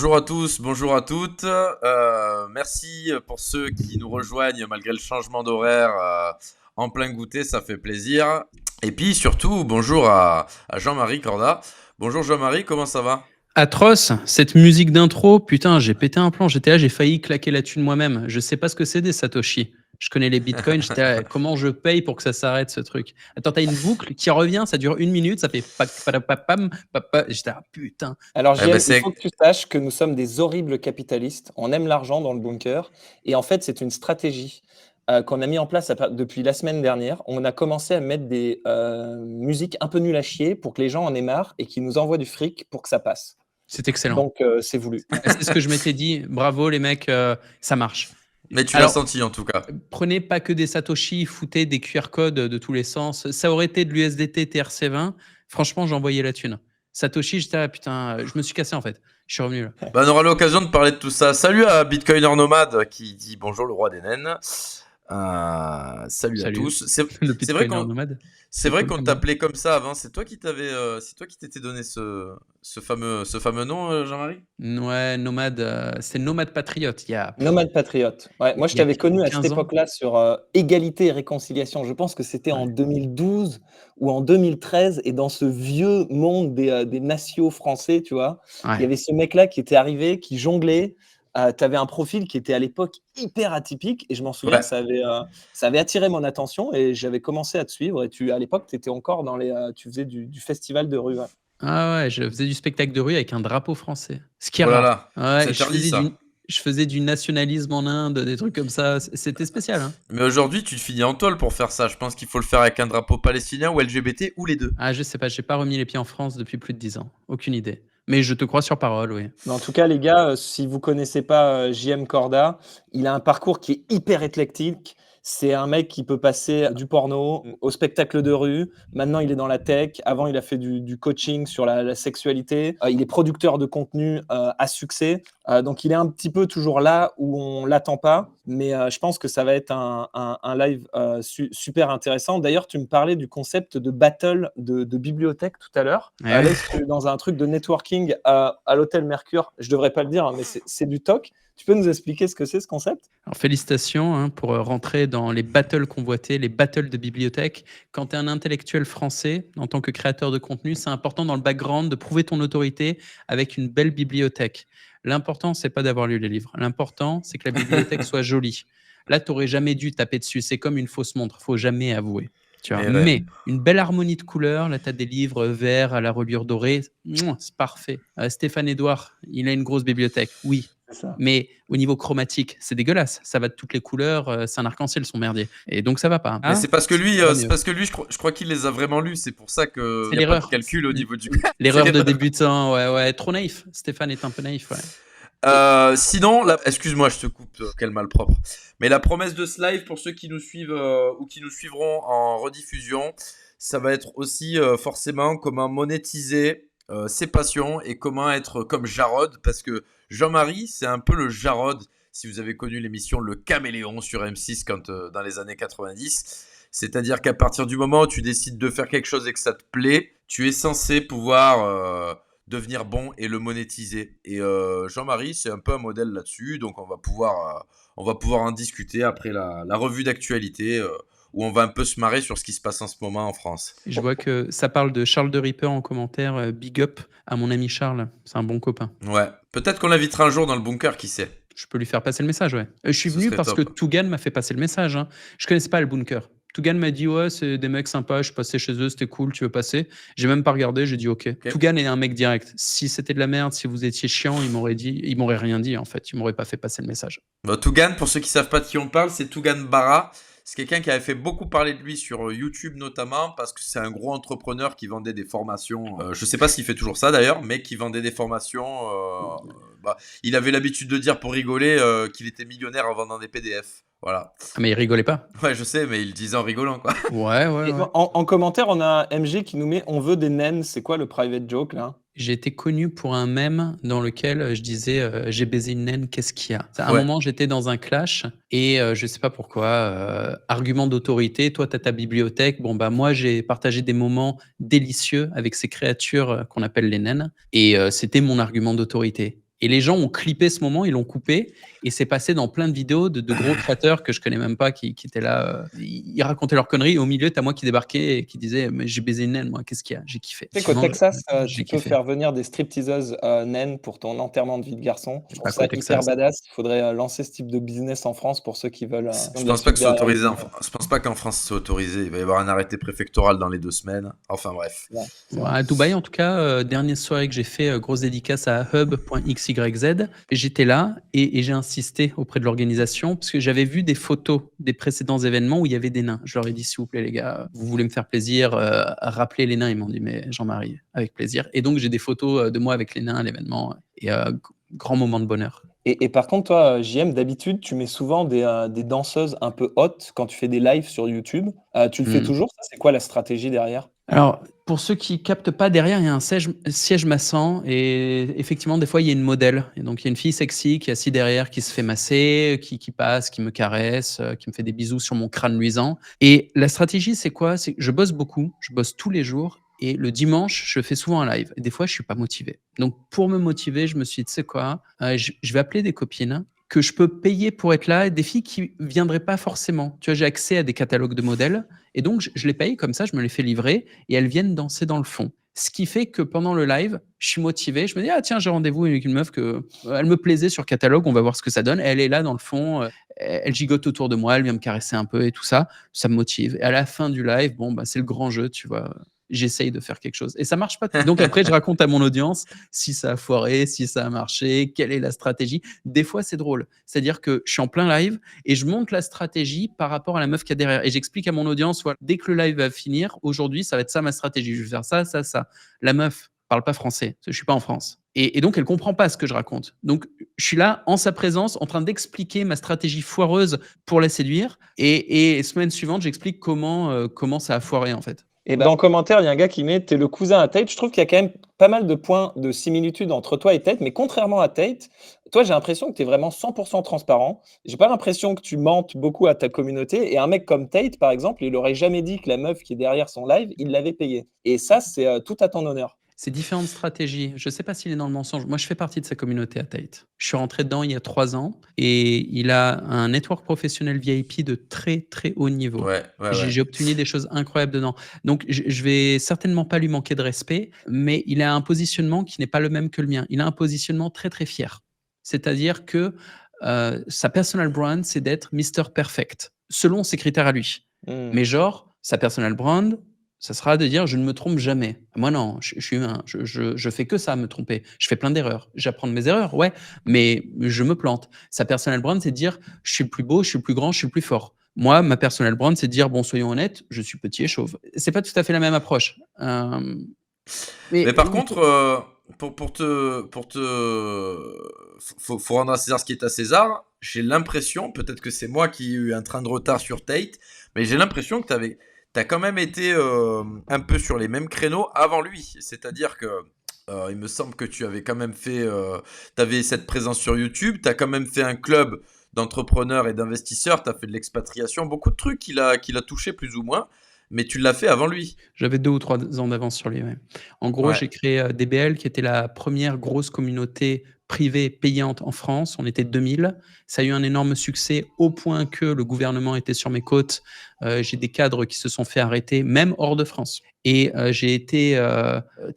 Bonjour à tous, bonjour à toutes. Merci pour ceux qui nous rejoignent malgré le changement d'horaire en plein goûter, ça fait plaisir. Et puis surtout, bonjour à Jean-Marie Corda. Bonjour Jean-Marie, comment ça va? Atroce, cette musique d'intro, putain, j'ai pété un plomb. J'étais là, j'ai failli claquer la thune moi-même. Je sais pas ce que c'est des Satoshi. Je connais les bitcoins, j'étais là, comment je paye pour que ça s'arrête ce truc? Attends, t'as une boucle qui revient, ça dure 1 minute, ça fait pac, padapapam, papa. J'étais là, putain. Alors Eh ben JM, il faut c'est que tu saches que nous sommes des horribles capitalistes. On aime l'argent dans le bunker. Et en fait, c'est une stratégie qu'on a mis en place depuis la semaine dernière. On a commencé à mettre des musiques un peu nulles à chier pour que les gens en aient marre et qu'ils nous envoient du fric pour que ça passe. C'est excellent. Donc, c'est voulu. C'est ce que je m'étais dit. Bravo les mecs, ça marche. Mais tu l'as Alors, senti en tout cas. prenez pas que des Satoshi, foutez des QR codes de tous les sens. Ça aurait été de l'USDT TRC20. Franchement, j'envoyais la thune. Satoshi, j'étais là, putain, je me suis cassé en fait. Je suis revenu là. Bah, on aura l'occasion de parler de tout ça. Salut à Bitcoiner Nomade qui dit bonjour le roi des naines. Salut à Salut. tous. C'est Le c'est vrai Bitcoiner qu'on nomade. c'est vrai cool qu'on comme nom. t'appelait comme ça avant. C'est toi qui t'étais donné ce fameux nom, Jean-Marie? Ouais, nomade, c'est nomade patriote. Nomade patriote. Ouais, moi, je Il y a t'avais connu à cette 15 ans. époque-là sur Égalité et Réconciliation. Je pense que c'était en Ouais. 2012 ou en 2013. Et dans ce vieux monde des nationaux français, tu vois, il y Ouais. avait ce mec-là qui était arrivé, qui jonglait. Tu avais un profil qui était à l'époque hyper atypique. Et je m'en souviens, Ouais. ça avait attiré mon attention. Et j'avais commencé à te suivre. Et à l'époque, tu étais encore tu faisais du festival de rue. Ouais. Ah ouais, je faisais du spectacle de rue avec un drapeau français, ce qui est Oh là rare. là, c'est Ouais, interdit ça. je faisais du nationalisme en Inde, des trucs comme ça. C'était spécial, hein. Mais aujourd'hui, tu te finis en tôle pour faire ça. Je pense qu'il faut le faire avec un drapeau palestinien ou LGBT ou les deux. Ah, je sais pas, j'ai pas remis les pieds en France depuis plus de 10 ans. Aucune idée. Mais je te crois sur parole, oui. Mais en tout cas, les gars, si vous connaissez pas JM Corda, il a un parcours qui est hyper éclectique. C'est un mec qui peut passer du porno au spectacle de rue. Maintenant, il est dans la tech. Avant, il a fait du coaching sur la sexualité. Il est producteur de contenu à succès. Donc, il est un petit peu toujours là où on l'attend pas. Mais je pense que ça va être un live super intéressant. D'ailleurs, tu me parlais du concept de battle de bibliothèque tout à l'heure. Ouais. Là, je suis dans un truc de networking à l'hôtel Mercure. Je devrais pas le dire, hein, mais c'est du talk. Tu peux nous expliquer ce que c'est ce concept? Alors félicitations hein, pour rentrer dans les battles convoités, les battles de bibliothèque. Quand tu es un intellectuel français, en tant que créateur de contenu, c'est important dans le background de prouver ton autorité avec une belle bibliothèque. L'important, c'est pas d'avoir lu les livres. L'important, c'est que la bibliothèque soit jolie. Là, tu n'aurais jamais dû taper dessus. C'est comme une fausse montre. Faut jamais avouer. Tu vois. Mais ouais. Mais une belle harmonie de couleurs. Là, tu as des livres verts à la reliure dorée. C'est parfait. Stéphane Edouard, il a une grosse bibliothèque. Oui, C'est ça. mais au niveau chromatique, c'est dégueulasse. Ça va de toutes les couleurs. C'est un arc-en-ciel, son merdier. Et donc, ça va pas. Mais Hein, c'est parce que lui, ça va mieux. je crois qu'il les a vraiment lus. C'est pour ça qu'il C'est n'y a pas de l'erreur. calcul au niveau du. C'est L'erreur de l'erreur. débutant. Ouais, ouais. Trop naïf. Stéphane est un peu naïf. Ouais. Sinon, excuse-moi, je te coupe, quel malpropre. Mais la promesse de ce live, pour ceux qui nous suivent ou qui nous suivront en rediffusion, ça va être aussi forcément comment monétiser ses passions et comment être comme Jarod, parce que Jean-Marie, c'est un peu le Jarod, si vous avez connu l'émission Le Caméléon sur M6 dans les années 90. C'est-à-dire qu'à partir du moment où tu décides de faire quelque chose et que ça te plaît, tu es censé pouvoir devenir bon et le monétiser. Et Jean-Marie, c'est un peu un modèle là-dessus, donc on va pouvoir en discuter après la revue d'actualité où on va un peu se marrer sur ce qui se passe en ce moment en France. Je vois que ça parle de Charles de Ripper en commentaire. Big up à mon ami Charles. C'est un bon copain. Ouais, peut-être qu'on l'invitera un jour dans le bunker, qui sait. Je peux lui faire passer le message, ouais. Je suis Ce venu serait parce que top. Tougan m'a fait passer le message. Hein. Je connaissais pas le bunker. Tougan m'a dit ouais, c'est des mecs sympas, je suis passé chez eux, c'était cool, tu veux passer? J'ai même pas regardé, j'ai dit ok. Tougan est un mec direct. Si c'était de la merde, si vous étiez chiant, il m'aurait rien dit en fait, il m'aurait pas fait passer le message. Bah, Tougan, pour ceux qui savent pas de qui on parle, c'est Tougan Barra. C'est quelqu'un qui avait fait beaucoup parler de lui sur YouTube notamment parce que c'est un gros entrepreneur qui vendait des formations. Je sais pas s'il fait toujours ça d'ailleurs, mais qui vendait des formations. Il avait l'habitude de dire pour rigoler qu'il était millionnaire en vendant des PDF. Voilà. Ah, mais il rigolait pas. Ouais, je sais, mais il le disait en rigolant, quoi. Ouais, ouais, Et ouais. en commentaire, on a MG qui nous met on veut des naines. C'est quoi le private joke là? J'ai été connu pour un mème dans lequel je disais j'ai baisé une naine, qu'est-ce qu'il y a? À un Ouais. moment, j'étais dans un clash et je sais pas pourquoi, argument d'autorité, toi, tu as ta bibliothèque. Bon, bah, moi, j'ai partagé des moments délicieux avec ces créatures qu'on appelle les naines et c'était mon argument d'autorité. Et les gens ont clippé ce moment, ils l'ont coupé, et c'est passé dans plein de vidéos de gros créateurs que je connais même pas qui étaient là. Ils racontaient leurs conneries, et au milieu, t'as moi qui débarquais et qui disais, mais j'ai baisé une naine, moi, qu'est-ce qu'il y a? J'ai kiffé. Tu sais qu'au Non, Texas, j'ai tu peux kiffé. faire venir des stripteaseuses naines pour ton enterrement de vie de garçon. Je trouve À quoi ça hyper Texas? badass. Il faudrait lancer ce type de business en France pour ceux qui veulent Je de la pense pas suite que c'est derrière les autorisé. lignes. Je pense pas qu'en France c'est autorisé. Il va y avoir un arrêté préfectoral dans les 2 semaines. Enfin bref. Ouais, c'est Bon, vrai. à Dubaï, en tout cas, dernière soirée que j'ai fait, grosse dédicace à hub.xyz. J'étais là et j'ai insisté auprès de l'organisation parce que j'avais vu des photos des précédents événements où il y avait des nains. Je leur ai dit, s'il vous plaît, les gars, vous voulez me faire plaisir, rappelez les nains. Ils m'ont dit, mais Jean-Marie, avec plaisir. Et donc, j'ai des photos de moi avec les nains à l'événement et grand moment de bonheur. Et par contre, toi, JM, d'habitude, tu mets souvent des danseuses un peu hautes quand tu fais des lives sur YouTube. Tu le fais Hmm. toujours, ça? C'est quoi la stratégie derrière? Alors, pour ceux qui captent pas, derrière, il y a un siège massant et effectivement, des fois, il y a une modèle. Et donc, il y a une fille sexy qui est assise derrière, qui se fait masser, qui passe, qui me caresse, qui me fait des bisous sur mon crâne luisant. Et la stratégie, c'est quoi? C'est que je bosse beaucoup, je bosse tous les jours. Et le dimanche, je fais souvent un live. Et des fois, je suis pas motivé. Donc, pour me motiver, je me suis dit, tu sais quoi, je vais appeler des copines que je peux payer pour être là, et des filles qui viendraient pas forcément. Tu vois, j'ai accès à des catalogues de modèles. Et donc, je les paye comme ça, je me les fais livrer et elles viennent danser dans le fond. Ce qui fait que pendant le live, je suis motivé. Je me dis, ah tiens, j'ai rendez-vous avec une meuf que elle me plaisait sur catalogue, on va voir ce que ça donne. Elle est là dans le fond, elle gigote autour de moi, elle vient me caresser un peu et tout ça. Ça me motive. Et à la fin du live, bon, bah, c'est le grand jeu, tu vois. J'essaye de faire quelque chose. Et ça marche pas. Donc après, je raconte à mon audience si ça a foiré, si ça a marché, quelle est la stratégie. Des fois, c'est drôle. C'est-à-dire que je suis en plein live et je monte la stratégie par rapport à la meuf qui est derrière. Et j'explique à mon audience, voilà, dès que le live va finir, aujourd'hui, ça va être ça ma stratégie. Je vais faire ça, ça, ça. La meuf parle pas français, parce que je suis pas en France. Et donc, elle comprend pas ce que je raconte. Donc, je suis là, en sa présence, en train d'expliquer ma stratégie foireuse pour la séduire. Et semaine suivante, j'explique comment ça a foiré, en fait. Et dans le commentaire, il y a un gars qui met: «Tu es le cousin à Tate». Je trouve qu'il y a quand même pas mal de points de similitude entre toi et Tate, mais contrairement à Tate, toi, j'ai l'impression que tu es vraiment 100 transparent. J'ai pas l'impression que tu mentes beaucoup à ta communauté, et un mec comme Tate, par exemple, il aurait jamais dit que la meuf qui est derrière son live, il l'avait payée, et ça, c'est, tout à ton honneur. C'est différentes stratégies. Je ne sais pas s'il est dans le mensonge. Moi, je fais partie de sa communauté à Tate. Je suis rentré dedans il y a 3 ans et il a un network professionnel VIP de très, très haut niveau. Ouais, ouais, ouais. J'ai obtenu des choses incroyables dedans. Donc, je vais certainement pas lui manquer de respect, mais il a un positionnement qui n'est pas le même que le mien. Il a un positionnement très, très fier. C'est-à-dire que sa personal brand, c'est d'être Mister Perfect, selon ses critères à lui. Mmh. Mais genre, sa personal brand, ça sera de dire: «Je ne me trompe jamais». Moi non, je suis humain, je fais que ça, me tromper. Je fais plein d'erreurs. J'apprends de mes erreurs, ouais, mais je me plante. Sa personal brand, c'est de dire: «Je suis le plus beau, je suis le plus grand, je suis le plus fort». Moi, ma personal brand, c'est de dire: «Bon, soyons honnêtes, je suis petit et chauve». C'est pas tout à fait la même approche. Mais par Il contre, faut rendre à César ce qui est à César. J'ai l'impression, peut-être que c'est moi qui ai eu un train de retard sur Tate, mais j'ai l'impression que t'as quand même été un peu sur les mêmes créneaux avant lui. C'est-à-dire que il me semble que tu avais quand même fait, t'avais cette présence sur YouTube, t'as quand même fait un club d'entrepreneurs et d'investisseurs, t'as fait de l'expatriation, beaucoup de trucs qu'il a touché plus ou moins, mais tu l'as fait avant lui. J'avais 2 ou 3 ans d'avance sur lui, ouais. En gros, Ouais. j'ai créé, DBL qui était la première grosse communauté privée payante en France. On était 2000. Ça a eu un énorme succès au point que le gouvernement était sur mes côtes. J'ai des cadres qui se sont fait arrêter, même hors de France, et j'ai été,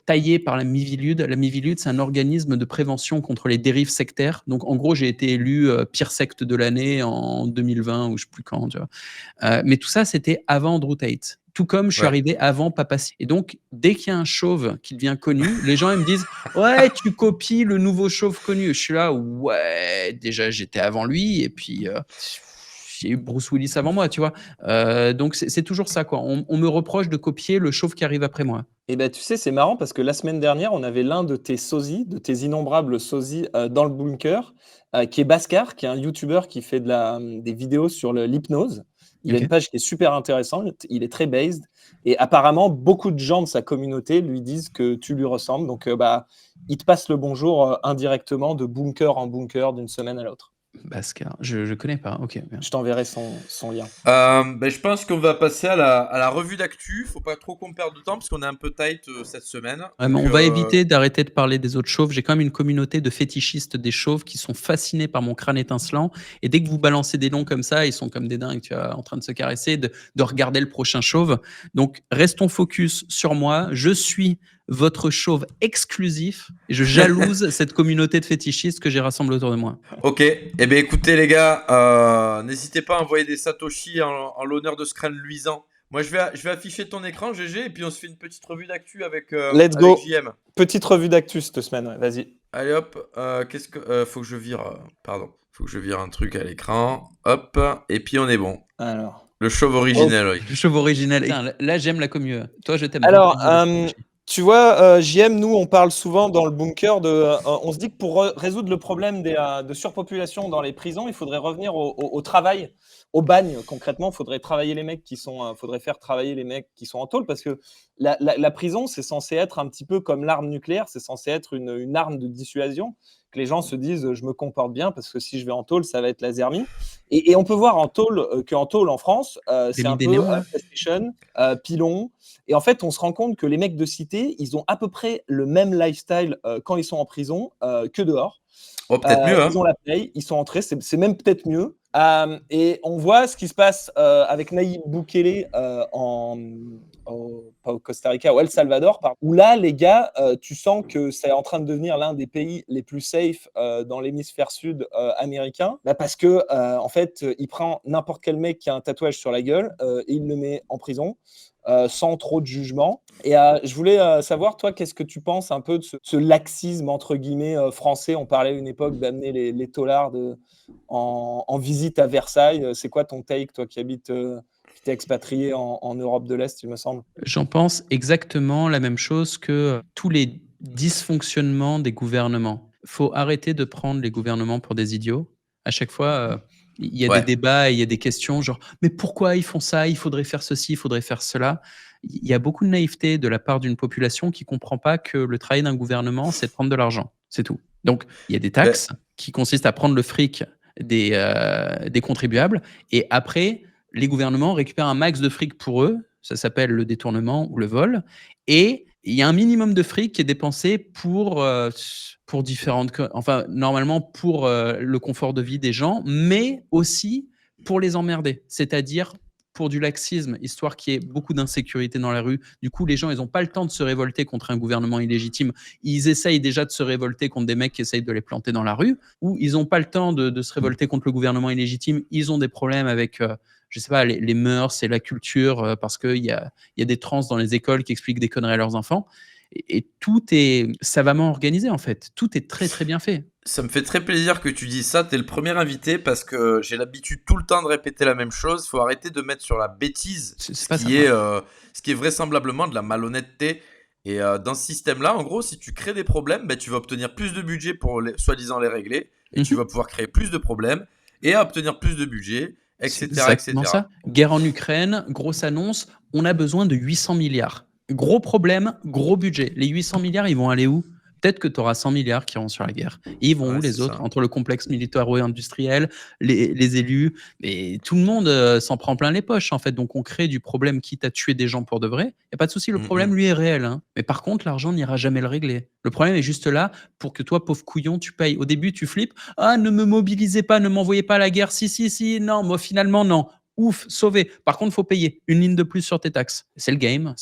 taillé par la Miviludes. La Miviludes, c'est un organisme de prévention contre les dérives sectaires. Donc en gros, j'ai été élu, pire secte de l'année en 2020 ou je sais plus quand, tu vois? Mais tout ça, c'était avant Drew Tate. Tout comme je suis Ouais. arrivé avant Papassi. Et donc, dès qu'il y a un chauve qui devient connu, les gens ils me disent: «Ouais, tu copies le nouveau chauve connu». Je suis là: «Ouais, déjà j'étais avant lui et puis, j'ai eu Bruce Willis avant moi», tu vois? Donc c'est toujours ça, quoi. On me reproche de copier le chauve qui arrive après moi. Et ben, tu sais, c'est marrant parce que la semaine dernière, on avait l'un de tes sosies, de tes innombrables sosies, dans le bunker, qui est Baskar, qui est un youtubeur qui fait des vidéos sur l'hypnose. Il a OK. une page qui est super intéressante, il est très based, et apparemment beaucoup de gens de sa communauté lui disent que tu lui ressembles, donc bah, il te passe le bonjour, indirectement, de bunker en bunker, d'une semaine à l'autre. Basker, je connais pas. Ok, bien. Je t'enverrai son lien. Je pense qu'on va passer à la revue d'actu. Faut pas trop qu'on perde de temps parce qu'on est un peu tight cette semaine. Ouais, mais on va éviter d'arrêter de parler des autres chauves. J'ai quand même une communauté de fétichistes des chauves qui sont fascinés par mon crâne étincelant. Et dès que vous balancez des noms comme ça, ils sont comme des dingues, tu vois, en train de se caresser, de regarder le prochain chauve. Donc, restons focus sur moi. Je suis votre chauve exclusif. Et je jalouse cette communauté de fétichistes que j'ai rassemblée autour de moi. Ok. Eh bien, écoutez, les gars, n'hésitez pas à envoyer des Satoshi en l'honneur de ce crâne luisant. Moi, je vais afficher ton écran, GG, et puis on se fait une petite revue d'actu avec Let's go. JM. Petite revue d'actu cette semaine, ouais, vas-y. Allez hop, faut que je vire, faut que je vire un truc à l'écran, hop, et puis on est bon. Alors. Le chauve originel, oui. Le chauve originel. Putain, là, j'aime la commu. Toi, je t'aime. Alors, tu vois, JM, nous, on parle souvent dans le bunker on se dit que pour résoudre le problème de surpopulation dans les prisons, il faudrait revenir au travail, au bagne. Concrètement, il faudrait travailler les mecs faudrait faire travailler les mecs qui sont en tôle, parce que la prison, c'est censé être un petit peu comme l'arme nucléaire, c'est censé être une arme de dissuasion, que les gens se disent, je me comporte bien parce que si je vais en tôle, ça va être la zermie. Et on peut voir qu'en tôle en France, c'est un peu PlayStation, pilon. Et en fait, on se rend compte que les mecs de cité, ils ont à peu près le même lifestyle quand ils sont en prison que dehors. Oh, peut-être mieux. Ils ont la paye, ils sont entrés, c'est même peut-être mieux. Et on voit ce qui se passe avec Nayib Bukele pas au Costa Rica, au El Salvador, où là, les gars, tu sens que c'est en train de devenir l'un des pays les plus safe dans l'hémisphère sud américain, parce que en fait, il prend n'importe quel mec qui a un tatouage sur la gueule et il le met en prison. Sans trop de jugement. Et je voulais savoir, toi, qu'est-ce que tu penses un peu de ce laxisme, entre guillemets, français? On parlait à une époque d'amener les taulards en visite à Versailles. C'est quoi ton take, toi qui habites, qui t'es expatrié en Europe de l'Est, il me semble? J'en pense exactement la même chose que tous les dysfonctionnements des gouvernements. Il faut arrêter de prendre les gouvernements pour des idiots. À chaque fois, il y a des débats et il y a des questions genre « mais pourquoi ils font ça? Il faudrait faire ceci, il faudrait faire cela ». Il y a beaucoup de naïveté de la part d'une population qui ne comprend pas que le travail d'un gouvernement, c'est de prendre de l'argent. C'est tout. Donc, il y a des taxes qui consistent à prendre le fric des contribuables et après, les gouvernements récupèrent un max de fric pour eux. Ça s'appelle le détournement ou le vol. Et il y a un minimum de fric qui est dépensé pour différentes... Enfin, normalement, pour le confort de vie des gens, mais aussi pour les emmerder. C'est-à-dire pour du laxisme, histoire qu'il y ait beaucoup d'insécurité dans la rue. Du coup, les gens, ils n'ont pas le temps de se révolter contre un gouvernement illégitime. Ils essayent déjà de se révolter contre des mecs qui essayent de les planter dans la rue, ou ils n'ont pas le temps de se révolter contre le gouvernement illégitime. Ils ont des problèmes avec... je sais pas, les mœurs et la culture, parce qu'il y a des trans dans les écoles qui expliquent des conneries à leurs enfants. Et tout est savamment organisé, en fait. Tout est très, très bien fait. Ça me fait très plaisir que tu dises ça. T'es le premier invité parce que j'ai l'habitude tout le temps de répéter la même chose. Il faut arrêter de mettre sur la bêtise ce qui est vraisemblablement de la malhonnêteté. Et dans ce système-là, en gros, si tu crées des problèmes, tu vas obtenir plus de budget pour soi-disant les régler. Et tu vas pouvoir créer plus de problèmes et obtenir plus de budget. Etc. Exactement ça. Guerre en Ukraine, grosse annonce, on a besoin de 800 milliards. Gros problème, gros budget. Les 800 milliards, ils vont aller où? Peut-être que tu auras 100 milliards qui iront sur la guerre. Et ils vont où les autres? Entre le complexe militaro-industriel, les élus, et tout le monde s'en prend plein les poches en fait. Donc on crée du problème quitte à tuer des gens pour de vrai. Il n'y a pas de souci, le problème lui est réel. Hein. Mais par contre, l'argent n'ira jamais le régler. Le problème est juste là pour que toi, pauvre couillon, tu payes. Au début, tu flippes. Ah, ne me mobilisez pas, ne m'envoyez pas à la guerre. Si, non, moi finalement, non. Ouf, sauvé. Par contre, il faut payer une ligne de plus sur tes taxes. C'est le game.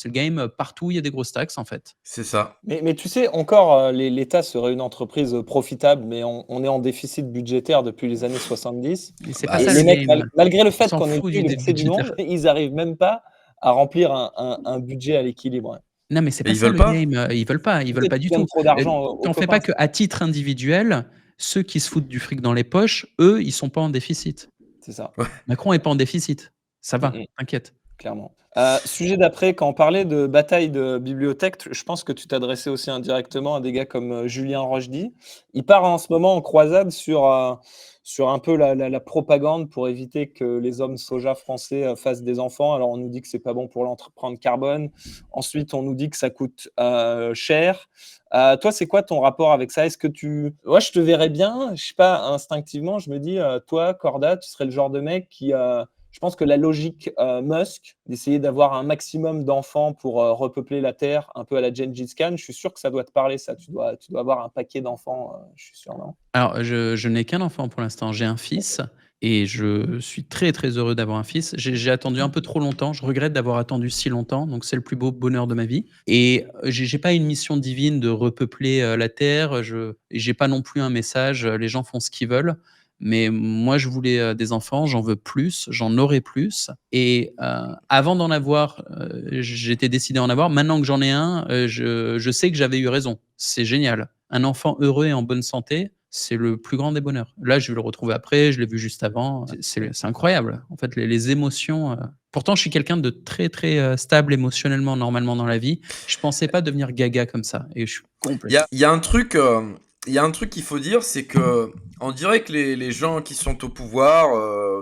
Partout, il y a des grosses taxes, en fait. C'est ça. Mais tu sais, encore, l'État serait une entreprise profitable, mais on est en déficit budgétaire depuis les années 70. Et c'est pas ça, les le mecs, game. malgré le fait s'en qu'on ait fout le du excès du budgétaire. monde, ils n'arrivent même pas à remplir un budget à l'équilibre. Non, mais c'est pas ils ça veulent le pas. game. Ils veulent pas du Ils donnent tout. trop d'argent T'en fais pas qu'à titre individuel, ceux qui se foutent du fric dans les poches, eux, ils sont pas en déficit. C'est ça. Macron est pas en déficit. Ça va, t'inquiète. clairement. Sujet d'après, quand on parlait de bataille de bibliothèque, je pense que tu t'adressais aussi indirectement à des gars comme Julien Rochdy. Il part en ce moment en croisade sur un peu la propagande pour éviter que les hommes soja français fassent des enfants. Alors on nous dit que c'est pas bon pour l'empreinte carbone. Ensuite, on nous dit que ça coûte cher. Toi, c'est quoi ton rapport avec ça? Est-ce que ouais, je te verrais bien, je sais pas, instinctivement, je me dis, toi, Corda, tu serais le genre de mec qui, je pense que la logique Musk, d'essayer d'avoir un maximum d'enfants pour repeupler la Terre, un peu à la Gengis Khan, je suis sûr que ça doit te parler, ça. Tu dois avoir un paquet d'enfants, je suis sûr, non? Alors, je n'ai qu'un enfant pour l'instant. J'ai un fils et je suis très, très heureux d'avoir un fils. J'ai attendu un peu trop longtemps. Je regrette d'avoir attendu si longtemps, donc c'est le plus beau bonheur de ma vie et j'ai pas une mission divine de repeupler, la terre. Je J'ai pas non plus un message, les gens font ce qu'ils veulent. Mais moi, je voulais, des enfants, j'en veux plus, j'en aurai plus et avant d'en avoir, j'étais décidé à en avoir. Maintenant que j'en ai un, je sais que j'avais eu raison. C'est génial. Un enfant heureux et en bonne santé, c'est le plus grand des bonheurs. Là, je vais le retrouver après, je l'ai vu juste avant. C'est incroyable. En fait, les émotions. Pourtant, je suis quelqu'un de très, très stable émotionnellement, normalement dans la vie. Je pensais pas devenir gaga comme ça. Et je suis complètement. Il y a un truc, il y a un truc qu'il faut dire, c'est que on dirait que les gens qui sont au pouvoir,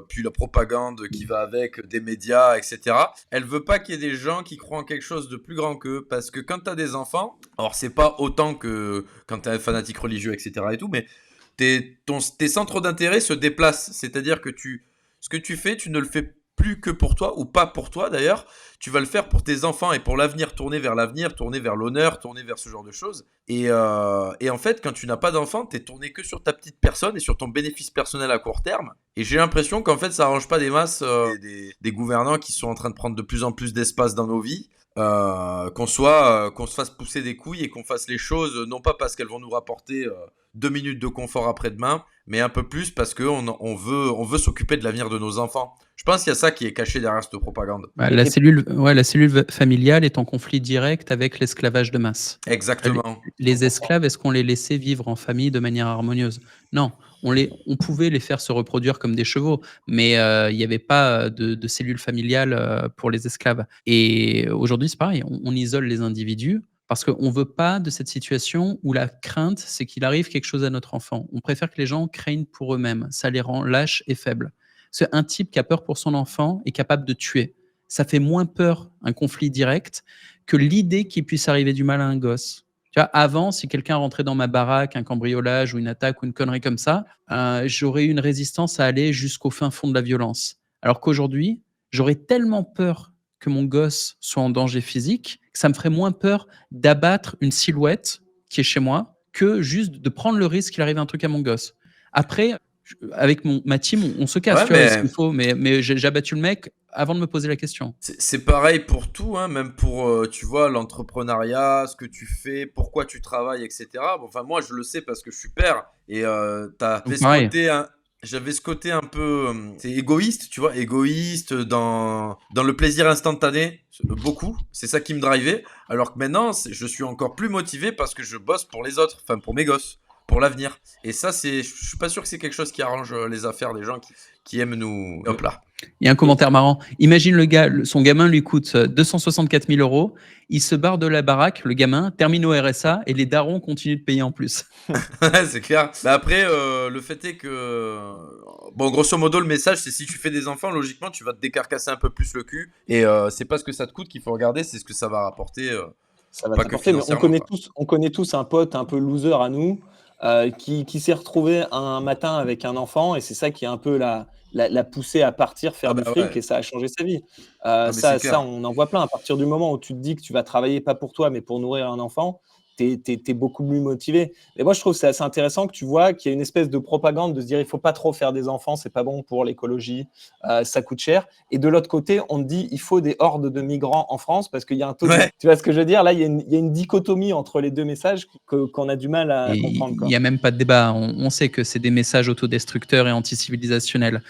puis la propagande qui va avec des médias, etc., elle veut pas qu'il y ait des gens qui croient en quelque chose de plus grand qu'eux, parce que quand t'as des enfants, alors c'est pas autant que quand t'es un fanatique religieux, etc. et tout, mais tes centres d'intérêt se déplacent, c'est-à-dire que ce que tu fais, tu ne le fais plus que pour toi, ou pas pour toi d'ailleurs, tu vas le faire pour tes enfants et pour l'avenir, tourner vers l'honneur, tourner vers ce genre de choses. Et en fait, quand tu n'as pas d'enfant, t'es tourné que sur ta petite personne et sur ton bénéfice personnel à court terme. Et j'ai l'impression qu'en fait, ça arrange pas des masses des gouvernants qui sont en train de prendre de plus en plus d'espace dans nos vies. Qu'on se fasse pousser des couilles et qu'on fasse les choses non pas parce qu'elles vont nous rapporter 2 minutes de confort après-demain, mais un peu plus parce on veut s'occuper de l'avenir de nos enfants. Je pense qu'il y a ça qui est caché derrière cette propagande. Bah, la cellule familiale est en conflit direct avec l'esclavage de masse. Exactement. Les esclaves, est-ce qu'on les laissait vivre en famille de manière harmonieuse? Non, on pouvait les faire se reproduire comme des chevaux, mais il n'y avait pas de cellules familiales pour les esclaves. Et aujourd'hui, c'est pareil, on isole les individus parce qu'on ne veut pas de cette situation où la crainte, c'est qu'il arrive quelque chose à notre enfant. On préfère que les gens craignent pour eux-mêmes. Ça les rend lâches et faibles. C'est un type qui a peur pour son enfant est capable de tuer. Ça fait moins peur un conflit direct que l'idée qu'il puisse arriver du mal à un gosse. Tu vois, avant, si quelqu'un rentrait dans ma baraque, un cambriolage ou une attaque ou une connerie comme ça, j'aurais eu une résistance à aller jusqu'au fin fond de la violence. Alors qu'aujourd'hui, j'aurais tellement peur que mon gosse soit en danger physique que ça me ferait moins peur d'abattre une silhouette qui est chez moi que juste de prendre le risque qu'il arrive un truc à mon gosse. Après, avec ma team, on se casse, Ouais, tu vois, mais s'il faut, mais j'ai abattu le mec avant de me poser la question. c'est pareil pour tout, hein, même pour, tu vois, l'entrepreneuriat, ce que tu fais, pourquoi tu travailles, etc. Bon, enfin, moi, je le sais parce que je suis père et Donc pareil. j'avais ce côté un peu, c'est égoïste, tu vois, égoïste dans le plaisir instantané, beaucoup. C'est ça qui me drivait. Alors que maintenant, je suis encore plus motivé parce que je bosse pour les autres, enfin pour mes gosses, pour l'avenir. Et ça, je suis pas sûr que c'est quelque chose qui arrange les affaires des gens qui aiment nous. Hop là. Il y a un commentaire marrant. Imagine le gars, son gamin lui coûte 264 000 euros. Il se barre de la baraque, le gamin, termine au RSA et les darons continuent de payer en plus. C'est clair. Mais après, le fait est que, bon, grosso modo, le message, c'est si tu fais des enfants, logiquement, tu vas te décarcasser un peu plus le cul. Et c'est pas ce que ça te coûte qu'il faut regarder, c'est ce que ça va rapporter, Ça va pas que t'apporter, mais financièrement, quoi. on connaît tous un pote un peu loser à nous qui s'est retrouvé un matin avec un enfant et c'est ça qui est un peu la poussée à partir Ah faire du bah fric ouais. et ça a changé sa vie. Ah mais c'est Ça, clair. on en voit plein. À partir du moment où tu te dis que tu vas travailler pas pour toi, mais pour nourrir un enfant, t'es beaucoup plus motivé. Et moi, je trouve que c'est assez intéressant que tu vois qu'il y a une espèce de propagande de se dire il faut pas trop faire des enfants, c'est pas bon pour l'écologie, ça coûte cher. Et de l'autre côté, on te dit il faut des hordes de migrants en France parce qu'il y a un taux de... Ouais. Tu vois ce que je veux dire? Là, il y a une dichotomie entre les deux messages qu'on a du mal à Et comprendre, il quoi. n'y a même pas de débat. On sait que c'est des messages autodestructeurs et anticivilisationnels.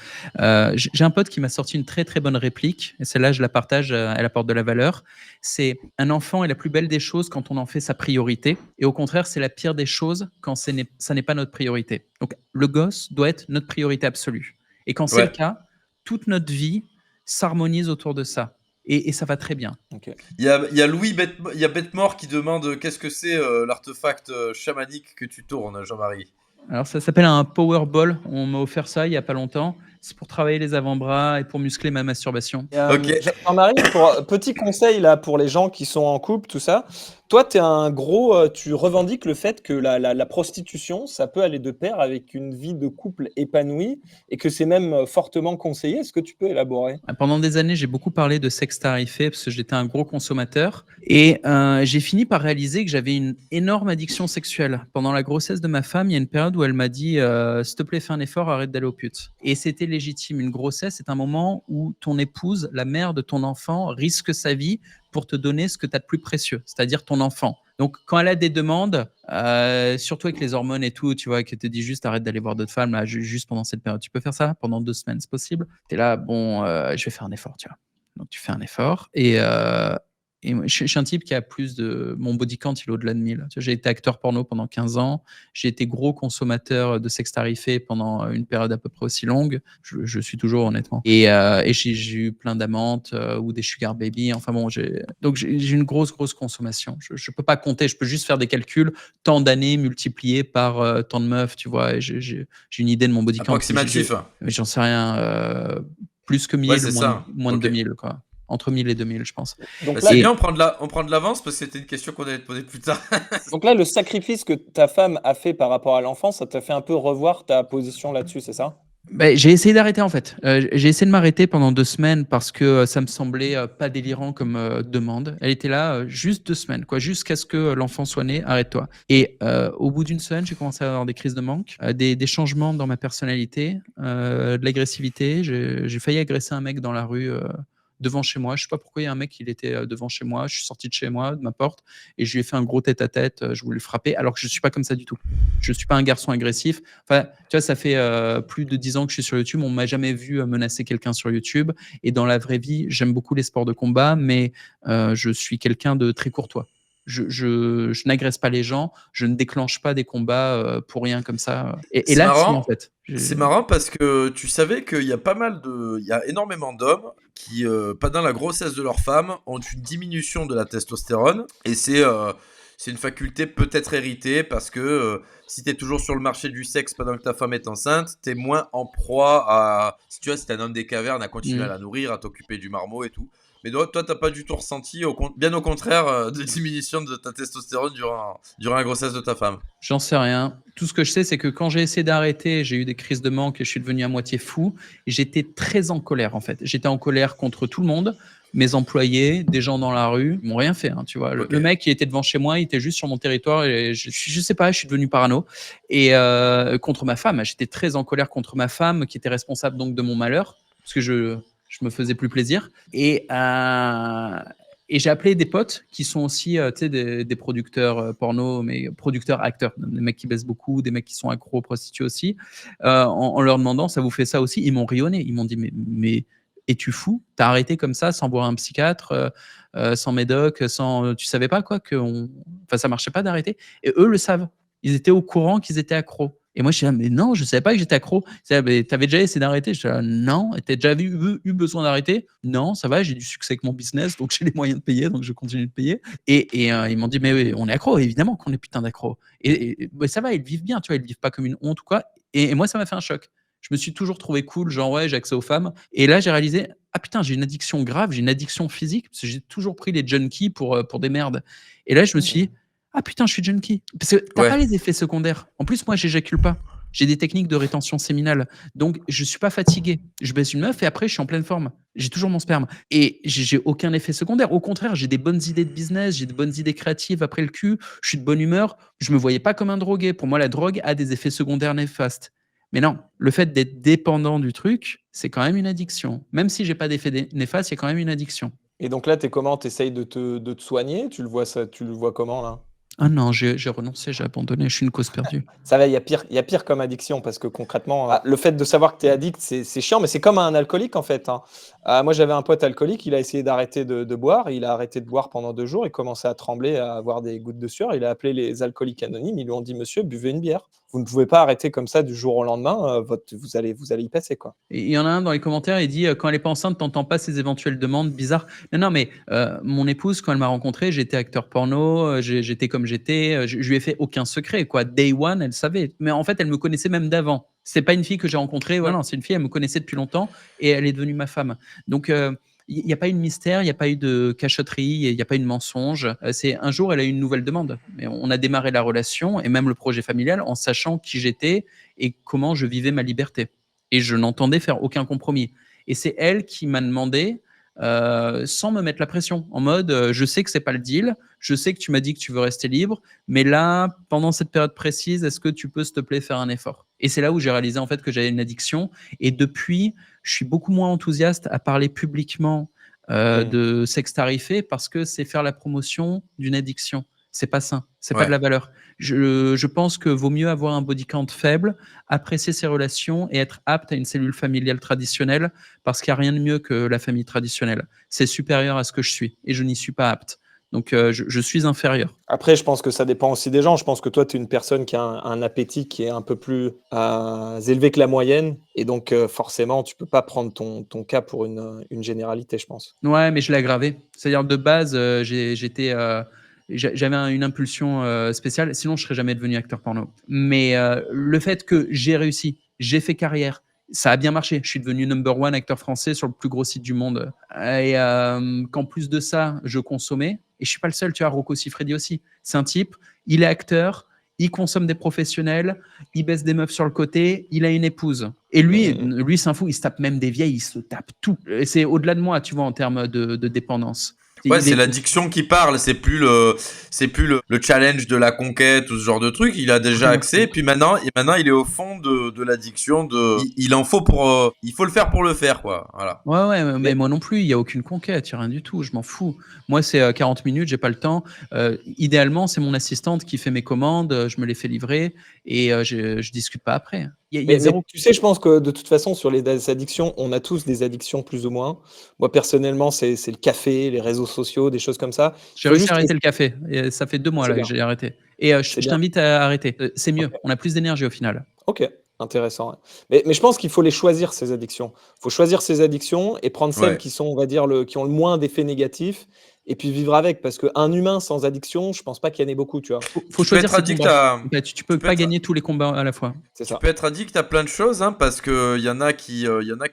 J'ai un pote qui m'a sorti une très très bonne réplique, et celle-là, je la partage, elle apporte de la valeur. C'est un enfant est la plus belle des choses quand on en fait sa priorité, et au contraire, c'est la pire des choses quand ça n'est pas notre priorité. Donc, le gosse doit être notre priorité absolue. Et quand c'est le Ouais. cas, toute notre vie s'harmonise autour de ça. et ça va très bien. Ok. Il y a il y a Bêtemort qui demande qu'est-ce que c'est l'artefact chamanique que tu tournes, Jean-Marie. Alors ça s'appelle un Powerball. On m'a offert ça il y a pas longtemps. C'est pour travailler les avant-bras et pour muscler ma masturbation. Ok. Jean-Marie, petit conseil là pour les gens qui sont en couple, tout ça. Toi, tu revendiques le fait que la prostitution, ça peut aller de pair avec une vie de couple épanouie et que c'est même fortement conseillé. Est-ce que tu peux élaborer? Pendant des années, j'ai beaucoup parlé de sexe tarifé parce que j'étais un gros consommateur et j'ai fini par réaliser que j'avais une énorme addiction sexuelle. Pendant la grossesse de ma femme, il y a une période où elle m'a dit s'il te plaît, fais un effort, arrête d'aller aux putes. Et c'était légitime. Une grossesse, c'est un moment où ton épouse, la mère de ton enfant, risque sa vie pour te donner ce que tu as de plus précieux, c'est-à-dire ton enfant. Donc, quand elle a des demandes, surtout avec les hormones et tout, tu vois, qui te dit juste arrête d'aller voir d'autres femmes, là, juste pendant cette période, tu peux faire ça pendant 2 semaines, c'est possible. Tu es là, bon, je vais faire un effort, tu vois. Donc, tu fais un effort et moi, je suis un type qui a plus de. Mon body count, il est au-delà de 1000. Tu vois, j'ai été acteur porno pendant 15 ans. J'ai été gros consommateur de sexe tarifé pendant une période à peu près aussi longue. Je suis toujours, honnêtement. Et j'ai eu plein d'amantes ou des sugar baby. Enfin bon, donc j'ai une grosse consommation. Je ne peux pas compter. Je peux juste faire des calculs. Tant d'années multipliées par tant de meufs, tu vois. Et j'ai une idée de mon body count. Approximatif. Mais j'en sais rien. Plus que 1000, Ouais, c'est ça. moins de Ok. 2000, quoi. Entre 1000 et 2000, je pense. Donc Bah, là, c'est bien, on prend de l'avance parce que c'était une question qu'on allait te poser plus tard. donc là, le sacrifice que ta femme a fait par rapport à l'enfant, ça t'a fait un peu revoir ta position là-dessus, c'est ça? J'ai essayé d'arrêter en fait. J'ai essayé de m'arrêter pendant 2 semaines parce que ça me semblait pas délirant comme demande. Elle était là juste 2 semaines, quoi, jusqu'à ce que l'enfant soit né. Arrête-toi. Et au bout d'une semaine, j'ai commencé à avoir des crises de manque, des changements dans ma personnalité, de l'agressivité. J'ai failli agresser un mec dans la rue. Devant chez moi, je sais pas pourquoi il y a un mec, il était devant chez moi. Je suis sorti de chez moi, de ma porte, et je lui ai fait un gros tête-à-tête. Je voulais le frapper, alors que je suis pas comme ça du tout. Je suis pas un garçon agressif. Enfin, tu vois, ça fait plus de 10 ans que je suis sur YouTube. On m'a jamais vu menacer quelqu'un sur YouTube. Et dans la vraie vie, j'aime beaucoup les sports de combat, mais je suis quelqu'un de très courtois. Je n'agresse pas les gens. Je ne déclenche pas des combats pour rien comme ça. Et C'est là, si, en marrant. fait. C'est marrant parce que tu savais qu'il y a il y a énormément d'hommes qui, pendant la grossesse de leur femme, ont une diminution de la testostérone. Et c'est une faculté peut-être héritée parce que si tu es toujours sur le marché du sexe pendant que ta femme est enceinte, tu es moins en proie à, si tu vois, si t'es un homme des cavernes, à continuer à la nourrir, à t'occuper du marmot et tout. Mais toi, t'as pas du tout ressenti, bien au contraire, de diminution de ta testostérone durant la grossesse de ta femme. J'en sais rien. Tout ce que je sais, c'est que quand j'ai essayé d'arrêter, j'ai eu des crises de manque et je suis devenu à moitié fou. Et j'étais très en colère, en fait. J'étais en colère contre tout le monde, mes employés, des gens dans la rue. Ils m'ont rien fait, hein, tu vois. Ok. Le mec, il était devant chez moi, il était juste sur mon territoire et je sais pas, je suis devenu parano. Et contre ma femme, j'étais très en colère contre ma femme qui était responsable donc de mon malheur, parce que je me faisais plus plaisir. Et j'ai appelé des potes qui sont aussi des producteurs porno, mais producteurs acteurs, des mecs qui baissent beaucoup, des mecs qui sont accros aux prostituées aussi, en leur demandant ça vous fait ça aussi. Ils m'ont rionné, ils m'ont dit mais es-tu fou? T'as arrêté comme ça sans voir un psychiatre, sans médoc, tu savais pas quoi enfin ça marchait pas d'arrêter. Et eux le savent. Ils étaient au courant qu'ils étaient accros. Et moi, je suis là, mais non, je savais pas que j'étais accro. T'avais déjà essayé d'arrêter? Je suis là, non. Et t'as déjà eu besoin d'arrêter? Non, ça va, j'ai du succès avec mon business, donc j'ai les moyens de payer, donc je continue de payer. Et ils m'ont dit, mais oui, on est accro, évidemment qu'on est putain d'accro. Mais ça va, ils vivent bien, tu vois, ils vivent pas comme une honte ou quoi. Et moi, ça m'a fait un choc. Je me suis toujours trouvé cool, genre ouais, j'ai accès aux femmes. Et là, j'ai réalisé, ah putain, j'ai une addiction grave, j'ai une addiction physique, parce que j'ai toujours pris les junkies pour des merdes. Et là, je me suis dit, ah putain, je suis junkie. Parce que t'as Ouais. pas les effets secondaires. En plus, moi, j'éjacule pas. J'ai des techniques de rétention séminale. Donc, je suis pas fatigué. Je baisse une meuf et après, je suis en pleine forme. J'ai toujours mon sperme. Et j'ai aucun effet secondaire. Au contraire, j'ai des bonnes idées de business, j'ai de bonnes idées créatives après le cul. Je suis de bonne humeur. Je me voyais pas comme un drogué. Pour moi, la drogue a des effets secondaires néfastes. Mais non, le fait d'être dépendant du truc, c'est quand même une addiction. Même si j'ai pas d'effet néfaste, il y a quand même une addiction. Et donc là, t'es comment? T'essayes de te soigner? Tu le vois comment là? Ah non, j'ai renoncé, j'ai abandonné, je suis une cause perdue. Ça va, il y a pire comme addiction parce que concrètement, le fait de savoir que tu es addict, c'est chiant, mais c'est comme un alcoolique en fait, hein. Moi, j'avais un pote alcoolique, il a essayé d'arrêter de boire, il a arrêté de boire pendant 2 jours, il commençait à trembler, à avoir des gouttes de sueur. Il a appelé les alcooliques anonymes, ils lui ont dit: «Monsieur, buvez une bière». vous ne pouvez pas arrêter comme ça du jour au lendemain. Vous allez y passer, quoi. Et il y en a un dans les commentaires, il dit quand elle est pas enceinte, t'entends pas ses éventuelles demandes bizarres. Non, mais mon épouse, quand elle m'a rencontré, j'étais acteur porno, j'étais comme j'étais, je lui ai fait aucun secret, quoi. Day one, elle savait. Mais en fait, elle me connaissait même d'avant. C'est pas une fille que j'ai rencontrée, voilà, non, c'est une fille, elle me connaissait depuis longtemps et elle est devenue ma femme. Donc, il n'y a pas eu de mystère, il n'y a pas eu de cachotterie, il n'y a pas eu de mensonge. C'est un jour, elle a eu une nouvelle demande. Mais on a démarré la relation et même le projet familial en sachant qui j'étais et comment je vivais ma liberté. Et je n'entendais faire aucun compromis. Et c'est elle qui m'a demandé, sans me mettre la pression, en mode je sais que c'est pas le deal, je sais que tu m'as dit que tu veux rester libre, mais là, pendant cette période précise, est-ce que tu peux, s'il te plaît, faire un effort? Et c'est là où j'ai réalisé en fait que j'avais une addiction. Et depuis, je suis beaucoup moins enthousiaste à parler publiquement de sexe tarifé parce que c'est faire la promotion d'une addiction. C'est pas sain, c'est pas de la valeur. Je pense que vaut mieux avoir un body count faible, apprécier ses relations et être apte à une cellule familiale traditionnelle parce qu'il n'y a rien de mieux que la famille traditionnelle. C'est supérieur à ce que je suis et je n'y suis pas apte. Donc, je suis inférieur. Après, je pense que ça dépend aussi des gens. Je pense que toi, tu es une personne qui a un appétit qui est un peu plus élevé que la moyenne. Et donc, forcément, tu peux pas prendre ton cas pour une généralité, je pense. Ouais, mais je l'ai aggravé. C'est-à-dire, de base, j'avais une impulsion spéciale. Sinon, je serais jamais devenu acteur porno. Mais le fait que j'ai réussi, j'ai fait carrière, ça a bien marché. Je suis devenu number one acteur français sur le plus gros site du monde. Et qu'en plus de ça, je consommais. Et je suis pas le seul, tu vois, Rocco Siffredi aussi. C'est un type, il est acteur, il consomme des professionnels, il baisse des meufs sur le côté, il a une épouse. Et lui c'est un fou, il se tape même des vieilles, il se tape tout. Et c'est au-delà de moi, tu vois, en termes de dépendance. Ouais, c'est l'addiction qui parle, c'est plus le challenge de la conquête ou ce genre de truc. Il a déjà accès, puis maintenant il est au fond de l'addiction. Il en faut il faut le faire pour le faire, quoi. Voilà. Ouais, mais moi non plus, il n'y a aucune conquête, il n'y a rien du tout, je m'en fous. Moi, c'est 40 minutes, j'ai pas le temps. Idéalement, c'est mon assistante qui fait mes commandes, je me les fais livrer et je discute pas après. Mais tu sais, je pense que de toute façon, sur les addictions, on a tous des addictions plus ou moins. Moi, personnellement, c'est le café, les réseaux sociaux, des choses comme ça. J'ai réussi à arrêter le café. Et ça fait 2 mois là que j'ai arrêté. Et je t'invite à arrêter. C'est mieux. On a plus d'énergie au final. Ok, intéressant. Mais je pense qu'il faut les choisir, ces addictions. Il faut choisir ces addictions et prendre celles qui sont, on va dire, qui ont le moins d'effets négatifs et puis vivre avec. Parce qu'un humain sans addiction, je pense pas qu'il y en ait beaucoup, tu vois. Faut choisir ses combats. Tu peux pas gagner tous les combats à la fois. C'est ça. Tu peux être addict à plein de choses, hein, parce que il y en a qui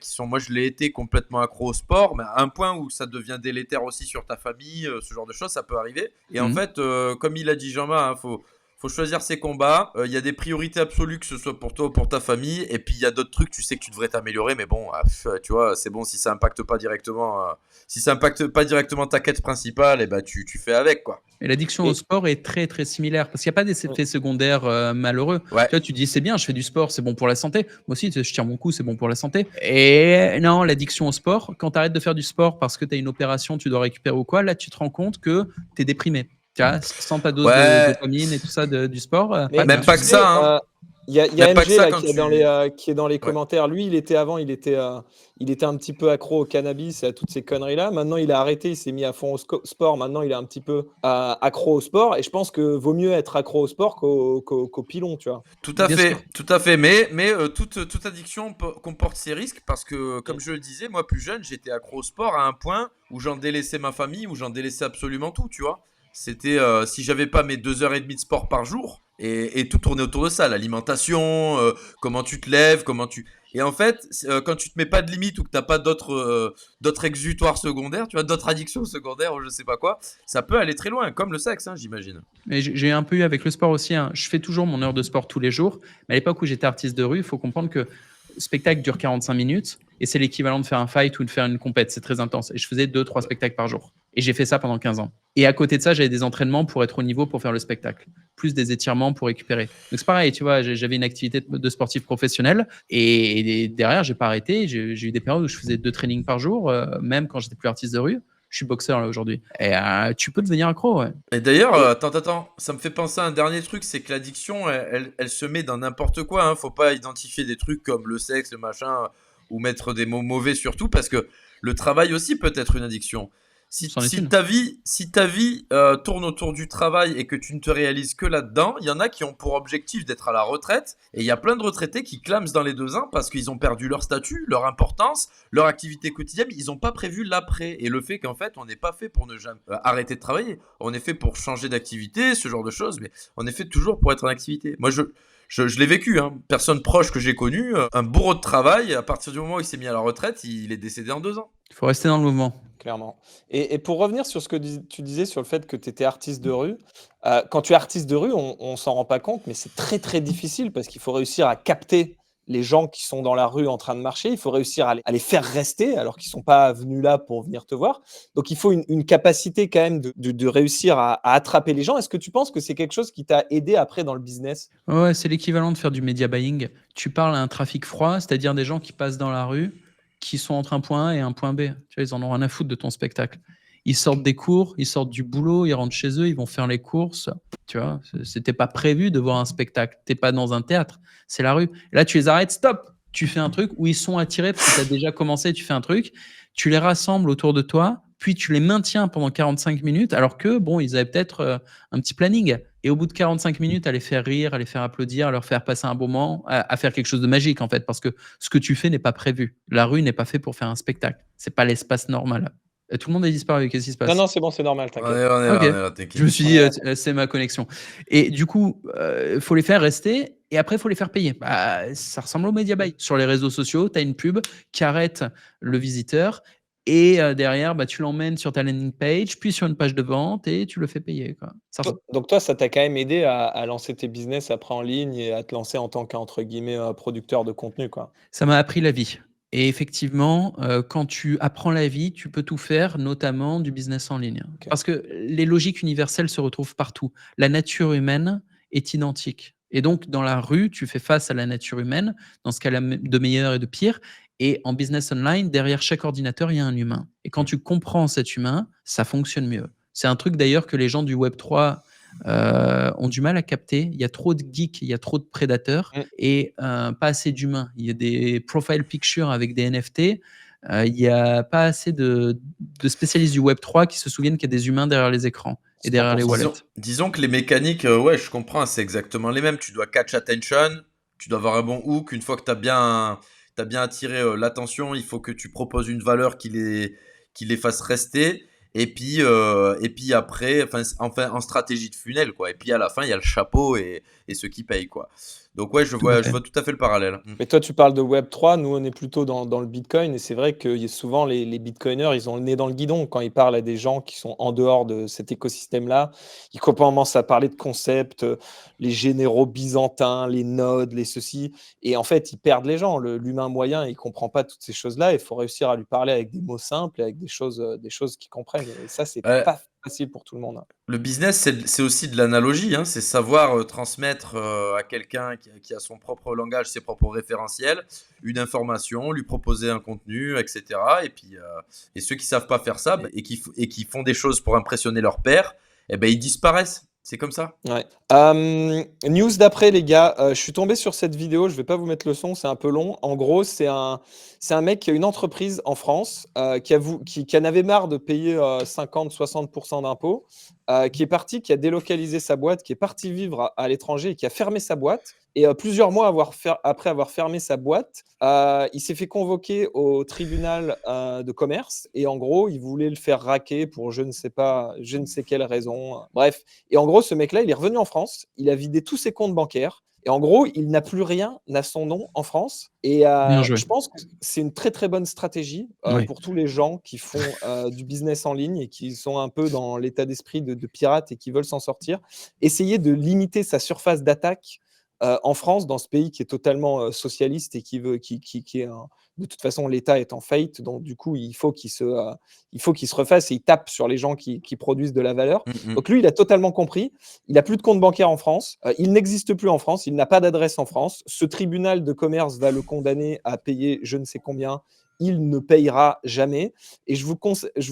sont. Moi, je l'ai été complètement accro au sport, mais à un point où ça devient délétère aussi sur ta famille, ce genre de choses, ça peut arriver. Et en fait, comme il a dit Jean-Marc, faut choisir ses combats. Il y a des priorités absolues, que ce soit pour toi ou pour ta famille. Et puis il y a d'autres trucs, tu sais que tu devrais t'améliorer, mais bon, tu vois, c'est bon si ça impacte pas directement. Si ça impacte pas directement ta quête principale, et ben tu fais avec, quoi. Et l'addiction au sport est très très similaire parce qu'il n'y a pas des effets secondaires malheureux. Tu vois, tu dis c'est bien, je fais du sport, c'est bon pour la santé. Moi aussi, je tire mon coup, c'est bon pour la santé. Et non, l'addiction au sport, quand tu arrêtes de faire du sport parce que tu as une opération, tu dois récupérer ou quoi, là tu te rends compte que tu es déprimé. Tu vois, sans ta dose de dopamine et tout ça du sport. Mais même pas que ça, hein. Il y a MG là, qui est dans les commentaires. Lui, il était un petit peu accro au cannabis et à toutes ces conneries-là. Maintenant, il a arrêté, il s'est mis à fond au sport. Maintenant, il est un petit peu accro au sport. Et je pense que vaut mieux être accro au sport qu'au pilon, tu vois. Tout à fait. Mais toute addiction comporte ses risques parce que, comme je le disais, moi, plus jeune, j'étais accro au sport à un point où j'en délaissais ma famille, où j'en délaissais absolument tout, tu vois. C'était si j'avais pas mes 2h30 de sport par jour et tout tournait autour de ça, l'alimentation, comment tu te lèves, et en fait quand tu te mets pas de limite ou que t'as pas d'autres exutoires secondaires, tu vois, d'autres addictions secondaires ou je sais pas quoi, ça peut aller très loin, comme le sexe, hein, j'imagine. Mais j'ai un peu eu avec le sport aussi, hein. Je fais toujours mon heure de sport tous les jours, mais à l'époque où j'étais artiste de rue, il faut comprendre que le spectacle dure 45 minutes et c'est l'équivalent de faire un fight ou de faire une compète. C'est très intense. Et je faisais 2-3 spectacles par jour. Et j'ai fait ça pendant 15 ans. Et à côté de ça, j'avais des entraînements pour être au niveau pour faire le spectacle. Plus des étirements pour récupérer. Donc c'est pareil, tu vois, j'avais une activité de sportif professionnel. Et derrière, j'ai pas arrêté. J'ai eu des périodes où je faisais 2 trainings par jour, même quand j'étais plus artiste de rue. Je suis boxeur là aujourd'hui. Et tu peux devenir accro, ouais. Et d'ailleurs, attends, ça me fait penser à un dernier truc, c'est que l'addiction, elle se met dans n'importe quoi, hein. Faut pas identifier des trucs comme le sexe, le machin, ou mettre des mots mauvais surtout, parce que le travail aussi peut être une addiction. Si, C'en est si une. ta vie tourne autour du travail et que tu ne te réalises que là-dedans, il y en a qui ont pour objectif d'être à la retraite. Et il y a plein de retraités qui clament dans les 2 ans parce qu'ils ont perdu leur statut, leur importance, leur activité quotidienne. Ils n'ont pas prévu l'après. Et le fait qu'en fait, on n'est pas fait pour ne jamais arrêter de travailler. On est fait pour changer d'activité, ce genre de choses. Mais on est fait toujours pour être en activité. Moi, je l'ai vécu, hein. Personne proche que j'ai connu, un bourreau de travail, à partir du moment où il s'est mis à la retraite, il est décédé en 2 ans. Il faut rester dans le mouvement. Clairement. Et pour revenir sur ce que tu disais sur le fait que tu étais artiste de rue, quand tu es artiste de rue, on s'en rend pas compte, mais c'est très très difficile parce qu'il faut réussir à capter les gens qui sont dans la rue en train de marcher, il faut réussir à les faire rester alors qu'ils sont pas venus là pour venir te voir. Donc il faut une capacité quand même de réussir à attraper les gens. Est-ce que tu penses que c'est quelque chose qui t'a aidé après dans le business? Ouais, c'est l'équivalent de faire du media buying. Tu parles à un trafic froid, c'est-à-dire des gens qui passent dans la rue, qui sont entre un point A et un point B. Tu vois, ils en ont rien à foutre de ton spectacle. Ils sortent des cours, ils sortent du boulot, ils rentrent chez eux, ils vont faire les courses. Tu vois, c'était pas prévu de voir un spectacle. T'es pas dans un théâtre, c'est la rue. Et là, tu les arrêtes, stop. Tu fais un truc où ils sont attirés parce que tu as déjà commencé, tu fais un truc, tu les rassembles autour de toi, puis tu les maintiens pendant 45 minutes, alors que, bon, ils avaient peut-être un petit planning. Et au bout de 45 minutes, à les faire rire, à les faire applaudir, à leur faire passer un bon moment, à faire quelque chose de magique, en fait, parce que ce que tu fais n'est pas prévu. La rue n'est pas fait pour faire un spectacle. C'est pas l'espace normal. Et tout le monde est disparu. Qu'est-ce qui se Non, passe? non, c'est bon, c'est normal, On t'inquiète. est, on est là, Ok. on est là, Je me t'inquiète. suis dit, c'est ma connexion. Et du coup, il faut les faire rester et après, il faut les faire payer. Bah, ça ressemble au media buy. Sur les réseaux sociaux, tu as une pub qui arrête le visiteur et derrière, bah, tu l'emmènes sur ta landing page, puis sur une page de vente et tu le fais payer, quoi. Ça ressemble- Donc toi, ça t'a quand même aidé à lancer tes business après en ligne et à te lancer en tant qu'entre guillemets, «producteur de contenu», quoi? Ça m'a appris la vie. Et effectivement, quand tu apprends la vie, tu peux tout faire, notamment du business en ligne. OK. Parce que les logiques universelles se retrouvent partout. La nature humaine est identique. Et donc, dans la rue, tu fais face à la nature humaine, dans ce qu'elle a de meilleur et de pire. Et en business online, derrière chaque ordinateur, il y a un humain. Et quand tu comprends cet humain, ça fonctionne mieux. C'est un truc d'ailleurs que les gens du Web3 ont du mal à capter. Il y a trop de geeks, il y a trop de prédateurs Mmh. et pas assez d'humains. Il y a des profile pictures avec des NFT. Il n'y a pas assez de spécialistes du Web3 qui se souviennent qu'il y a des humains derrière les écrans et derrière les 100%. wallets. Disons que les mécaniques, ouais, je comprends, c'est exactement les mêmes. Tu dois catch attention, tu dois avoir un bon hook. Une fois que t'as bien attiré l'attention, il faut que tu proposes une valeur qui les fasse rester. Et puis après, enfin, en stratégie de funnel, quoi. Et puis à la fin, il y a le chapeau et ceux qui payent, quoi. Donc ouais, Tout à je fait. vois tout à fait le parallèle. Mm. Mais toi, tu parles de Web3, nous, on est plutôt dans le Bitcoin et c'est vrai que y a souvent les bitcoiners, ils ont le nez dans le guidon quand ils parlent à des gens qui sont en dehors de cet écosystème-là. Ils commencent à parler de concepts, les généraux byzantins, les nodes, les ceci et en fait, ils perdent les gens. L'humain moyen, il comprend pas toutes ces choses-là. Il faut réussir à lui parler avec des mots simples et avec des choses qu'ils comprennent et ça, c'est Ouais, pas facile pour tout le monde, hein. le business, c'est aussi de l'analogie, hein. C'est savoir transmettre à quelqu'un qui a son propre langage, ses propres référentiels, une information, lui proposer un contenu, etc. Et puis, et ceux qui savent pas faire ça et qui font des choses pour impressionner leur père, eh ben, ils disparaissent. C'est comme ça. Ouais. News d'après les gars, je suis tombé sur cette vidéo, je vais pas vous mettre le son, c'est un peu long. En gros, c'est un mec qui a une entreprise en France, qui en avait marre de payer, 50-60 d'impôts, qui est parti, qui a délocalisé sa boîte, qui est parti vivre à l'étranger et qui a fermé sa boîte et plusieurs mois après avoir fermé sa boîte, il s'est fait convoquer au tribunal, de commerce et en gros, il voulait le faire raquer pour je ne sais pas, je ne sais quelle raison, bref. Et en gros, ce mec-là, il est revenu en France, il a vidé tous ses comptes bancaires et en gros, il n'a plus rien à son nom en France et Bien joué. je pense que c'est une très, très bonne stratégie, Oui. pour tous les gens qui font, du business en ligne et qui sont un peu dans l'état d'esprit de pirate et qui veulent s'en sortir. Essayer de limiter sa surface d'attaque, en France, dans ce pays qui est totalement, socialiste et qui est un de toute façon, l'État est en faillite, donc du coup, il faut qu'il se refasse et il tape sur les gens qui produisent de la valeur. Mm, mm. Donc lui, il a totalement compris. Il a plus de compte bancaire en France. Il n'existe plus en France. Il n'a pas d'adresse en France. Ce tribunal de commerce va le condamner à payer je ne sais combien. Il ne payera jamais. Et je vous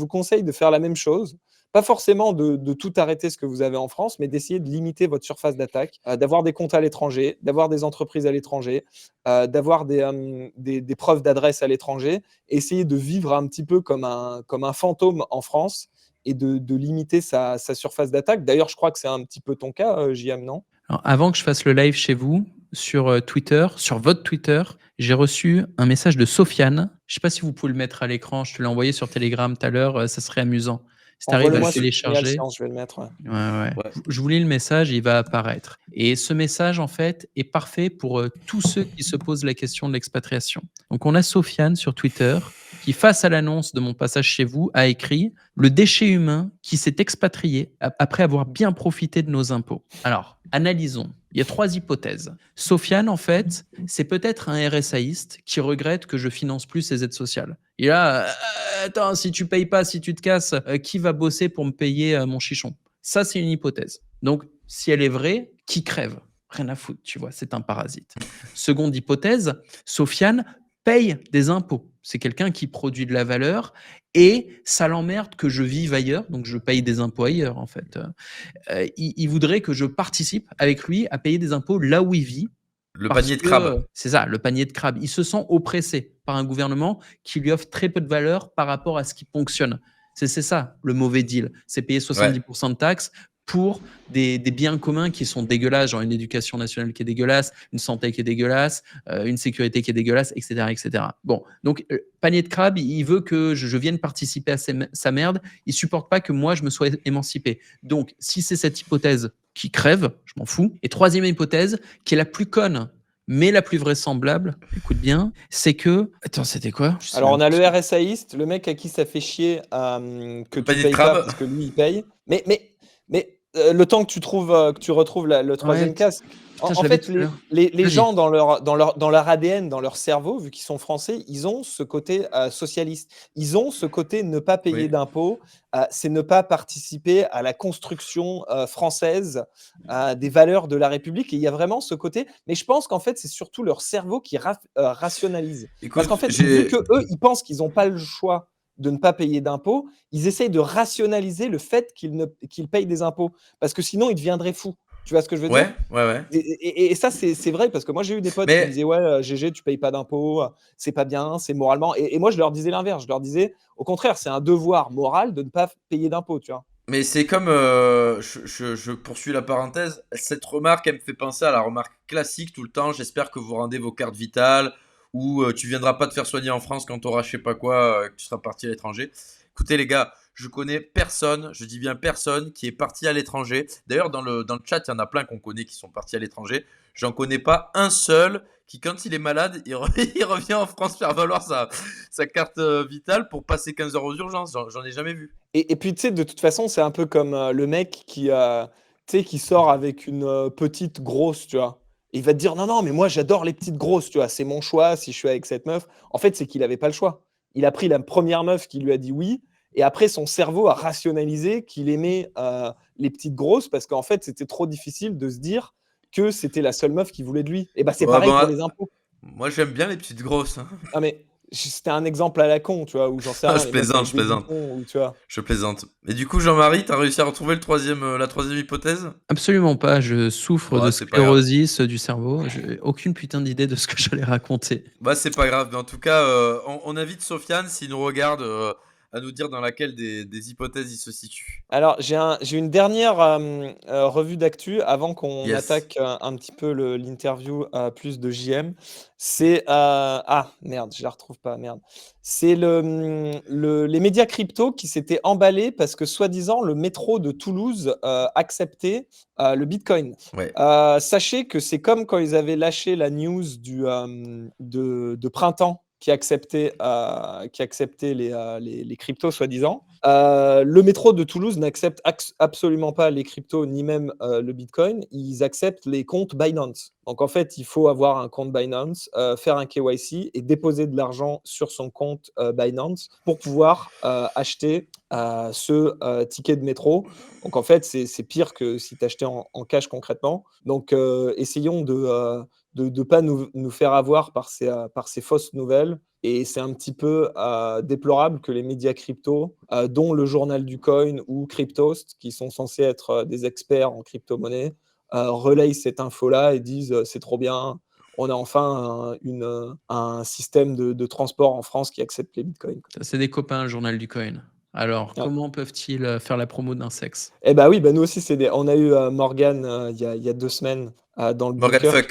conseille de faire la même chose pas forcément de tout arrêter ce que vous avez en France, mais d'essayer de limiter votre surface d'attaque, d'avoir des comptes à l'étranger, d'avoir des entreprises à l'étranger, d'avoir des preuves d'adresse à l'étranger, essayer de vivre un petit peu comme un fantôme en France et de limiter sa surface d'attaque. D'ailleurs, je crois que c'est un petit peu ton cas, JM, non? Alors, avant que je fasse le live chez vous, sur Twitter, sur votre Twitter, j'ai reçu un message de Sofiane. Je ne sais pas si vous pouvez le mettre à l'écran. Je te l'ai envoyé sur Telegram tout à l'heure. Ça serait amusant. Si tu arrives à le Envoie-le-moi sur Signal télécharger. Science, je vais le mettre. Ouais. Ouais. Ouais. Je vous lis le message, il va apparaître. Et ce message, en fait, est parfait pour tous ceux qui se posent la question de l'expatriation. Donc, on a Sofiane sur Twitter qui, face à l'annonce de mon passage chez vous, a écrit « Le déchet humain qui s'est expatrié après avoir bien profité de nos impôts ». Alors, analysons. Il y a 3 hypothèses. Sofiane, en fait, c'est peut-être un RSAiste qui regrette que je finance plus ses aides sociales. Et là, attends, si tu payes pas, si tu te casses, qui va bosser pour me payer mon chichon? Ça, c'est une hypothèse. Donc, si elle est vraie, qui crève? Rien à foutre, tu vois, c'est un parasite. Seconde hypothèse, Sofiane paye des impôts. C'est quelqu'un qui produit de la valeur et ça l'emmerde que je vive ailleurs, donc je paye des impôts ailleurs, en fait. Il voudrait que je participe avec lui à payer des impôts là où il vit. Le Parce panier de que, crabe. c'est ça, le panier de crabe. Il se sent oppressé par un gouvernement qui lui offre très peu de valeur par rapport à ce qui fonctionne. C'est ça, le mauvais deal. C'est payer 70% de taxes pour des biens communs qui sont dégueulasses, genre une éducation nationale qui est dégueulasse, une santé qui est dégueulasse, une sécurité qui est dégueulasse, etc. etc. Bon, donc, panier de crabe, il veut que je vienne participer à sa merde. Il supporte pas que moi, je me sois émancipé. Donc, si c'est cette hypothèse qui crève, je m'en fous. Et troisième hypothèse, qui est la plus conne, mais la plus vraisemblable, écoute bien, c'est que... Attends, c'était quoi? Alors, on a le RSAiste, le mec à qui ça fait chier que Le tu panier de payes pas crabe. parce que lui, il paye. Mais le temps que tu retrouves le troisième cas, c'est Putain, je en l'avais fait, tout à l'heure. les Vas-y. gens dans leur ADN, dans leur cerveau, vu qu'ils sont français, ils ont ce côté socialiste. Ils ont ce côté ne pas payer Oui. d'impôts, c'est ne pas participer à la construction française des valeurs de la République. Et il y a vraiment ce côté. Mais je pense qu'en fait, c'est surtout leur cerveau qui rationalise. Parce Écoute, qu'en fait, vu qu'eux, ils pensent qu'ils n'ont pas le choix de ne pas payer d'impôts, ils essayent de rationaliser le fait qu'ils payent des impôts. Parce que sinon, ils deviendraient fous. Tu vois ce que je veux dire? Ouais. Et ça, c'est vrai, parce que moi, j'ai eu des potes qui me Mais disaient: «Ouais, GG, tu payes pas d'impôts, c'est pas bien, c'est moralement», et moi, je leur disais l'inverse. Je leur disais: «Au contraire, c'est un devoir moral de ne pas payer d'impôts», tu vois? Mais c'est comme, je poursuis la parenthèse, cette remarque, elle me fait penser à la remarque classique tout le temps: «J'espère que vous rendez vos cartes vitales» ou «Tu viendras pas te faire soigner en France quand tu auras je sais pas quoi, que tu seras parti à l'étranger». Écoutez les gars, je connais personne, je dis bien personne, qui est parti à l'étranger. D'ailleurs dans le chat, il y en a plein qu'on connaît qui sont partis à l'étranger. J'en connais pas un seul qui, quand il est malade, il revient en France faire valoir sa carte, vitale pour passer 15 heures aux urgences. J'en ai jamais vu. Et puis, tu sais, de toute façon, c'est un peu comme le mec tu sais, qui sort avec une petite grosse, tu vois. Et il va te dire: «Non, non, mais moi, j'adore les petites grosses, tu vois. C'est mon choix si je suis avec cette meuf». En fait, c'est qu'il n'avait pas le choix. Il a pris la première meuf qui lui a dit oui. Et après, son cerveau a rationalisé qu'il aimait les petites grosses parce qu'en fait, c'était trop difficile de se dire que c'était la seule meuf qui voulait de lui. Et bah, c'est Ouais, pareil bon, pour les impôts. moi j'aime bien les petites grosses, hein. Ah, mais c'était un exemple à la con, tu vois, ou j'en sais rien, Je les mecs plaisante, avec je des plaisante. boutons, ou tu vois. Je plaisante. Et du coup, Jean-Marie, t'as réussi à retrouver la troisième hypothèse? Absolument pas, je souffre de Bah, c'est pas grave. sclérosis du cerveau. J'ai aucune putain d'idée de ce que j'allais raconter. Bah, c'est pas grave. Mais en tout cas, on invite Sofiane, s'il nous regarde, à nous dire dans laquelle des hypothèses il se situe. Alors, j'ai une dernière revue d'actu avant qu'on Yes. attaque un petit peu l'interview plus de JM. Merde, je la retrouve pas, merde. C'est les médias crypto qui s'étaient emballés parce que, soi-disant, le métro de Toulouse acceptait le Bitcoin. Ouais. Sachez que c'est comme quand ils avaient lâché la news de printemps qui acceptait les cryptos, soi-disant. Le métro de Toulouse n'accepte absolument pas les cryptos ni même le Bitcoin. Ils acceptent les comptes Binance. Donc en fait, il faut avoir un compte Binance, faire un KYC et déposer de l'argent sur son compte Binance pour pouvoir acheter ce ticket de métro. Donc en fait, c'est pire que si tu achetais en cash concrètement. Donc essayons de pas nous faire avoir par ces fausses nouvelles et c'est un petit peu, déplorable que les médias crypto, dont le Journal du Coin ou Cryptost, qui sont censés être, des experts en crypto-monnaie, relayent cette info-là et disent, «C'est trop bien, on a enfin un système de transport en France qui accepte les bitcoins», quoi. Ça, c'est des copains, le journal du coin. Alors, Ouais. comment peuvent-ils faire la promo d'un sexe? Eh bah, oui, bah, nous aussi, on a eu, Morgan, il y a 2 semaines, dans le Morgan bunker, Fuck.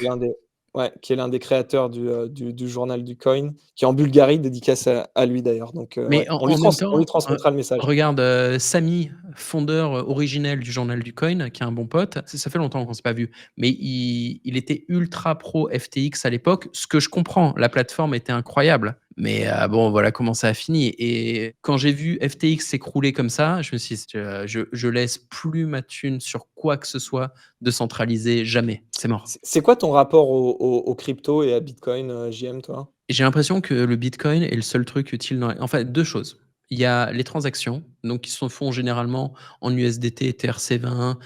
qui est l'un des créateurs du journal du coin, qui est en Bulgarie, dédicace à lui d'ailleurs. Donc Mais ouais, en même on lui temps, transmettra le message. regarde, Samy, fondeur, originel du journal du coin, qui est un bon pote, ça fait longtemps qu'on s'est pas vu, mais il était ultra pro FTX à l'époque, ce que je comprends, la plateforme était incroyable. Mais bon, voilà comment ça a fini et quand j'ai vu FTX s'écrouler comme ça, je me suis dit: Je laisse plus ma thune sur quoi que ce soit de centralisé, jamais, c'est mort». C'est quoi ton rapport aux cryptos et à Bitcoin, JM, toi? Et j'ai l'impression que le bitcoin est le seul truc utile dans en fait 2 choses. Il y a les transactions, donc qui se font généralement en USDT, TRC20,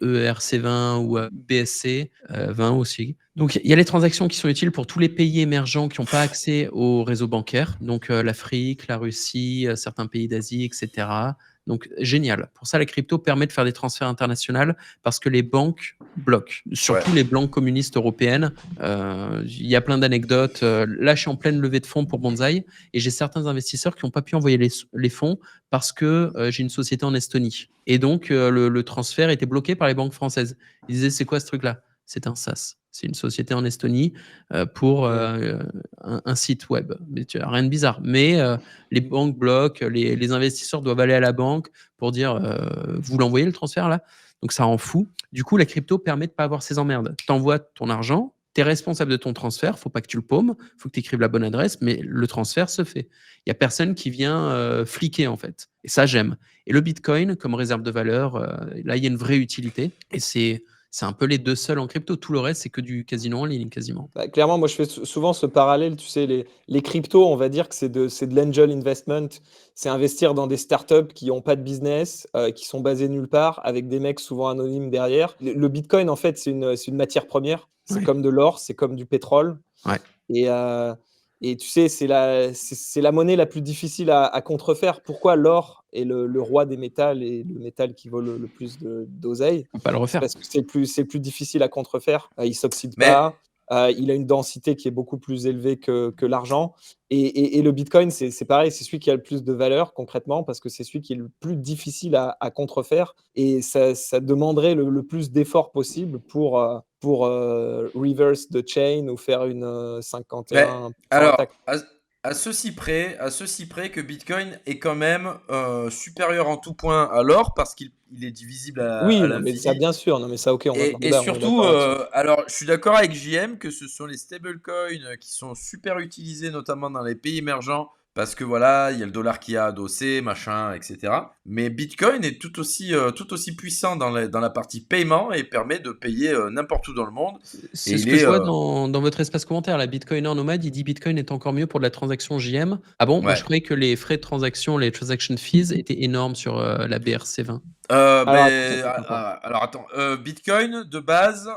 ERC20 ou BSC, 20 aussi. Donc il y a les transactions qui sont utiles pour tous les pays émergents qui ont pas accès au réseau bancaire, donc l'Afrique, la Russie, certains pays d'Asie et cetera. Donc génial. Pour ça, la crypto permet de faire des transferts internationaux parce que les banques bloquent, Ouais. surtout les banques communistes européennes. Il y a plein d'anecdotes. Là, je suis en pleine levée de fonds pour Banzai et j'ai certains investisseurs qui n'ont pas pu envoyer les fonds parce que j'ai une société en Estonie. Et donc, le transfert était bloqué par les banques françaises. Ils disaient, c'est quoi ce truc-là? C'est un SaaS. C'est une société en Estonie pour Mmh. un site web. Mais tu as rien de bizarre. Mais les banques bloquent, les investisseurs doivent aller à la banque pour dire, vous l'envoyez le transfert là? Donc ça rend fou. Du coup, la crypto permet de pas avoir ces emmerdes. Tu envoies ton argent, tu es responsable de ton transfert, faut pas que tu le paumes, faut que tu écrives la bonne adresse, mais le transfert se fait. Il y a personne qui vient fliquer en fait. Et ça, j'aime. Et le Bitcoin, comme réserve de valeur, là, il y a une vraie utilité. Et c'est un peu les deux seuls en crypto. Tout le reste, c'est que du casino en ligne quasiment. Bah, clairement, moi, je fais souvent ce parallèle, tu sais, les cryptos, on va dire que c'est de l'angel investment. C'est investir dans des startups qui ont pas de business, qui sont basées nulle part, avec des mecs souvent anonymes derrière. Le Bitcoin, en fait, c'est une matière première. C'est Ouais. comme de l'or, c'est comme du pétrole. Ouais. Et, tu sais, c'est la monnaie la plus difficile à contrefaire. Pourquoi l'or est le roi des métals et le métal qui vaut le plus d'oseille? Faut pas le C'est refaire. parce que c'est le plus difficile à contrefaire. Il s'oxyde Mais pas, il a une densité qui est beaucoup plus élevée que l'argent et le bitcoin, c'est pareil, c'est celui qui a le plus de valeur concrètement parce que c'est celui qui est le plus difficile à contrefaire et ça demanderait le plus d'efforts possible pour reverse the chain ou faire une, Mais 51% alors, attaque. à ceci près que Bitcoin est quand même supérieur en tout point à l'or parce qu'il est divisible à Oui, non mais ça l'infini. bien sûr, non mais ça OK, on va pas Et débat, on est surtout, d'accord là-dessus. alors je suis d'accord avec JM que ce sont les stablecoins qui sont super utilisés notamment dans les pays émergents parce que voilà, il y a le dollar qui a adossé, machin, etc. Mais Bitcoin est tout aussi puissant dans la partie paiement et permet de payer n'importe où dans le monde. Et C'est ce il que est, je vois dans votre espace commentaire. La Bitcoiner Nomade, il dit Bitcoin est encore mieux pour de la transaction JM. Ah bon? Moi, je ouais. croyais que les frais de transaction, les transaction fees, étaient énormes sur la BRC20. Alors attends, Alors attends, Bitcoin de base,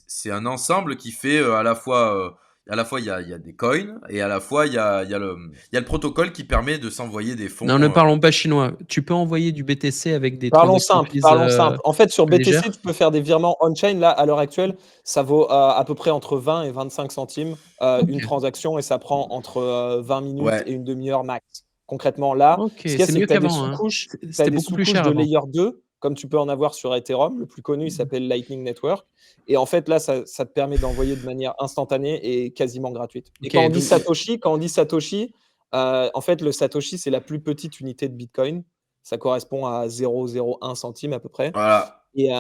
c'est un ensemble qui fait à la fois il y a des coins et à la fois il y a le protocole qui permet de s'envoyer des Non, ne fonds. parlons pas chinois. Tu peux envoyer du BTC avec des parlons transaction simple, fees parlons simple. En fait, sur plus BTC, légères? tu peux faire des virements on-chain. Là, à l'heure actuelle, ça vaut à peu près entre 20 et 25 centimes une Ok. transaction et ça prend entre 20 minutes Ouais, et une demi-heure max. Concrètement, là, Ok, ce qu'il y a, c'est c'est mieux que tu as des qu'avant, hein. sous-couches, tu as C'était des beaucoup plus sous-couches cher de avant. layer 2, comme tu peux en avoir sur Ethereum. Le plus connu, il s'appelle Lightning Network. Et en fait, là, ça te permet d'envoyer de manière instantanée et quasiment gratuite. Et Ok, donc Quand on dit Satoshi, en fait, le Satoshi, c'est la plus petite unité de Bitcoin. Ça correspond à 0,01 centime à peu près. voilà. Et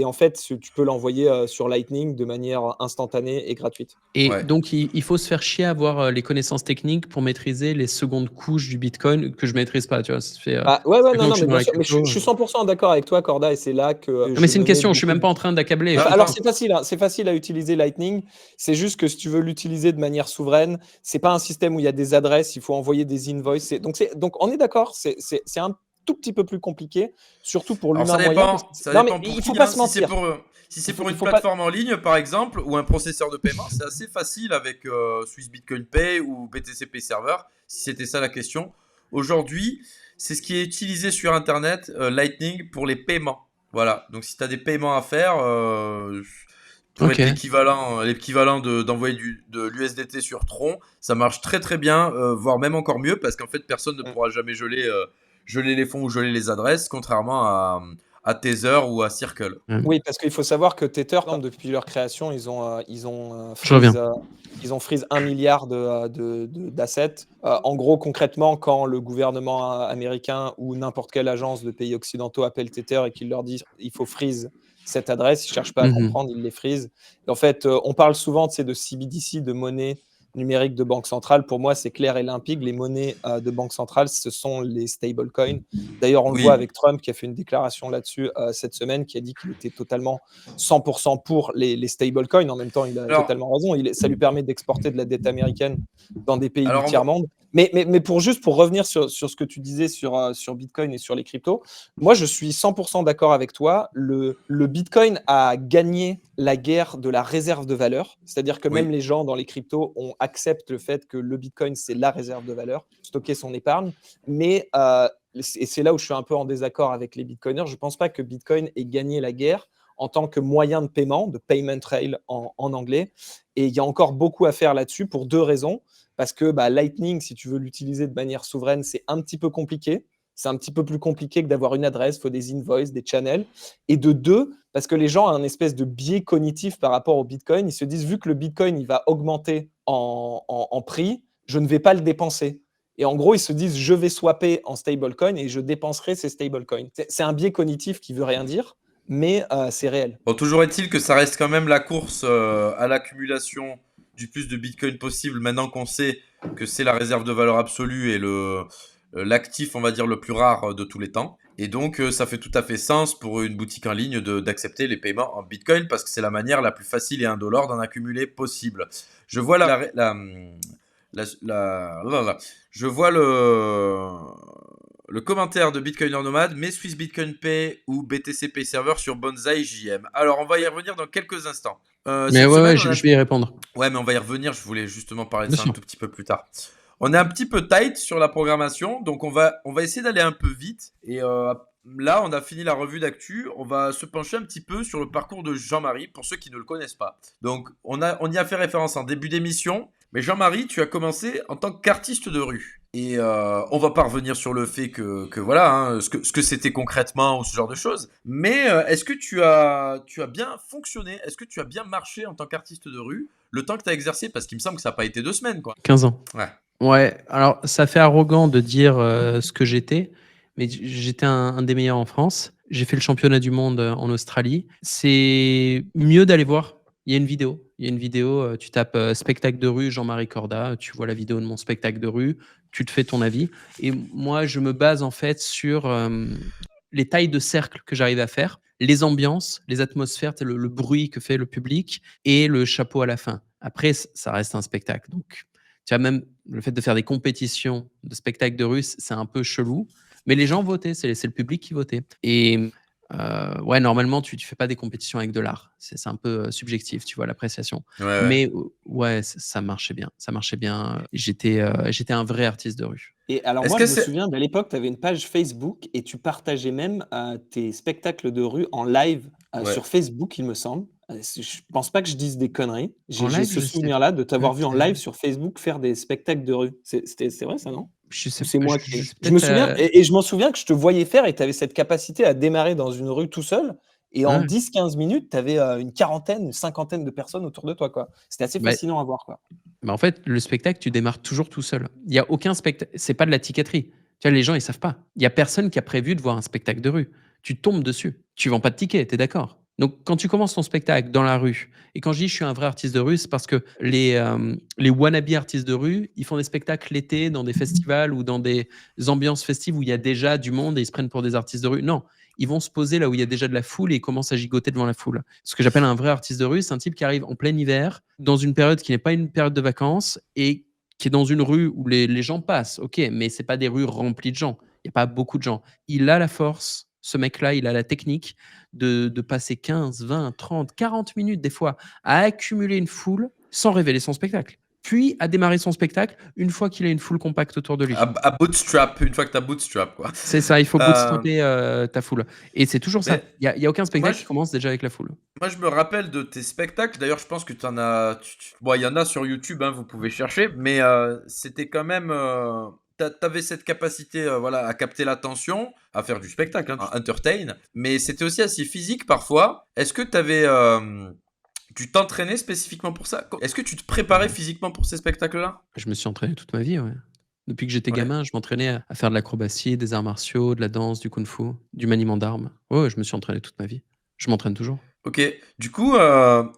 en fait, tu peux l'envoyer sur Lightning de manière instantanée et gratuite. Et Ouais. donc il faut se faire chier à avoir, les connaissances techniques pour maîtriser les secondes couches du bitcoin que je maîtrise pas, tu vois? Ah ouais, ouais, Ça fait non, longtemps que non, je suis mais dans bien la sûr, mais crypto, je suis 100 d'accord avec toi, Corda, et c'est là que non mais je c'est une me mets question, je suis beaucoup même de. pas en train d'accabler, Non, je te Alors parle. c'est facile à utiliser Lightning. C'est juste que si tu veux l'utiliser de manière souveraine, c'est pas un système où il y a des adresses, il faut envoyer des invoices. Donc on est d'accord, c'est un tout petit peu plus compliqué, surtout pour alors l'humain moyen. ça Non, mais dépend pour il faut qui, pas hein. se mentir. Si c'est pour Il une faut pas. plateforme en ligne, par exemple, ou un processeur de paiement, c'est assez facile avec Swiss Bitcoin Pay ou BTC Pay Server, si c'était ça la question. Aujourd'hui, c'est ce qui est utilisé sur Internet, Lightning, pour les paiements. Voilà, donc si tu as des paiements à faire, pour être OK. l'équivalent d'envoyer de l'USDT sur Tron, ça marche très très bien, voire même encore mieux, parce qu'en fait, personne ne pourra jamais geler les fonds ou geler les adresses, contrairement à Tether ou à Circle. Mmh. Oui, parce qu'il faut savoir que Tether, par exemple, depuis leur création, Je reviens. ils ont freeze 1 milliard d'assets. En gros, concrètement, quand le gouvernement américain ou n'importe quelle agence de pays occidentaux appelle Tether et qu'il leur dit il faut freeze cette adresse, ils ne cherchent pas à Mmh. comprendre, ils les freeze. Et en fait, on parle souvent de CBDC, de monnaie numérique de banque centrale. Pour moi, c'est clair et limpide. Les monnaies de banque centrale, ce sont les stablecoins. D'ailleurs, on le voit Oui. avec Trump qui a fait une déclaration là-dessus cette semaine, qui a dit qu'il était totalement 100% pour les stablecoins. En même temps, il a Alors, totalement raison. Ça lui permet d'exporter de la dette américaine dans des pays du alors on va- tiers-monde. Mais pour revenir sur ce que tu disais sur Bitcoin et sur les cryptos, moi, je suis 100% d'accord avec toi. Le Bitcoin a gagné la guerre de la réserve de valeur. C'est-à-dire que même oui. les gens dans les cryptos acceptent le fait que le Bitcoin, c'est la réserve de valeur, stocker son épargne. Mais et c'est là où je suis un peu en désaccord avec les bitcoiners. Je ne pense pas que Bitcoin ait gagné la guerre en tant que moyen de paiement, de payment rail en anglais. Et il y a encore beaucoup à faire là-dessus pour deux raisons. Parce que Lightning, si tu veux l'utiliser de manière souveraine, c'est un petit peu compliqué. C'est un petit peu plus compliqué que d'avoir une adresse, il faut des invoices, des channels. Et de deux, parce que les gens ont un espèce de biais cognitif par rapport au Bitcoin. Ils se disent, vu que le Bitcoin il va augmenter en prix, je ne vais pas le dépenser. Et en gros, ils se disent, je vais swapper en stablecoin et je dépenserai ces stablecoins. C'est un biais cognitif qui veut rien dire, mais c'est réel. Bon, toujours est-il que ça reste quand même la course à l'accumulation du plus de Bitcoin possible, maintenant qu'on sait que c'est la réserve de valeur absolue et l'actif, on va dire, le plus rare de tous les temps. Et donc, ça fait tout à fait sens pour une boutique en ligne d'accepter les paiements en Bitcoin parce que c'est la manière la plus facile et indolore d'en accumuler possible. Je vois je vois le commentaire de Bitcoiner Nomade, mais Swiss Bitcoin Pay ou BTC Pay Server sur Bonsai JM. Alors, on va y revenir dans quelques instants. Mais Cette ouais, semaine, je vais y répondre. Ouais, mais on va y revenir. Je voulais justement parler de Bien ça un sûr. tout petit peu plus tard. On est un petit peu tight sur la programmation, donc on va essayer d'aller un peu vite. Et là, on a fini la revue d'actu. On va se pencher un petit peu sur le parcours de Jean-Marie, pour ceux qui ne le connaissent pas. Donc, on y a fait référence en début d'émission. Mais Jean-Marie, tu as commencé en tant qu'artiste de rue. Et on va pas revenir sur le fait que voilà, hein, ce que c'était concrètement ou ce genre de choses. Mais est-ce que tu as bien fonctionné? Est-ce que tu as bien marché en tant qu'artiste de rue le temps que tu as exercé? Parce qu'il me semble que ça n'a pas été 2 semaines, quoi. 15 ans. Ouais. Ouais, alors ça fait arrogant de dire, ce que j'étais, mais j'étais un des meilleurs en France. J'ai fait le championnat du monde, en Australie. C'est mieux d'aller voir. Il y a une vidéo. Il y a une vidéo, tu tapes, spectacle de rue Jean-Marie Corda, tu vois la vidéo de mon spectacle de rue, tu te fais ton avis et moi je me base en fait sur, les tailles de cercle que j'arrive à faire, les ambiances, les atmosphères, tu sais le bruit que fait le public et le chapeau à la fin. Après ça reste un spectacle donc tu vois, même le fait de faire des compétitions de spectacles de rue, c'est un peu chelou, mais les gens votaient, c'est le public qui votait et ouais, normalement, tu fais pas des compétitions avec de l'art. C'est un peu, subjectif, tu vois, l'appréciation. Ouais, ouais. Mais ouais, ça marchait bien. Ça marchait bien, j'étais un vrai artiste de rue. Et alors Est-ce moi, que je me c'est. souviens d'à l'époque, tu avais une page Facebook et tu partageais même tes spectacles de rue en live Ouais. sur Facebook, il me semble. Je pense pas que je dise des conneries. En J'ai live, ce je sais souvenir-là de t'avoir vu en live peut-être, sur Facebook faire des spectacles de rue. C'est vrai ça, non? je Ou sais c'est moi qui. je sais Je me peut-être, souviens, et je m'en souviens que je te voyais faire et tu avais cette capacité à démarrer dans une rue tout seul. Et en ouais, 10-15 minutes, tu avais une quarantaine, une cinquantaine de personnes autour de toi, quoi. C'était assez bah fascinant à voir, quoi. bah, en fait, le spectacle, tu démarres toujours tout seul. Il y a aucun spectacle, c'est pas de la tiqueterie. Tu vois, les gens, ils savent pas. Il y a personne qui a prévu de voir un spectacle de rue. tu tombes dessus. Tu vends pas de tickets, tu es d'accord? Donc quand tu commences ton spectacle dans la rue et quand je dis: «Je suis un vrai artiste de rue», c'est parce que les wannabe artistes de rue, ils font des spectacles l'été dans des festivals ou dans des ambiances festives où il y a déjà du monde et ils se prennent pour des artistes de rue. Non, ils vont se poser là où il y a déjà de la foule et ils commencent à gigoter devant la foule. Ce que j'appelle un vrai artiste de rue, c'est un type qui arrive en plein hiver, dans une période qui n'est pas une période de vacances et qui est dans une rue où les gens passent, OK, mais c'est pas des rues remplies de gens. Il y a pas beaucoup de gens. Il a la force, ce mec-là, il a la technique de passer 15, 20, 30, 40 minutes des fois à accumuler une foule sans révéler son spectacle. Puis à démarrer son spectacle une fois qu'il a une foule compacte autour de lui. À bootstrap, une fois que tu as bootstrap, quoi. C'est ça, il faut Euh, bootstrapper ta foule. Et c'est toujours ça. mais Il y a aucun moi, spectacle je, qui commence déjà avec la foule. moi, je me rappelle de tes spectacles. D'ailleurs, je pense que tu en as. Bon, il y en a sur YouTube, hein, vous pouvez chercher. Mais c'était quand même. T'avais cette capacité voilà, à capter l'attention, à faire du spectacle, hein, à entertain. Mais c'était aussi assez physique parfois. Est-ce que tu t'entraînais spécifiquement pour ça? Est-ce que tu te préparais physiquement pour ces spectacles-là? Je me suis entraîné toute ma vie, ouais. Depuis que j'étais Ouais. gamin, je m'entraînais à faire de l'acrobatie, des arts martiaux, de la danse, du kung-fu, du maniement d'armes. Ouais, ouais, je me suis entraîné toute ma vie. Je m'entraîne toujours. Ok, du coup,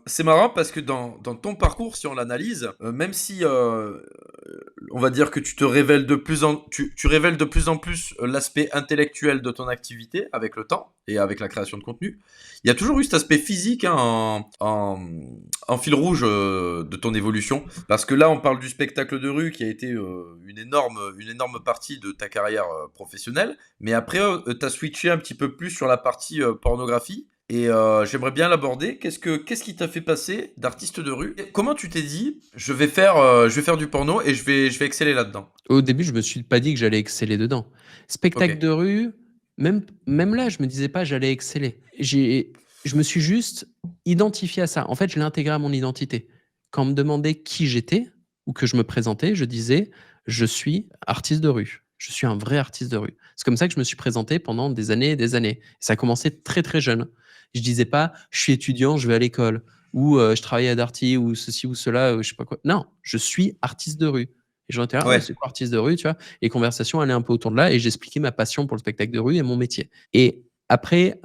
c'est marrant parce que dans ton parcours, si on l'analyse, même si on va dire que tu te révèles tu révèles de plus en plus l'aspect intellectuel de ton activité avec le temps et avec la création de contenu, il y a toujours eu cet aspect physique hein, en fil rouge de ton évolution. Parce que là, on parle du spectacle de rue qui a été une énorme partie de ta carrière professionnelle, mais après, tu as switché un petit peu plus sur la partie pornographie. Et j'aimerais bien l'aborder. Qu'est-ce qui t'a fait passer d'artiste de rue? Comment tu t'es dit, je vais faire du porno et je vais exceller là-dedans? Au début, je me suis pas dit que j'allais exceller dedans. Ok. Spectacle de rue, même là, je me disais pas j'allais exceller. Je me suis juste identifié à ça. En fait, je l'ai intégré à mon identité. Quand on me demandait qui j'étais ou que je me présentais, je disais je suis artiste de rue. Je suis un vrai artiste de rue. C'est comme ça que je me suis présenté pendant des années et des années. Ça a commencé très très jeune. Je disais pas je suis étudiant, je vais à l'école ou je travaille à Darty ou ceci ou cela, je sais pas quoi. Non, je suis artiste de rue. Les gens étaient là: «Ah ouais, Ouais. c'est quoi artiste de rue?» tu vois? Et conversation allait un peu autour de là et j'expliquais ma passion pour le spectacle de rue et mon métier. Et après,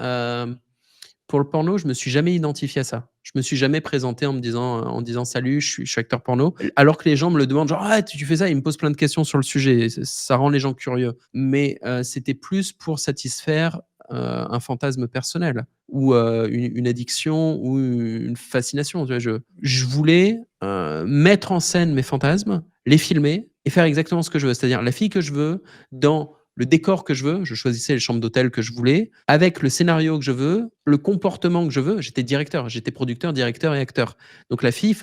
pour le porno, je me suis jamais identifié à ça. Je me suis jamais présenté en disant: «Salut, je suis acteur porno», alors que les gens me le demandent genre: «Ah, tu fais ça?» Ils me posent plein de questions sur le sujet et ça rend les gens curieux. Mais, c'était plus pour satisfaire, un fantasme personnel ou, une addiction ou une fascination, tu vois? Je voulais, mettre en scène mes fantasmes, les filmer et faire exactement ce que je veux. C'est-à-dire la fille que je veux, dans le décor que je veux, je choisissais les chambres d'hôtel que je voulais, avec le scénario que je veux, le comportement que je veux. J'étais directeur, j'étais producteur, directeur et acteur. Donc la fille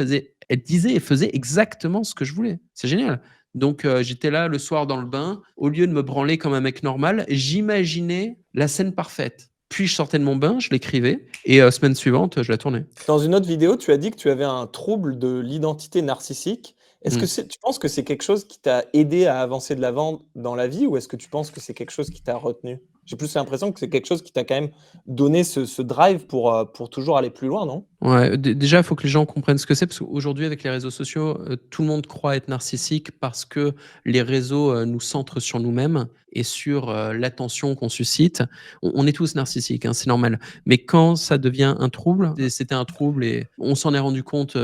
elle disait et faisait exactement ce que je voulais. C'est génial. Donc j'étais là le soir dans le bain, au lieu de me branler comme un mec normal, j'imaginais la scène parfaite. Puis je sortais de mon bain, je l'écrivais et semaine suivante, je la tournais. Dans une autre vidéo, tu as dit que tu avais un trouble de l'identité narcissique. Est-ce que Mmh. tu penses que c'est quelque chose qui t'a aidé à avancer de l'avant dans la vie ou est-ce que tu penses que c'est quelque chose qui t'a retenu? J'ai plus l'impression que c'est quelque chose qui t'a quand même donné ce drive pour toujours aller plus loin, non? Ouais, déjà, il faut que les gens comprennent ce que c'est, parce qu'aujourd'hui, avec les réseaux sociaux, tout le monde croit être narcissique parce que les réseaux, nous centrent sur nous-mêmes et sur, l'attention qu'on suscite. On est tous narcissiques, hein, c'est normal. Mais quand ça devient un trouble, et c'était un trouble et on s'en est rendu compte,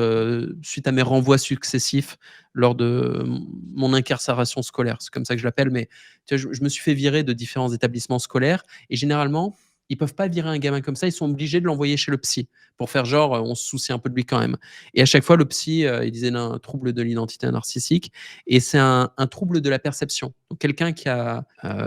suite à mes renvois successifs lors de mon incarcération scolaire. C'est comme ça que je l'appelle, mais tu vois, je me suis fait virer de différents établissements scolaires et généralement, ils peuvent pas virer un gamin comme ça, ils sont obligés de l'envoyer chez le psy pour faire genre, on se soucie un peu de lui quand même. Et à chaque fois, le psy, il disait: «Un trouble de l'identité narcissique» et c'est un trouble de la perception. Donc quelqu'un qui a,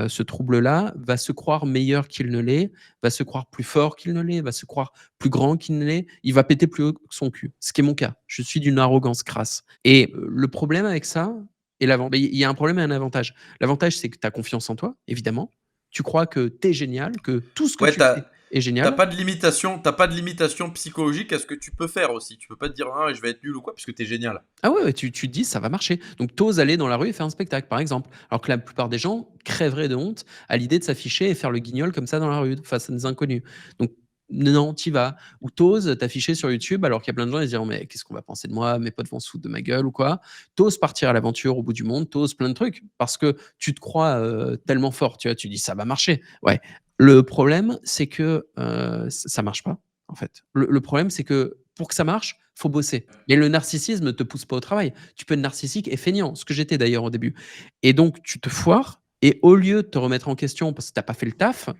ce trouble-là va se croire meilleur qu'il ne l'est, va se croire plus fort qu'il ne l'est, va se croire plus grand qu'il ne l'est. Il va péter plus haut que son cul, ce qui est mon cas. Je suis d'une arrogance crasse et le problème avec ça et il y a un problème et un avantage. L'avantage, c'est que tu as confiance en toi, évidemment. Tu crois que tu es génial, que tout ce que Ouais, tu fais est génial. t'as pas de limitation psychologique à ce que tu peux faire aussi. Tu peux pas te dire, ah, je vais être nul ou quoi, parce que t'es génial. Ah ouais, ouais, tu te dis: «Ça va marcher». Donc tu oses aller dans la rue et faire un spectacle, par exemple. Alors que la plupart des gens crèveraient de honte à l'idée de s'afficher et faire le guignol comme ça dans la rue, face à des inconnus. Donc non, tu y vas. Ou tu oses t'afficher sur YouTube alors qu'il y a plein de gens, ils se diront: «Mais qu'est-ce qu'on va penser de moi? Mes potes vont se foutre de ma gueule ou quoi?» Tu oses partir à l'aventure au bout du monde, tu oses plein de trucs parce que tu te crois, tellement fort, tu vois? Tu dis: «Ça va marcher». Ouais. Le problème, c'est que, ça marche pas, en fait. Le problème, c'est que pour que ça marche, faut bosser. Mais le narcissisme ne te pousse pas au travail. Tu peux être narcissique et feignant, ce que j'étais d'ailleurs au début. Et donc tu te foires et au lieu de te remettre en question parce que tu as pas fait le taf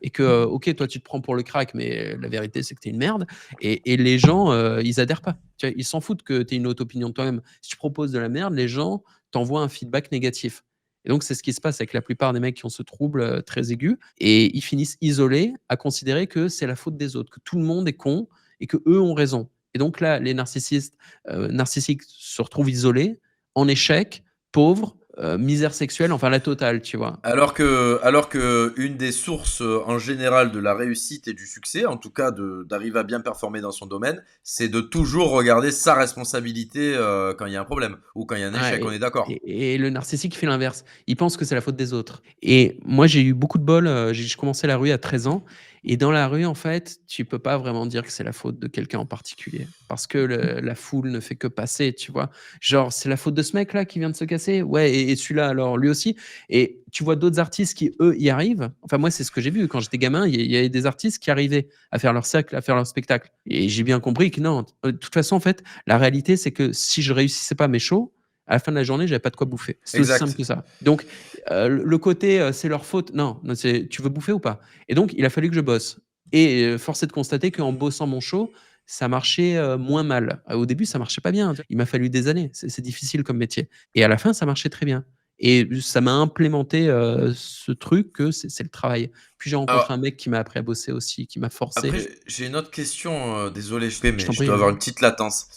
et que, OK, toi tu te prends pour le crack, mais la vérité c'est que tu es une merde et les gens, ils adhèrent pas. Tu vois? Ils s'en foutent que tu aies une autre opinion de toi-même. Si tu proposes de la merde, les gens t'envoient un feedback négatif. Et donc, c'est ce qui se passe avec la plupart des mecs qui ont ce trouble très aigu. Et ils finissent isolés à considérer que c'est la faute des autres, que tout le monde est con et que eux ont raison. Et donc là, les narcissistes, narcissiques se retrouvent isolés, en échec, pauvres, misère sexuelle, enfin la totale, tu vois. Alors que une des sources en général de la réussite et du succès, en tout cas d'arriver à bien performer dans son domaine, c'est de toujours regarder sa responsabilité quand il y a un problème ou quand il y a un Ouais, échec, on est d'accord. et le narcissique fait l'inverse. Il pense que c'est la faute des autres. Et moi, j'ai eu beaucoup de bol, j'ai commencé la rue à 13 ans et dans la rue, en fait, tu peux pas vraiment dire que c'est la faute de quelqu'un en particulier parce que la foule ne fait que passer, tu vois? Genre: «C'est la faute de ce mec-là qui vient de se casser? Ouais et celui-là alors, lui aussi?» Et tu vois d'autres artistes qui, eux, y arrivent. Enfin, moi, c'est ce que j'ai vu quand j'étais gamin, il y avait des artistes qui arrivaient à faire leur cercle, à faire leur spectacle et j'ai bien compris que non, de toute façon, en fait, la réalité, c'est que si je réussissais pas mes shows, à la fin de la journée, j'avais pas de quoi bouffer. C'est aussi simple Exact. que ça. Donc, le côté, c'est leur faute, non, non, c'est: «Tu veux bouffer ou pas?» Et donc il a fallu que je bosse et force est de constater qu'en bossant mon show, ça marchait, moins mal. Au début, ça marchait pas bien, il m'a fallu des années, c'est difficile comme métier et à la fin, ça marchait très bien et ça m'a implémenté, ce truc que c'est le travail. Puis j'ai rencontré un Alors, mec qui m'a appris à bosser aussi, qui m'a forcé. après, j'ai une autre question, désolé, je fais, Je mais t'en je prie, dois avoir vas-y. une petite latence.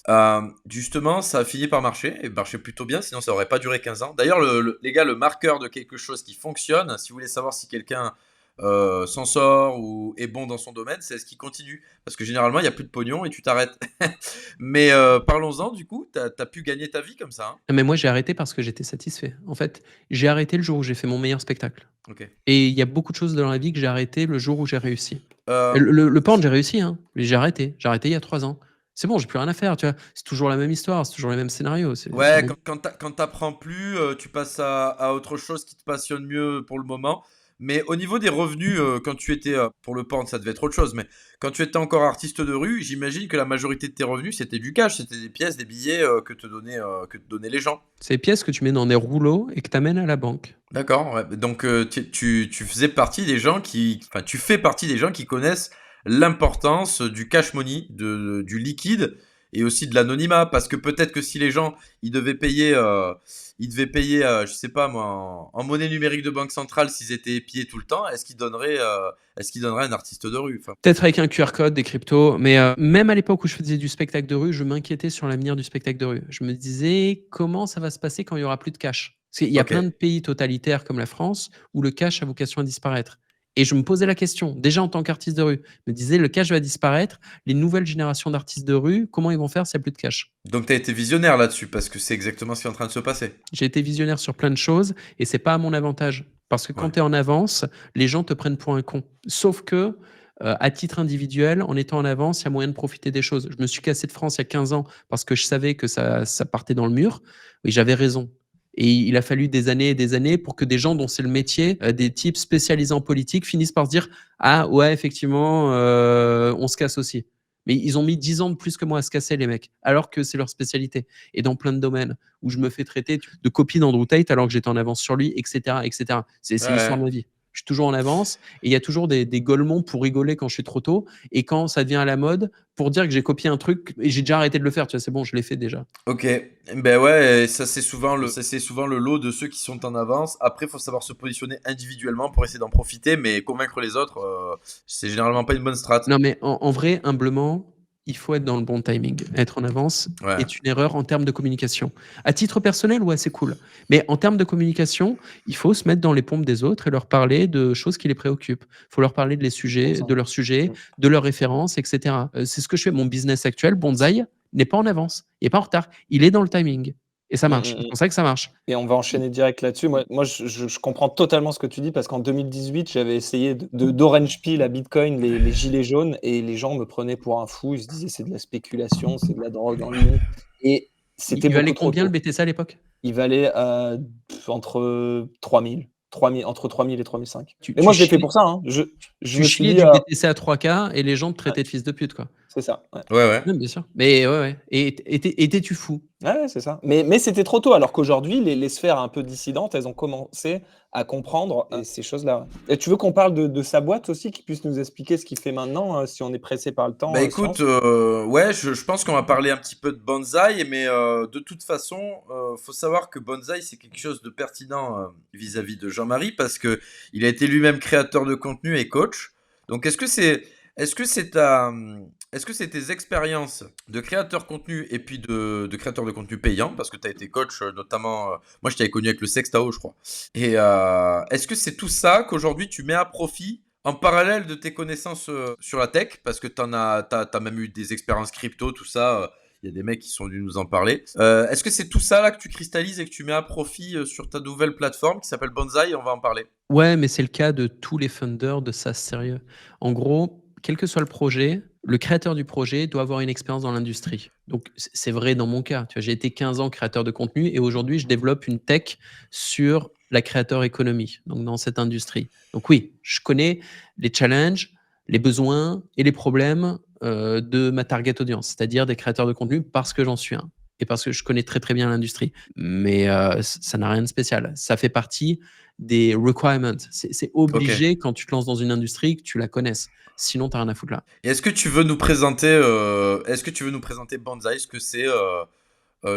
Justement, ça a fini par marcher et marcher plutôt bien, sinon ça aurait pas duré 15 ans. D'ailleurs, les gars, le marqueur de quelque chose qui fonctionne, si vous voulez savoir si quelqu'un s'en sort ou est bon dans son domaine, c'est est-ce qu'il continue. Parce que généralement, il y a plus de pognon et tu t'arrêtes. Mais parlons-en, du coup, t'as pu gagner ta vie comme ça, hein? Ah mais moi, j'ai arrêté parce que j'étais satisfait. En fait, j'ai arrêté le jour où j'ai fait mon meilleur spectacle. Ok. Et il y a beaucoup de choses dans la vie que j'ai arrêtées le jour où j'ai réussi. Euh, Le porn, j'ai réussi, hein, mais j'ai arrêté. J'ai arrêté il y a 3 ans. C'est bon, j'ai plus rien à faire, tu vois? C'est toujours la même histoire, c'est toujours les mêmes scénarios, c'est Ouais, embêtant. quand t'apprends plus, tu passes à autre chose qui te passionne mieux pour le moment. Mais au niveau des revenus, quand tu étais, pour le porn, ça devait être autre chose, mais quand tu étais encore artiste de rue, j'imagine que la majorité de tes revenus, c'était du cash, c'était des pièces, des billets, que te donnaient les gens. C'est des pièces que tu mets dans des rouleaux et que tu amènes à la banque. D'accord, ouais. Donc, tu faisais partie des gens enfin, tu fais partie des gens qui connaissent l'importance du cash money, du liquide et aussi de l'anonymat. Parce que peut-être que si les gens, ils devaient payer, je sais pas moi, en monnaie numérique de banque centrale s'ils étaient épiés tout le temps, est-ce qu'ils donneraient un artiste de rue? Enfin, Peut-être avec un QR code, des cryptos, mais même à l'époque où je faisais du spectacle de rue, je m'inquiétais sur l'avenir du spectacle de rue. Je me disais: «Comment ça va se passer quand il y aura plus de cash?» Parce qu'il y a ok. plein de pays totalitaires comme la France où le cash a vocation à disparaître et je me posais la question, déjà en tant qu'artiste de rue, je me disais: «Le cash va disparaître, les nouvelles générations d'artistes de rue, comment ils vont faire s'il y a plus de cash?» Donc, tu as été visionnaire là-dessus, parce que c'est exactement ce qui est en train de se passer. J'ai été visionnaire sur plein de choses et c'est pas à mon avantage. Parce que quand Ouais. tu es en avance, les gens te prennent pour un con. Sauf que, à titre individuel, en étant en avance, il y a moyen de profiter des choses. Je me suis cassé de France il y a 15 ans parce que je savais que ça partait dans le mur et j'avais raison. Et il a fallu des années et des années pour que des gens dont c'est le métier, des types spécialisés en politique finissent par se dire: «Ah ouais, effectivement, on se casse aussi». Mais ils ont mis 10 ans de plus que moi à se casser les mecs, alors que c'est leur spécialité et dans plein de domaines où je me fais traiter de copie d'Andrew Tate alors que j'étais en avance sur lui, et cetera, et cetera. C'est l'histoire de Ouais. ma vie. Je suis toujours en avance et il y a toujours des gaulements pour rigoler quand je suis trop tôt et quand ça devient à la mode pour dire que j'ai copié un truc et j'ai déjà arrêté de le faire, tu vois? C'est bon, je l'ai fait déjà. OK. Ben ouais, et ça c'est souvent le lot de ceux qui sont en avance. Après, il faut savoir se positionner individuellement pour essayer d'en profiter, mais convaincre les autres, c'est généralement pas une bonne strat. Non, mais en vrai, humblement, il faut être dans le bon timing. Être en avance Ouais. est une erreur en termes de communication. À titre personnel, ouais, c'est cool. Mais en termes de communication, il faut se mettre dans les pompes des autres et leur parler de choses qui les préoccupent. Il faut leur parler de leurs sujets, Mmh. de leurs références, et cetera. C'est ce que je fais. Mon business actuel, Bonsaï, n'est pas en avance. Il n'est pas en retard. Il est dans le timing. Et ça Mmh, marche. mmh C'est mh. pour ça que ça marche. Et on va enchaîner direct là-dessus. Moi je comprends totalement ce que tu dis parce qu'en 2018, j'avais essayé d'orange pill à Bitcoin les gilets jaunes et les gens me prenaient pour un fou. Ils se disaient: «C'est de la spéculation, c'est de la drogue en ligne» et c'était Il valait beaucoup trop combien le tôt. BTC à l'époque? Il valait, entre 3 000. entre 3000 et 3005. Tu Et moi, je l'ai fait chiais pour ça, hein. Je tu me suis chiais dit, du BTC à 3K et les gens te ouais, traitaient de fils de pute, quoi. c'est ça, ouais. Ouais, ouais. Ouais, bien sûr. Mais ouais, ouais et étais-tu fou? Ouais, ouais, c'est ça. Mais c'était trop tôt, alors qu'aujourd'hui, les sphères un peu dissidentes, elles ont commencé à comprendre ces choses-là, ouais. Et tu veux qu'on parle de sa boîte aussi, qu'il puisse nous expliquer ce qu'il fait maintenant, si on est pressé par le Bah temps, écoute, Science? ouais, je pense qu'on va parler un petit peu de bonsaï, mais de toute façon, faut savoir que bonsaï, c'est quelque chose de pertinent vis-à-vis de Jean-Marie, parce que il a été lui-même créateur de contenu et coach. Donc est-ce que c'est est-ce que c'est tes expériences de créateur contenu et puis de créateur de contenu payant, parce que tu as été coach notamment, moi je t'avais connu avec le Sextao, je crois. Et est-ce que c'est tout ça qu'aujourd'hui tu mets à profit en parallèle de tes connaissances sur la tech, parce que t'as même eu des expériences crypto, tout ça, il y a des mecs qui sont venus nous en parler. Est-ce que c'est tout ça là que tu cristallises et que tu mets à profit sur ta nouvelle plateforme qui s'appelle Bonsaï? On va en parler. Ouais, mais c'est le cas de tous les funders de SaaS sérieux. En gros, quel que soit le projet, le créateur du projet doit avoir une expérience dans l'industrie. Donc, c'est vrai dans mon cas. Tu vois, j'ai été 15 ans créateur de contenu et aujourd'hui, je développe une tech sur la créateur économie, donc dans cette industrie. Donc oui, je connais les challenges, les besoins et les problèmes de ma target audience, c'est-à-dire des créateurs de contenu parce que j'en suis un et parce que je connais très très bien l'industrie. Mais ça n'a rien de spécial. Ça fait partie des requirements. C'est Ok. obligé quand tu te lances dans une industrie que tu la connaisses. Sinon, tu as rien à foutre là. Et est-ce que tu veux nous présenter Bonsaï, ce que c'est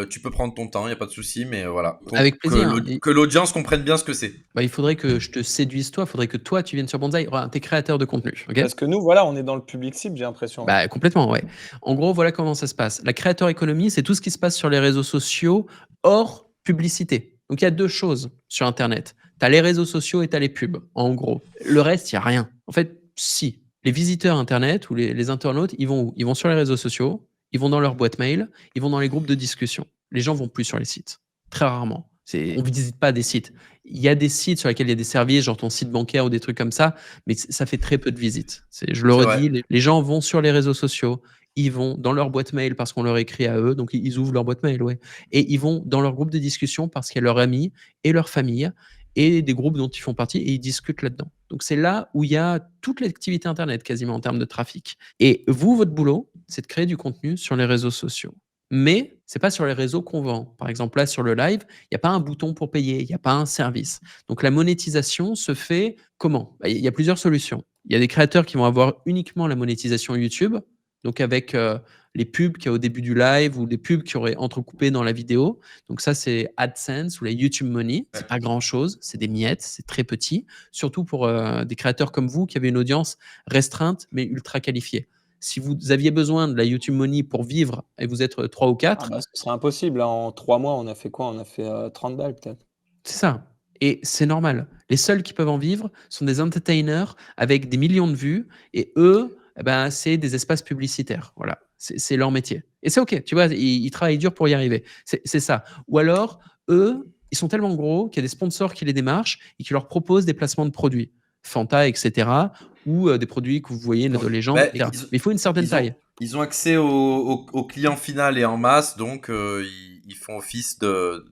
tu peux prendre ton temps, il n'y a pas de souci, mais voilà. Avec plaisir. Que l'audience comprenne bien ce que c'est. Bah, il faudrait que je te séduise toi, il faudrait que toi tu viennes sur Bonsaï. Tu es créateur de contenu, ok? Parce que nous, voilà, on est dans le public cible, j'ai l'impression, ouais. Bah, complètement, ouais. En gros, voilà comment ça se passe. La créateur économie, c'est tout ce qui se passe sur les réseaux sociaux hors publicité. Donc il y a 2 choses sur internet. Tu as les réseaux sociaux et tu as les pubs, en gros. Le reste, il y a rien. En fait, si. Les visiteurs internet ou les internautes, ils vont où? Ils vont sur les réseaux sociaux, ils vont dans leur boîte mail, ils vont dans les groupes de discussion. Les gens vont plus sur les sites. Très rarement. On ne visite pas des sites. Il y a des sites sur lesquels il y a des services, genre ton site bancaire ou des trucs comme ça, mais ça fait très peu de visites. Je le C'est vrai. redis, les gens vont sur les réseaux sociaux, ils vont dans leur boîte mail parce qu'on leur écrit à eux, donc ils ouvrent leur boîte mail, ouais. Et ils vont dans leur groupe de discussion parce qu'il y a leurs amis et leur famille et des groupes dont ils font partie et ils discutent là-dedans. Donc c'est là où il y a toute l'activité internet quasiment en termes de trafic. Et vous, votre boulot, c'est de créer du contenu sur les réseaux sociaux. Mais c'est pas sur les réseaux qu'on vend. Par exemple, là sur le live, il n'y a pas un bouton pour payer, il n'y a pas un service. Donc la monétisation se fait comment? Bah, il y a plusieurs solutions. Il y a des créateurs qui vont avoir uniquement la monétisation YouTube, donc avec les pubs qu'il y a au début du live ou les pubs qui auraient entrecoupé dans la vidéo. Donc ça, c'est AdSense ou la YouTube Money. C'est pas grand-chose, c'est des miettes, c'est très petit. Surtout pour des créateurs comme vous qui avez une audience restreinte mais ultra qualifiée. Si vous aviez besoin de la YouTube Money pour vivre et vous êtes 3 ou Ah 4, bah, ce serait impossible, là, en 3 mois, on a fait quoi? On a fait, 30 balles peut-être. c'est ça. Et c'est normal. Les seuls qui peuvent en vivre sont des entertainers avec des millions de vues et eux, eh ben, c'est des espaces publicitaires. Voilà. C'est leur métier. Et c'est OK. Tu vois, ils travaillent dur pour y arriver. C'est ça. Ou alors, eux, ils sont tellement gros qu'il y a des sponsors qui les démarchent et qui leur proposent des placements de produits. Fanta, etc. Ou des produits que vous voyez dans les Bah, gens, etc. Mais il faut une certaine taille. ils ont accès au client final et en masse, donc ils font office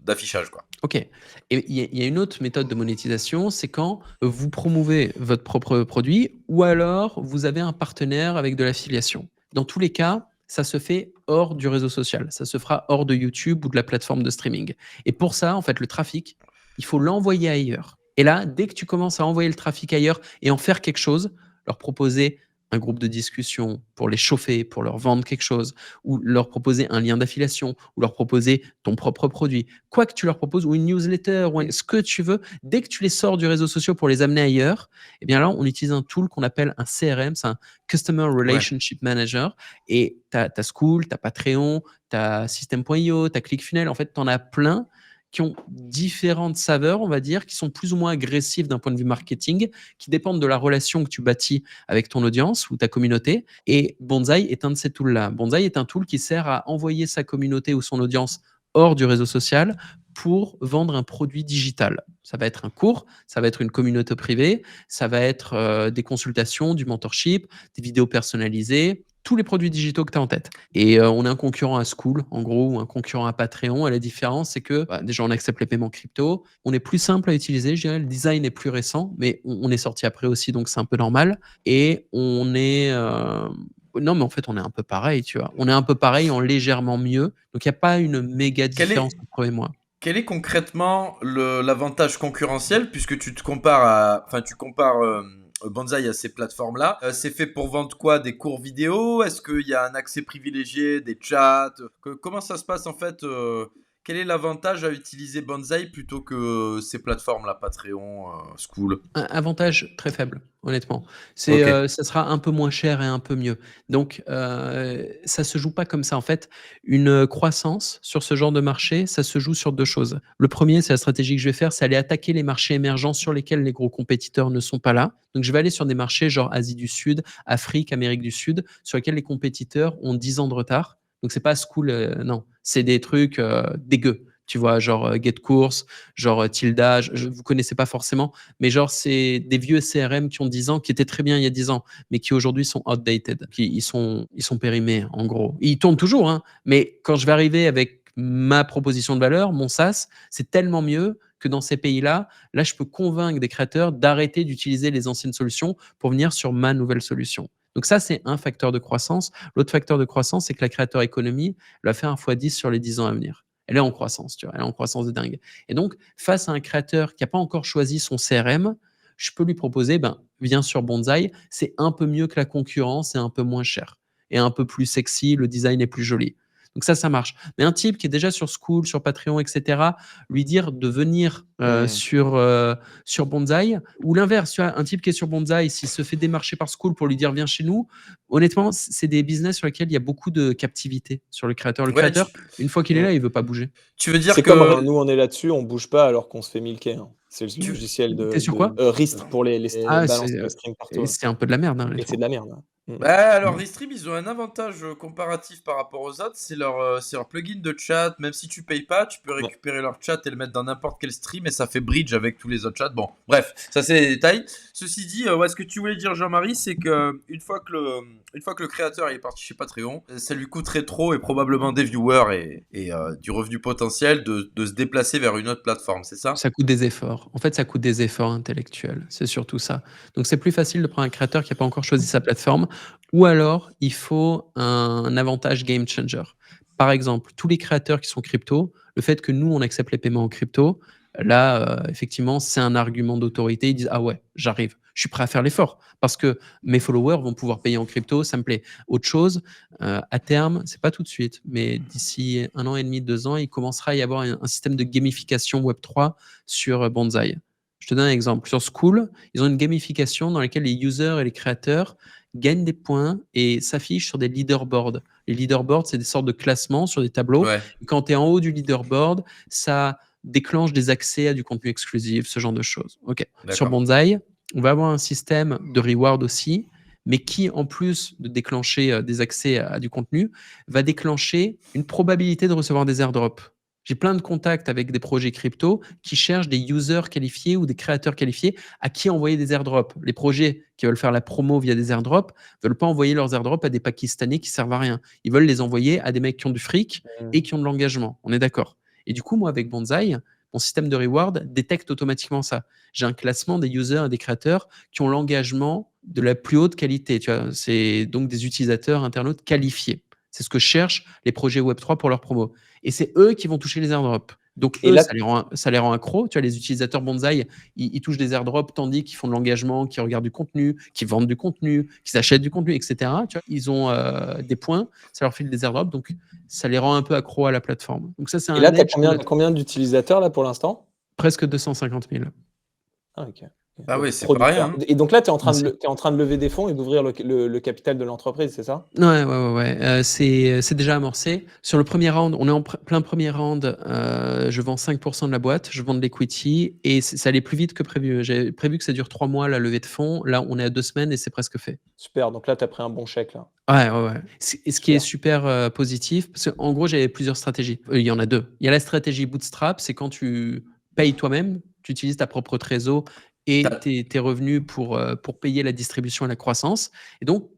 d'affichage, quoi. OK. Et il y a une autre méthode de monétisation, c'est quand vous promouvez votre propre produit ou alors vous avez un partenaire avec de l'affiliation. Dans tous les cas, ça se fait hors du réseau social. Ça se fera hors de YouTube ou de la plateforme de streaming. Et pour ça, en fait, le trafic, il faut l'envoyer ailleurs. Et là, dès que tu commences à envoyer le trafic ailleurs et en faire quelque chose, leur proposer un groupe de discussion pour les chauffer, pour leur vendre quelque chose, ou leur proposer un lien d'affiliation, ou leur proposer ton propre produit, quoi que tu leur proposes, ou une newsletter, ou ce que tu veux, dès que tu les sors du réseau social pour les amener ailleurs, eh bien là, on utilise un tool qu'on appelle un CRM, c'est un Customer Ouais. Relationship Manager, et tu as School, tu as Patreon, tu as System.io, tu as ClickFunnels, en fait, tu en as plein qui ont différentes saveurs, on va dire, qui sont plus ou moins agressives d'un point de vue marketing, qui dépendent de la relation que tu bâtis avec ton audience ou ta communauté. Et Bonsaï est un de ces tools-là. Bonsaï est un tool qui sert à envoyer sa communauté ou son audience hors du réseau social pour vendre un produit digital. Ça va être un cours, ça va être une communauté privée, ça va être des consultations, du mentorship, des vidéos personnalisées, tous les produits digitaux que tu as en tête. Et on est un concurrent à School, en gros, ou un concurrent à Patreon. Et la différence, c'est que déjà, on accepte les paiements crypto. On est plus simple à utiliser, je dirais. Le design est plus récent, mais on est sorti après aussi, donc c'est un peu normal. Et on est... non, mais en fait, on est un peu pareil, tu vois. On est un peu pareil en légèrement mieux. Donc, il n'y a pas une méga Quel différence est, entre eux et moi. quel est concrètement l'avantage concurrentiel puisque tu te compares enfin tu compares Banzai à ces plateformes-là. C'est fait pour vendre quoi? Des cours vidéo? Est-ce qu'il y a un accès privilégié, des chats? Comment ça se passe en fait? Quel est l'avantage à utiliser Banzai plutôt que ces plateformes-là, Patreon, School? Un avantage très faible, honnêtement. Ok. Ça sera un peu moins cher et un peu mieux. Donc, ça se joue pas comme ça. En fait, une croissance sur ce genre de marché, ça se joue sur 2 choses. Le premier, c'est la stratégie que je vais faire, c'est aller attaquer les marchés émergents sur lesquels les gros compétiteurs ne sont pas là. Donc, je vais aller sur des marchés genre Asie du Sud, Afrique, Amérique du Sud, sur lesquels les compétiteurs ont 10 ans de retard. Donc, c'est pas School, non, c'est des trucs, dégueux. Tu vois? Genre, GetCourse, genre, Tilda, vous connaissez pas forcément, mais genre, c'est des vieux CRM qui ont 10 ans, qui étaient très bien il y a 10 ans, mais qui aujourd'hui sont outdated. Ils sont périmés, en gros. Ils tournent toujours, hein, mais quand je vais arriver avec ma proposition de valeur, mon SaaS, c'est tellement mieux que dans ces pays-là, là, je peux convaincre des créateurs d'arrêter d'utiliser les anciennes solutions pour venir sur ma nouvelle solution. Donc ça, c'est un facteur de croissance. L'autre facteur de croissance, c'est que la créateur économie va faire un x10 sur les 10 ans à venir. Elle est en croissance, tu vois, elle est en croissance de dingue. Et donc, face à un créateur qui n'a pas encore choisi son CRM, je peux lui proposer, viens sur Bonzai, c'est un peu mieux que la concurrence, c'est un peu moins cher et un peu plus sexy, le design est plus joli. Donc ça marche. Mais un type qui est déjà sur School, sur Patreon, etc., lui dire de venir sur Bonzai, ou l'inverse, tu vois, un type qui est sur Bonzai, s'il se fait démarcher par School pour lui dire viens chez nous, honnêtement, c'est des business sur lesquels il y a beaucoup de captivité sur le créateur. Le Ouais, créateur, une fois qu'il est Mm. là, il veut pas bouger. tu veux dire C'est comme que nous, on est là-dessus, on bouge pas alors qu'on se fait 1000K, hein. C'est le tu, logiciel T'es sur quoi? Rist pour les Ah, balancer le stream partout, et hein. c'est un peu de la merde, hein, Et c'est honnêtement. de la merde, hein. Bah, alors, Restream, ils ont un avantage comparatif par rapport aux autres, c'est leur plugin de chat. Même si tu payes pas, tu peux Ouais. récupérer leur chat et le mettre dans n'importe quel stream et ça fait bridge avec tous les autres chats. Bon, bref, ça c'est des détails. Ceci dit, ouais, ce que tu voulais dire, Jean-Marie, c'est que une fois que le créateur est parti chez Patreon, ça lui coûterait trop et probablement des viewers et du revenu potentiel de se déplacer vers une autre plateforme, c'est ça? Ça coûte des efforts. En fait, ça coûte des efforts intellectuels. C'est surtout ça. Donc, c'est plus facile de prendre un créateur qui n'a pas encore choisi sa plateforme, ou alors il faut un avantage game changer. Par exemple, tous les créateurs qui sont crypto, le fait que nous, on accepte les paiements en crypto, là, effectivement, c'est un argument d'autorité. Ils disent, ah ouais, j'arrive, je suis prêt à faire l'effort parce que mes followers vont pouvoir payer en crypto, ça me plaît. Autre chose, à terme, c'est pas tout de suite, mais d'ici 1 an et demi, 2 ans, il commencera à y avoir un système de gamification Web3 sur Bonzai. Je te donne un exemple. Sur School, ils ont une gamification dans laquelle les users et les créateurs gagnent des points et s'affichent sur des leaderboards. Les leaderboards, c'est des sortes de classements sur des tableaux. Ouais, Et quand tu es en haut du leaderboard, ça déclenche des accès à du contenu exclusif, ce genre de choses. Ok. Sur d'accord. Bonzai, on va avoir un système de reward aussi, mais qui, en plus de déclencher des accès à du contenu, va déclencher une probabilité de recevoir des airdrops. J'ai plein de contacts avec des projets crypto qui cherchent des users qualifiés ou des créateurs qualifiés à qui envoyer des airdrops. Les projets qui veulent faire la promo via des airdrops veulent pas envoyer leurs airdrops à des Pakistanais qui servent à rien. Ils veulent les envoyer à des mecs qui ont du fric et qui ont de l'engagement. On est d'accord. Et du coup, moi, avec Bonzai, mon système de reward détecte automatiquement ça. J'ai un classement des users et des créateurs qui ont l'engagement de la plus haute qualité. Tu vois, c'est donc des utilisateurs internautes qualifiés. C'est ce que cherchent les projets Web3 pour leur promo. Et c'est eux qui vont toucher les airdrops. Donc Et eux, là, ça les rend accros. Tu vois, les utilisateurs Bonzai, ils touchent des airdrops tandis qu'ils font de l'engagement, qu'ils regardent du contenu, qu'ils vendent du contenu, qu'ils achètent du contenu, etc. Tu vois, ils ont des points, ça leur file des airdrops, donc ça les rend un peu accros à la plateforme. Donc ça, c'est et un là, tu as edge qu'on a combien d'utilisateurs là pour l'instant? presque 250 000. Ah, ok. Ah Donc, ouais, c'est pas producteur. rien, hein. Et donc là, tu es en train Merci. t'es en train de lever des fonds et d'ouvrir le capital de l'entreprise, c'est ça? Ouais. C'est déjà amorcé. Sur le premier round, on est en plein premier round. Je vends 5% de la boîte, je vends de l'equity et ça allait plus vite que prévu. J'ai prévu que ça dure 3 mois la levée de fonds. Là, on est à 2 semaines et c'est presque fait. Super. Donc là, tu as pris un bon chèque là. Ouais. Et ce qui est Super. super positif, parce qu'en gros, j'avais plusieurs stratégies. Il y en a 2. Il y a la stratégie bootstrap, c'est quand tu payes toi-même, tu utilises ta propre trésor et T'as- tes revenus pour payer la distribution et la croissance. Et donc,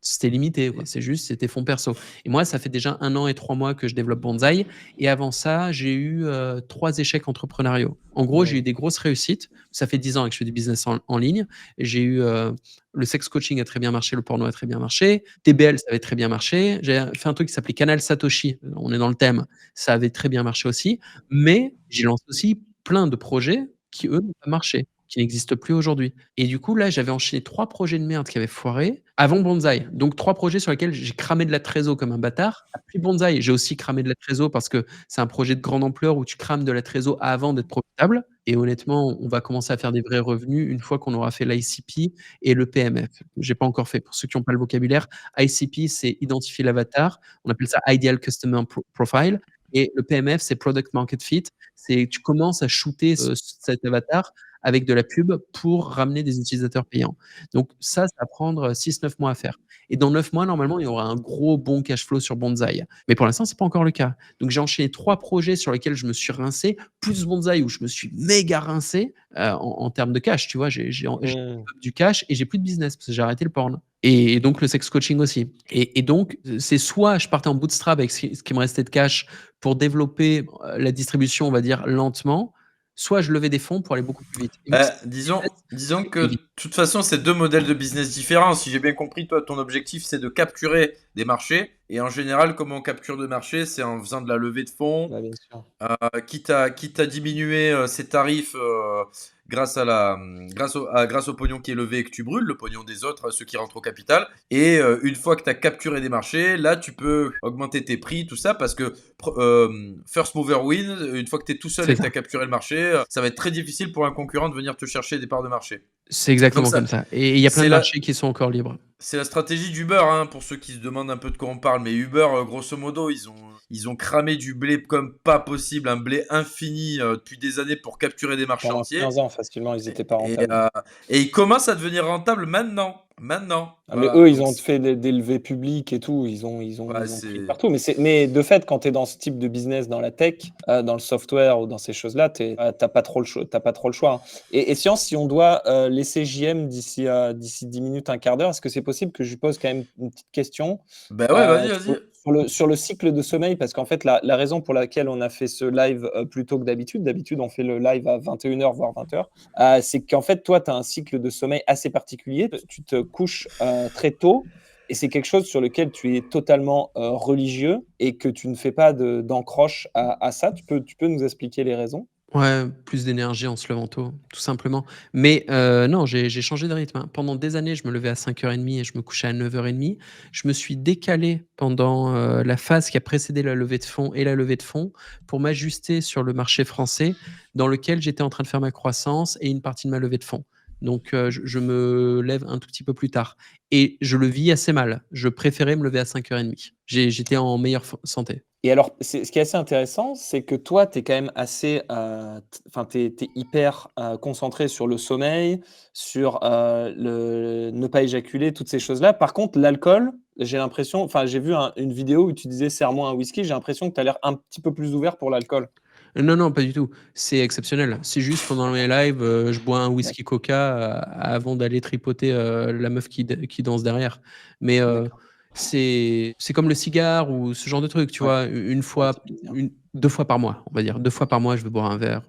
C'était limité, quoi. C'est juste, c'était fonds perso. Et moi, ça fait déjà 1 an et 3 mois que je développe Bonsaï. Et avant ça, j'ai eu 3 échecs entrepreneuriaux. En gros, j'ai eu des grosses réussites. Ça fait 10 ans que je fais du business en ligne. J'ai eu le sex coaching a très bien marché, le porno a très bien marché. TBL, ça avait très bien marché. J'ai fait un truc qui s'appelait Canal Satoshi. On est dans le thème. Ça avait très bien marché aussi. Mais j'ai lancé aussi plein de projets qui, eux, n'ont pas marché, qui n'existent plus aujourd'hui. Et du coup, là, j'avais enchaîné 3 projets de merde qui avaient foiré avant Bonsaï. Donc 3 projets sur lesquels j'ai cramé de la trésor comme un bâtard. Puis Bonsaï, j'ai aussi cramé de la trésor parce que c'est un projet de grande ampleur où tu crames de la trésor avant d'être profitable. Et honnêtement, on va commencer à faire des vrais revenus une fois qu'on aura fait l'ICP et le PMF. J'ai pas encore fait. Pour ceux qui ont pas le vocabulaire, ICP, c'est identifier l'avatar. On appelle ça Ideal Customer Profile. Et le PMF, c'est Product Market Fit. C'est tu commences à shooter cet avatar avec de la pub pour ramener des utilisateurs payants. Donc ça va prendre 6-9 mois à faire. Et dans 9 mois, normalement, il y aura un gros bon cash flow sur Bonsaï. Mais pour l'instant, c'est pas encore le cas. Donc j'ai enchaîné 3 projets sur lesquels je me suis rincé, plus Bonsaï où je me suis méga rincé en termes de cash. Tu vois, j'ai du cash et j'ai plus de business parce que j'ai arrêté le porn. Et donc le sex coaching aussi. Et donc, c'est soit je partais en bootstrap avec ce qui me restait de cash pour développer la distribution, on va dire, lentement, soit je levais des fonds pour aller beaucoup plus vite. Disons que de toute façon, c'est 2 modèles de business différents. Si j'ai bien compris, toi, ton objectif, c'est de capturer des marchés. Et en général, comment on capture des marchés? C'est en faisant de la levée de fonds, Bien sûr. quitte à diminuer ses tarifs grâce au pognon qui est levé et que tu brûles, le pognon des autres, ceux qui rentrent au capital. Et une fois que tu as capturé des marchés, là, tu peux augmenter tes prix, tout ça, parce que first mover win, une fois que tu es tout seul et que tu as capturé le marché, ça va être très difficile pour un concurrent de venir te chercher des parts de marché. C'est exactement comme ça. Et il y a plein de marchés qui sont encore libres. C'est la stratégie d'Uber, hein, pour ceux qui se demandent un peu de quoi on parle. Mais Uber, grosso modo, ils ont cramé du blé comme pas possible, un blé infini depuis des années pour capturer des marchés Pendant entiers. 15 ans, facilement, ils n'étaient pas rentables. Et ils commencent à devenir rentables maintenant. Maintenant. Ah, mais eux, ils ont fait des levées publiques et tout. Ils ont pris partout. Mais de fait, quand tu es dans ce type de business, dans la tech, dans le software ou dans ces choses-là, t'as pas trop le choix. T'as pas trop le choix, hein. Et Science, si on doit laisser JM d'ici 10 minutes, un quart d'heure, est-ce que c'est possible que je lui pose quand même une petite question Bah ouais, vas-y. sur le cycle de sommeil? Parce qu'en fait, la raison pour laquelle on a fait ce live plus tôt que d'habitude, on fait le live à 21h, voire 20h, c'est qu'en fait, toi, tu as un cycle de sommeil assez particulier. Tu te couches très tôt et c'est quelque chose sur lequel tu es totalement religieux et que tu ne fais pas d'encroche à ça. Tu peux nous expliquer les raisons? Ouais, plus d'énergie en se levant tôt, tout simplement. Mais non, j'ai changé de rythme, hein. Pendant des années, je me levais à 5h30 et je me couchais à 9h30. Je me suis décalé pendant la phase qui a précédé la levée de fonds et la levée de fonds pour m'ajuster sur le marché français dans lequel j'étais en train de faire ma croissance et une partie de ma levée de fonds. Donc je me lève un tout petit peu plus tard et je le vis assez mal. Je préférais me lever à 5h30. J'étais en meilleure santé. Et alors, ce qui est assez intéressant, c'est que toi, tu es quand même assez, enfin, tu es hyper concentré sur le sommeil, sur le ne pas éjaculer, toutes ces choses-là. Par contre, l'alcool, j'ai l'impression, enfin, j'ai vu une vidéo où tu disais serre-moi un whisky, j'ai l'impression que tu as l'air un petit peu plus ouvert pour l'alcool. Non, non, pas du tout. C'est exceptionnel. C'est juste pendant mes lives, je bois un whisky coca avant d'aller tripoter la meuf qui danse derrière. Mais c'est comme le cigare ou ce genre de truc, tu vois. Une fois, deux fois par mois, on va dire. 2 fois par mois, je vais boire un verre.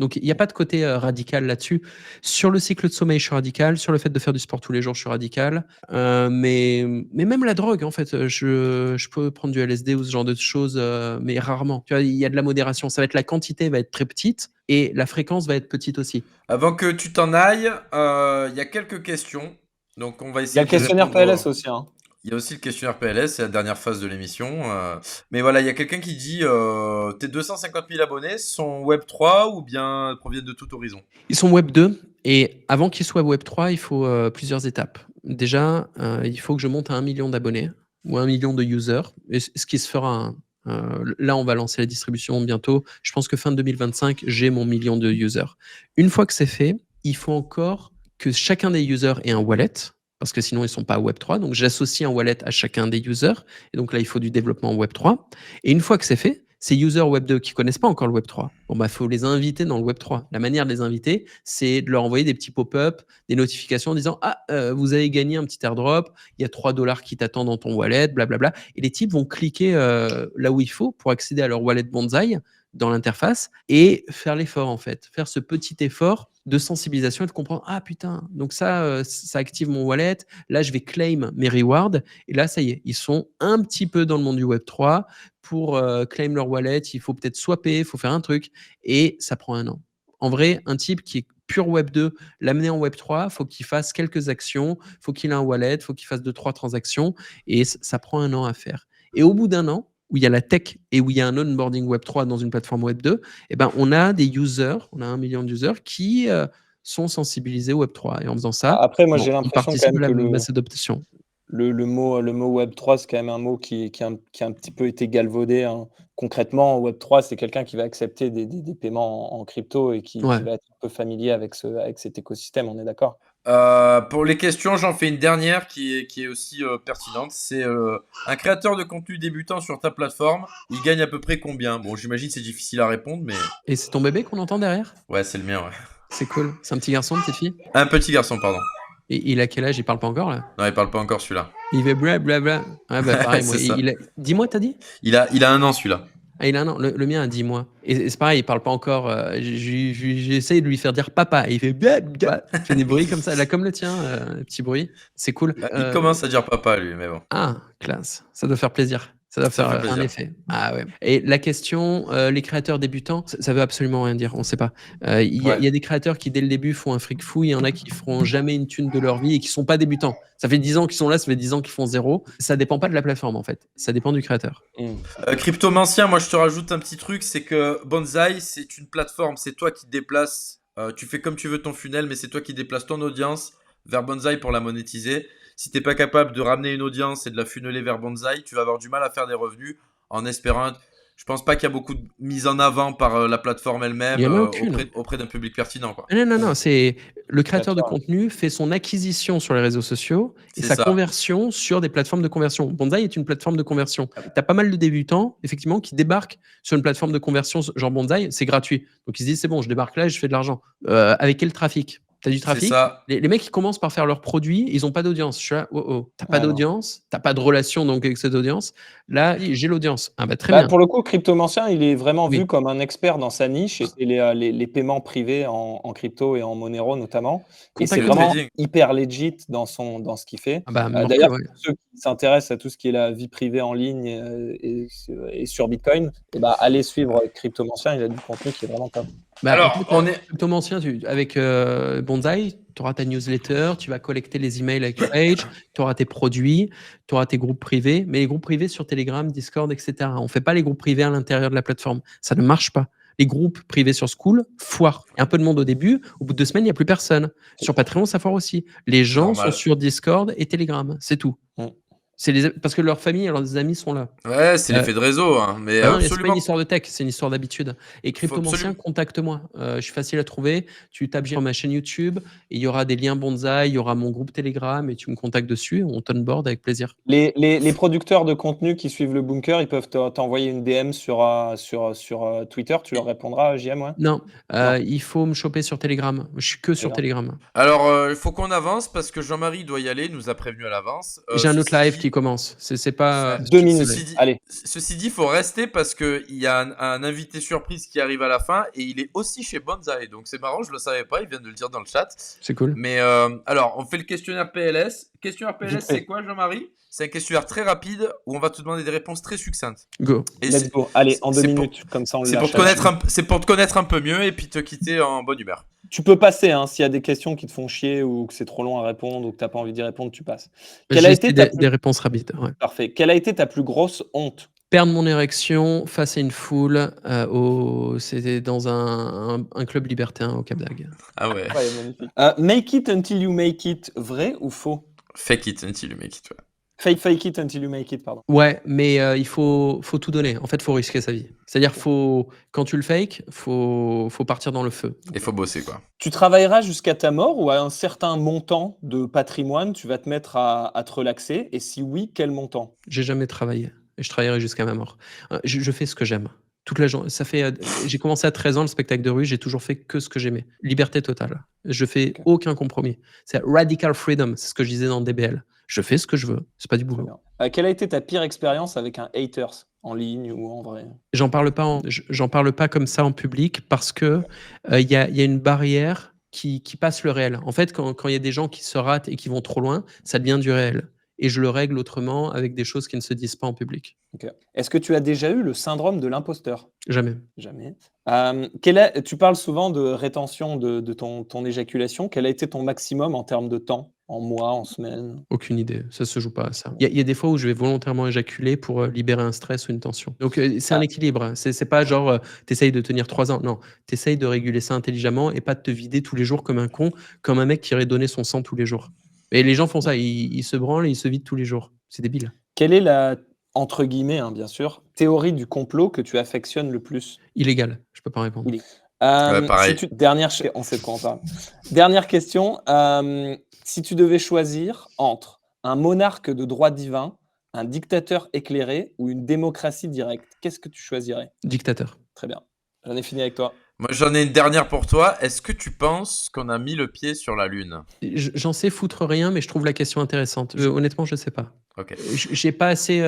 Donc, il n'y a pas de côté radical là-dessus. Sur le cycle de sommeil, je suis radical. Sur le fait de faire du sport tous les jours, je suis radical. Mais même la drogue, en fait, je peux prendre du LSD ou ce genre de choses, mais rarement. Tu vois, il y a de la modération. Ça va être la quantité va être très petite et la fréquence va être petite aussi. Avant que tu t'en ailles, il y a quelques questions. Donc on va Il y a essayer le questionnaire répondre. PLS aussi, hein. Il y a aussi le questionnaire PLS, c'est la dernière phase de l'émission. Mais voilà, il y a quelqu'un qui dit tes 250 000 abonnés sont Web3 ou bien proviennent de tout horizon? Ils sont Web 2 et avant qu'ils soient Web 3, il faut plusieurs étapes. Déjà, il faut que je monte à 1 million d'abonnés ou 1 million de users, et ce qui se fera, hein. Là, on va lancer la distribution bientôt. Je pense que fin 2025, j'ai mon million de users. Une fois que c'est fait, il faut encore que chacun des users ait un wallet, parce que sinon, ils ne sont pas Web 3. Donc, j'associe un wallet à chacun des users. Et donc là, il faut du développement Web 3. Et une fois que c'est fait, ces users Web 2 qui connaissent pas encore le Web 3, bon, bah, faut les inviter dans le Web 3. La manière de les inviter, c'est de leur envoyer des petits pop-up, des notifications en disant vous avez gagné un petit airdrop, il y a 3 $ qui t'attendent dans ton wallet, blablabla. Et les types vont cliquer là où il faut pour accéder à leur wallet Bonzai dans l'interface et faire l'effort, en fait. Faire ce petit effort de sensibilisation et de comprendre putain, donc ça active mon wallet. Là, je vais claim mes rewards. Et là, ça y est, ils sont un petit peu dans le monde du Web 3. Pour claim leur wallet, il faut peut-être swapper, il faut faire un truc. Et ça prend 1 an. En vrai, un type qui est pur Web 2, l'amener en Web 3, faut qu'il fasse quelques actions, faut qu'il ait un wallet, faut qu'il fasse 2-3 transactions. Et ça prend 1 an à faire. Et au bout d'1 an, où il y a la tech et où il y a un onboarding Web 3 dans une plateforme Web 2, eh ben, on a des users, on a 1 million d'users qui sont sensibilisés au Web 3. Et en faisant ça, Après, moi, bon, j'ai ils l'impression quand participent même à la que masse d'adoption. le mot Web 3, c'est quand même un mot qui a un petit peu été galvaudé, hein. Concrètement, Web 3, c'est quelqu'un qui va accepter des paiements en crypto et qui Ouais. va être un peu familier avec cet écosystème, on est d'accord? Pour les questions, j'en fais une dernière qui est aussi pertinente. C'est un créateur de contenu débutant sur ta plateforme, il gagne à peu près combien? Bon, j'imagine c'est difficile à répondre, mais Et c'est ton bébé qu'on entend derrière? ouais, c'est le mien, ouais. C'est cool. C'est un petit garçon, petite fille? Un petit garçon, pardon. Et il a quel âge? Il parle pas encore, là? Non, il parle pas encore celui-là. Il fait blablabla. Ah bah pareil, moi. C'est ça. Dis-moi, t'as dit? Il a 1 an celui-là. Il a 1 an. Le mien a 10 mois. Et c'est pareil, il parle pas encore. J'essaie de lui faire dire papa. Et il fait blablabla. Il fait des bruits comme ça, là, comme le tien, petit bruit. C'est cool. Il commence à dire papa lui, mais bon. Classe. Ça doit faire plaisir. Ça doit Ça faire fait un plaisir. effet. Ouais. Et la question, les créateurs débutants, ça veut absolument rien dire. On sait pas. Il y a des créateurs qui, dès le début, font un fric fou. Il y en a qui feront jamais une thune de leur vie et qui sont pas débutants. Ça fait 10 ans qu'ils sont là, ça fait 10 ans qu'ils font 0. Ça dépend pas de la plateforme, en fait. Ça dépend du créateur. Cryptomancien, moi je te rajoute un petit truc, c'est que Bonzai, c'est une plateforme, c'est toi qui déplaces, tu fais comme tu veux ton funnel, mais c'est toi qui déplaces ton audience vers Bonzai pour la monétiser. Si t'es pas capable de ramener une audience et de la funneler vers Bonzai, tu vas avoir du mal à faire des revenus en espérant. Je pense pas qu'il y a beaucoup de mise en avant par la plateforme elle-même Il y en a aucune. auprès d'un public pertinent, quoi. Non, c'est le créateur de D'accord. contenu fait son acquisition sur les réseaux sociaux et C'est sa ça. conversion sur des plateformes de conversion. Bonzai est une plateforme de conversion. Tu as pas mal de débutants, effectivement, qui débarquent sur une plateforme de conversion, genre Bonzai, c'est gratuit. Donc ils se disent, c'est bon, je débarque là et je fais de l'argent. Avec quel trafic? T'as du C'est trafic? ça. Les mecs, ils commencent par faire leurs produits, ils ont pas d'audience. Je suis là, t'as pas Ah non. d'audience, t'as pas de relation donc avec cette audience. Là, j'ai l'audience. Très bien. Pour le coup, Cryptomancien, il est vraiment Oui. vu comme un expert dans sa niche et c'est les paiements privés en crypto et en Monero notamment. Et c'est C'est le vraiment trading. hyper legit dans ce qu'il fait. Mortel, D'ailleurs, ouais. pour ceux qui s'intéressent à tout ce qui est la vie privée en ligne et sur Bitcoin, allez suivre Cryptomancien, il a du contenu qui est vraiment top. Alors, en fait, on est. Cryptomancien, avec Bonzai, tu auras ta newsletter, tu vas collecter les emails avec your page, tu auras tes produits, tu auras tes groupes privés, mais les groupes privés sur Telegram, Discord, etc. On ne fait pas les groupes privés à l'intérieur de la plateforme. Ça ne marche pas. Les groupes privés sur School foirent. Il y a un peu de monde au début, au bout de 2 semaines, il n'y a plus personne. Sur Patreon, ça foire aussi. Les gens Normal. sont sur Discord et Telegram, c'est tout. Parce que leur famille et leurs amis sont là. Ouais, c'est l'effet de réseau, hein, mais C'est pas absolument. une histoire de tech, c'est une histoire d'habitude. Et Cryptomancien, contacte-moi. Je suis facile à trouver. Tu tapes sur ma chaîne YouTube, et il y aura des liens Bonzai, il y aura mon groupe Telegram, et tu me contactes dessus. On t'onboard avec plaisir. Les producteurs de contenu qui suivent le bunker, ils peuvent t'envoyer une DM sur Twitter, tu leur répondras, JM, ouais? Non, il faut me choper sur Telegram. Je suis que sur Telegram. Alors, il faut qu'on avance parce que Jean-Marie doit y aller, il nous a prévenu à l'avance. J'ai un autre live qui commence. C'est pas. 2 minutes. Allez. Ceci dit, il faut rester parce qu'il y a un invité surprise qui arrive à la fin et il est aussi chez Bonzai. Donc c'est marrant, je le savais pas, il vient de le dire dans le chat. C'est cool. Mais alors, on fait le questionnaire PLS. Questionnaire PLS, c'est quoi, Jean-Marie? C'est un questionnaire très rapide où on va te demander des réponses très succinctes. Go. Let's go. Allez, en 2 minutes, comme ça on le C'est lâche. pour te connaître un peu mieux et puis te quitter en bonne humeur. Tu peux passer, hein, s'il y a des questions qui te font chier ou que c'est trop long à répondre ou que tu n'as pas envie d'y répondre, tu passes. J'ai été des réponses rapides. Ouais. Parfait. Quelle a été ta plus grosse honte? Perdre mon érection face à une foule. C'était dans un club libertin au Cap d'Agde. Ah ouais. Ouais, magnifique. Make it until you make it, vrai ou faux? Fake it until you make it. Ouais. Fake it until you make it, pardon. Ouais, mais il faut tout donner. En fait, il faut risquer sa vie. C'est-à-dire, quand tu le fake, faut partir dans le feu. Il faut bosser, quoi. Tu travailleras jusqu'à ta mort ou à un certain montant de patrimoine, tu vas te mettre à te relaxer? Et si oui, quel montant? J'ai jamais travaillé. Et je travaillerai jusqu'à ma mort. Je fais ce que j'aime. Toute la journée. Ça fait, j'ai commencé à 13 ans le spectacle de rue, j'ai toujours fait que ce que j'aimais. Liberté totale. Je fais Ok. aucun compromis. C'est radical freedom, c'est ce que je disais dans DBL. Je fais ce que je veux, c'est pas du Très boulot. bien. Quelle a été ta pire expérience avec un haters, en ligne ou en vrai? J'en parle pas j'en parle pas comme ça en public parce que, il y a une barrière qui passe le réel. En fait, quand il y a des gens qui se ratent et qui vont trop loin, ça devient du réel et je le règle autrement avec des choses qui ne se disent pas en public. Ok. Est-ce que tu as déjà eu le syndrome de l'imposteur? Jamais. Jamais. Tu parles souvent de rétention de ton éjaculation. Quel a été ton maximum en termes de temps? En mois, en semaines? Aucune idée, ça se joue pas à ça. Il y a des fois où je vais volontairement éjaculer pour, libérer un stress ou une tension. Donc, c'est un Ah, équilibre, hein. C'est pas genre, tu de tenir 3 ans. Non, tu de réguler ça intelligemment et pas de te vider tous les jours comme un con, comme un mec qui irait donner son sang tous les jours. Et les gens font ça, ils se branlent et ils se vident tous les jours. C'est débile. quelle est la, entre guillemets, hein, bien sûr, théorie du complot que tu affectionnes le plus? Illégal, je peux pas répondre. Il est- Ouais, pareil. On sait de quoi on parle. Dernière question. Si tu devais choisir entre un monarque de droit divin, un dictateur éclairé ou une démocratie directe, qu'est-ce que tu choisirais? Dictateur. Très bien. J'en ai fini avec toi. Moi, j'en ai une dernière pour toi. Est-ce que tu penses qu'on a mis le pied sur la Lune? J'en sais foutre rien, mais je trouve la question intéressante. Honnêtement, je sais pas. Ok. J'ai pas assez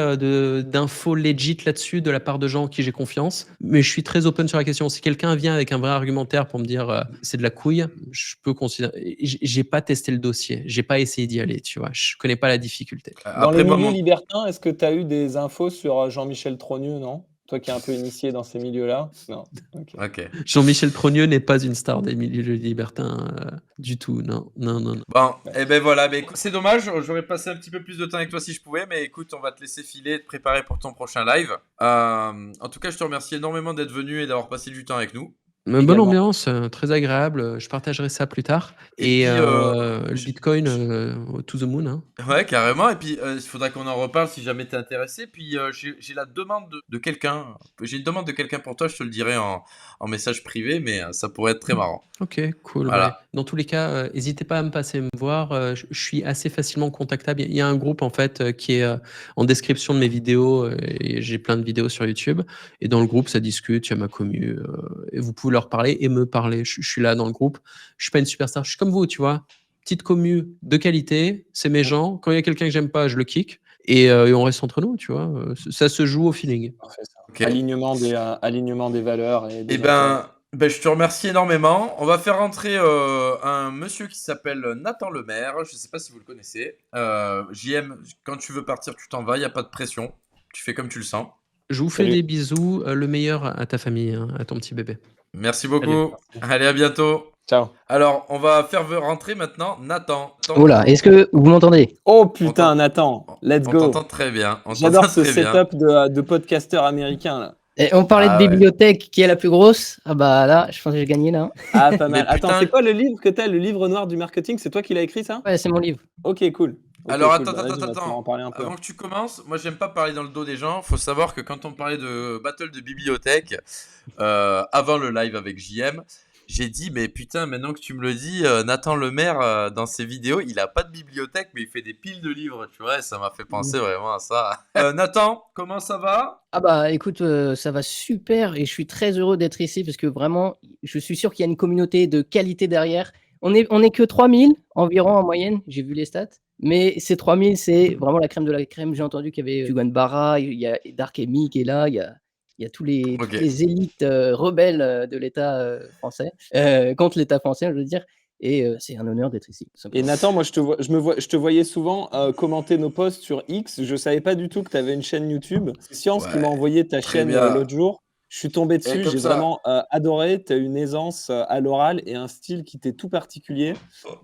d'infos legit là-dessus de la part de gens en qui j'ai confiance, mais je suis très open sur la question. Si quelqu'un vient avec un vrai argumentaire pour me dire c'est de la couille, je peux considérer. J'ai pas testé le dossier, j'ai pas essayé d'y aller, tu vois. Je connais pas la difficulté. Dans Après, les moi, milieux libertins, est-ce que tu as eu des infos sur Jean-Michel Trogneux, non? Toi qui es un peu initié dans ces milieux-là? Non. Ok. Ok. Jean-Michel Trogneux n'est pas une star des milieux libertins du tout, non, non, non, non. Bon, Ouais. et ben voilà, écoute, c'est dommage, j'aurais passé un petit peu plus de temps avec toi si je pouvais, mais écoute, on va te laisser filer et te préparer pour ton prochain live. En tout cas, je te remercie énormément d'être venu et d'avoir passé du temps avec nous. Bonne Également. ambiance, très agréable. Je partagerai ça plus tard. Et Et puis, le j- Bitcoin j- to the moon. Hein. Ouais, carrément. Et puis, il faudra qu'on en reparle si jamais t'es intéressé. Puis, j'ai la demande de quelqu'un. J'ai une demande de quelqu'un pour toi. Je te le dirai en message privé, mais ça pourrait être très marrant. Ok, cool. Voilà. Bah, dans tous les cas, n'hésitez pas à me passer me voir. Je suis assez facilement contactable. Il y a un groupe en fait qui est en description de mes vidéos. Et j'ai plein de vidéos sur YouTube. Et dans le groupe, ça discute. Il y a ma commu. Et vous pouvez leur parler et me parler. Je suis là dans le groupe. Je suis pas une superstar. Je suis comme vous, tu vois. Petite commu de qualité. C'est mes gens. Quand il y a quelqu'un que j'aime pas, je le kick. Et on reste entre nous, tu vois. Ça se joue au feeling. Parfait, ça. Ok. Alignement des valeurs et des Eh intérêts. ben, je te remercie énormément. On va faire rentrer un monsieur qui s'appelle Nathan Lemaire. Je ne sais pas si vous le connaissez. JM, quand tu veux partir, tu t'en vas. Il n'y a pas de pression. Tu fais comme tu le sens. Je vous fais Salut. des bisous. Le meilleur à ta famille, hein, à ton petit bébé. Merci beaucoup. Allez, à bientôt. Ciao. Alors, on va faire rentrer maintenant Nathan. Oh là, est-ce que vous m'entendez? Oh putain, t'entend- Nathan, let's On go. t'entend très bien. On J'adore t'entend ce très bien. setup de podcasteur américain là. Et on parlait Ah de ouais. bibliothèque, qui est la plus grosse? Ah bah là, je pense que j'ai gagné là. Ah, pas mal. Mais Attends, putain. c'est quoi le livre que t'as, le livre noir du marketing? C'est toi qui l'as écrit ça? Ouais, c'est mon livre. Ok, cool. Ok, Alors, cool. attends, Bah, vas-y, on va pouvoir attends. en parler un peu. Avant que tu commences, moi, j'aime pas parler dans le dos des gens. Faut savoir que quand on parlait de battle de bibliothèque, avant le live avec JM, j'ai dit, mais putain, maintenant que tu me le dis, Nathan Lemaire, dans ses vidéos, il a pas de bibliothèque, mais il fait des piles de livres, tu vois, et ça m'a fait penser vraiment à ça. Nathan, comment ça va? Ah bah écoute, ça va super et je suis très heureux d'être ici parce que vraiment, je suis sûr qu'il y a une communauté de qualité derrière. On est que 3000 environ en moyenne, j'ai vu les stats. Mais ces 3000, c'est vraiment la crème de la crème. J'ai entendu qu'il y avait Tugan Barra, il y a Dark Amy qui est là, il y a toutes Ok. les élites rebelles de l'État français, contre l'État français, je veux dire. Et c'est un honneur d'être ici. tout Et simplement. Nathan, moi, je te voyais souvent commenter nos posts sur X. Je savais pas du tout que tu avais une chaîne YouTube. C'est Science qui Ouais, m'a envoyé ta très chaîne bien. l'autre jour. Je suis tombé dessus. comme J'ai ça. vraiment adoré. Tu as une aisance à l'oral et un style qui t'est tout particulier.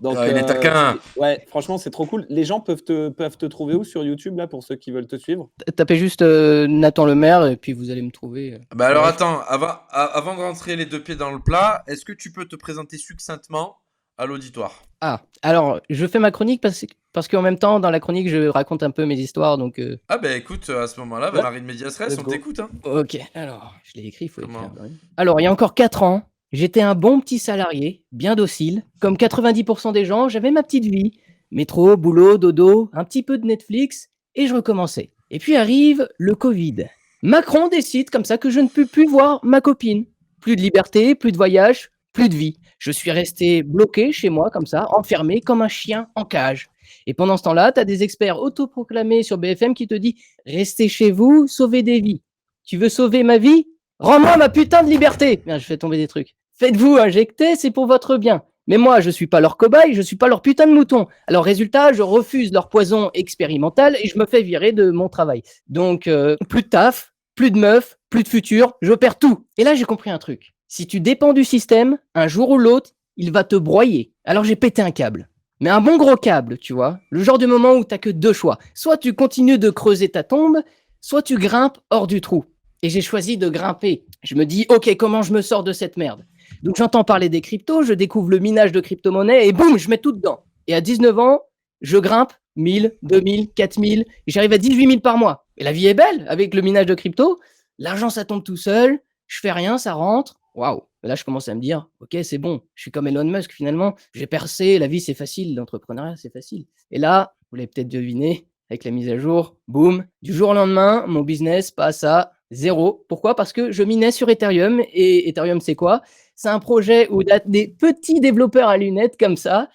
Donc, Il est taquin. ouais, franchement, c'est trop cool. Les gens peuvent te trouver où sur YouTube là pour ceux qui veulent te suivre? Tapez juste Nathan Lemaire et puis vous allez me trouver. Bah alors Bref. attends, avant de rentrer les deux pieds dans le plat, est-ce que tu peux te présenter succinctement à l'auditoire? Ah, alors je fais ma chronique parce qu'en même temps, dans la chronique, je raconte un peu mes histoires. Donc, Ah bah écoute, à ce moment-là, Ouais. Marine Medias Res, Let's on go. t'écoute. Hein. ok, alors je l'ai écrit, il faut Comment écrire. quand même. Alors, il y a encore 4 ans, j'étais un bon petit salarié, bien docile. Comme 90% des gens, j'avais ma petite vie. Métro, boulot, dodo, un petit peu de Netflix, et je recommençais. Et puis arrive le Covid. Macron décide comme ça que je ne peux plus voir ma copine. Plus de liberté, plus de voyage, plus de vie. Je suis resté bloqué chez moi comme ça, enfermé comme un chien en cage. Et pendant ce temps-là, tu as des experts autoproclamés sur BFM qui te disent restez chez vous, sauvez des vies. Tu veux sauver ma vie? Rends-moi ma putain de liberté. Bien, je fais tomber des trucs. Faites-vous injecter, c'est pour votre bien. Mais moi, je suis pas leur cobaye, je suis pas leur putain de mouton. Alors résultat, je refuse leur poison expérimental et je me fais virer de mon travail. Donc, plus de taf, plus de meufs, plus de futur, je perds tout. Et là, j'ai compris un truc. Si tu dépends du système, un jour ou l'autre, il va te broyer. Alors j'ai pété un câble. Mais un bon gros câble, tu vois. Le genre de moment où t'as que deux choix. Soit tu continues de creuser ta tombe, soit tu grimpes hors du trou. Et j'ai choisi de grimper. Je me dis, ok, comment je me sors de cette merde? Donc j'entends parler des cryptos, je découvre le minage de crypto-monnaies et boum, je mets tout dedans. Et à 19 ans, je grimpe 1000, 2000, 4000, et j'arrive à 18 000 par mois. Et la vie est belle avec le minage de crypto. L'argent, ça tombe tout seul, je fais rien, ça rentre. Waouh! Et là, je commence à me dire, ok, c'est bon, je suis comme Elon Musk finalement, j'ai percé, la vie c'est facile, l'entrepreneuriat c'est facile. Et là, vous l'avez peut-être deviné, avec la mise à jour, boum, du jour au lendemain, mon business passe à zéro. Pourquoi? Parce que je minais sur Ethereum, et Ethereum c'est quoi? C'est un projet où il y a des petits développeurs à lunettes comme ça,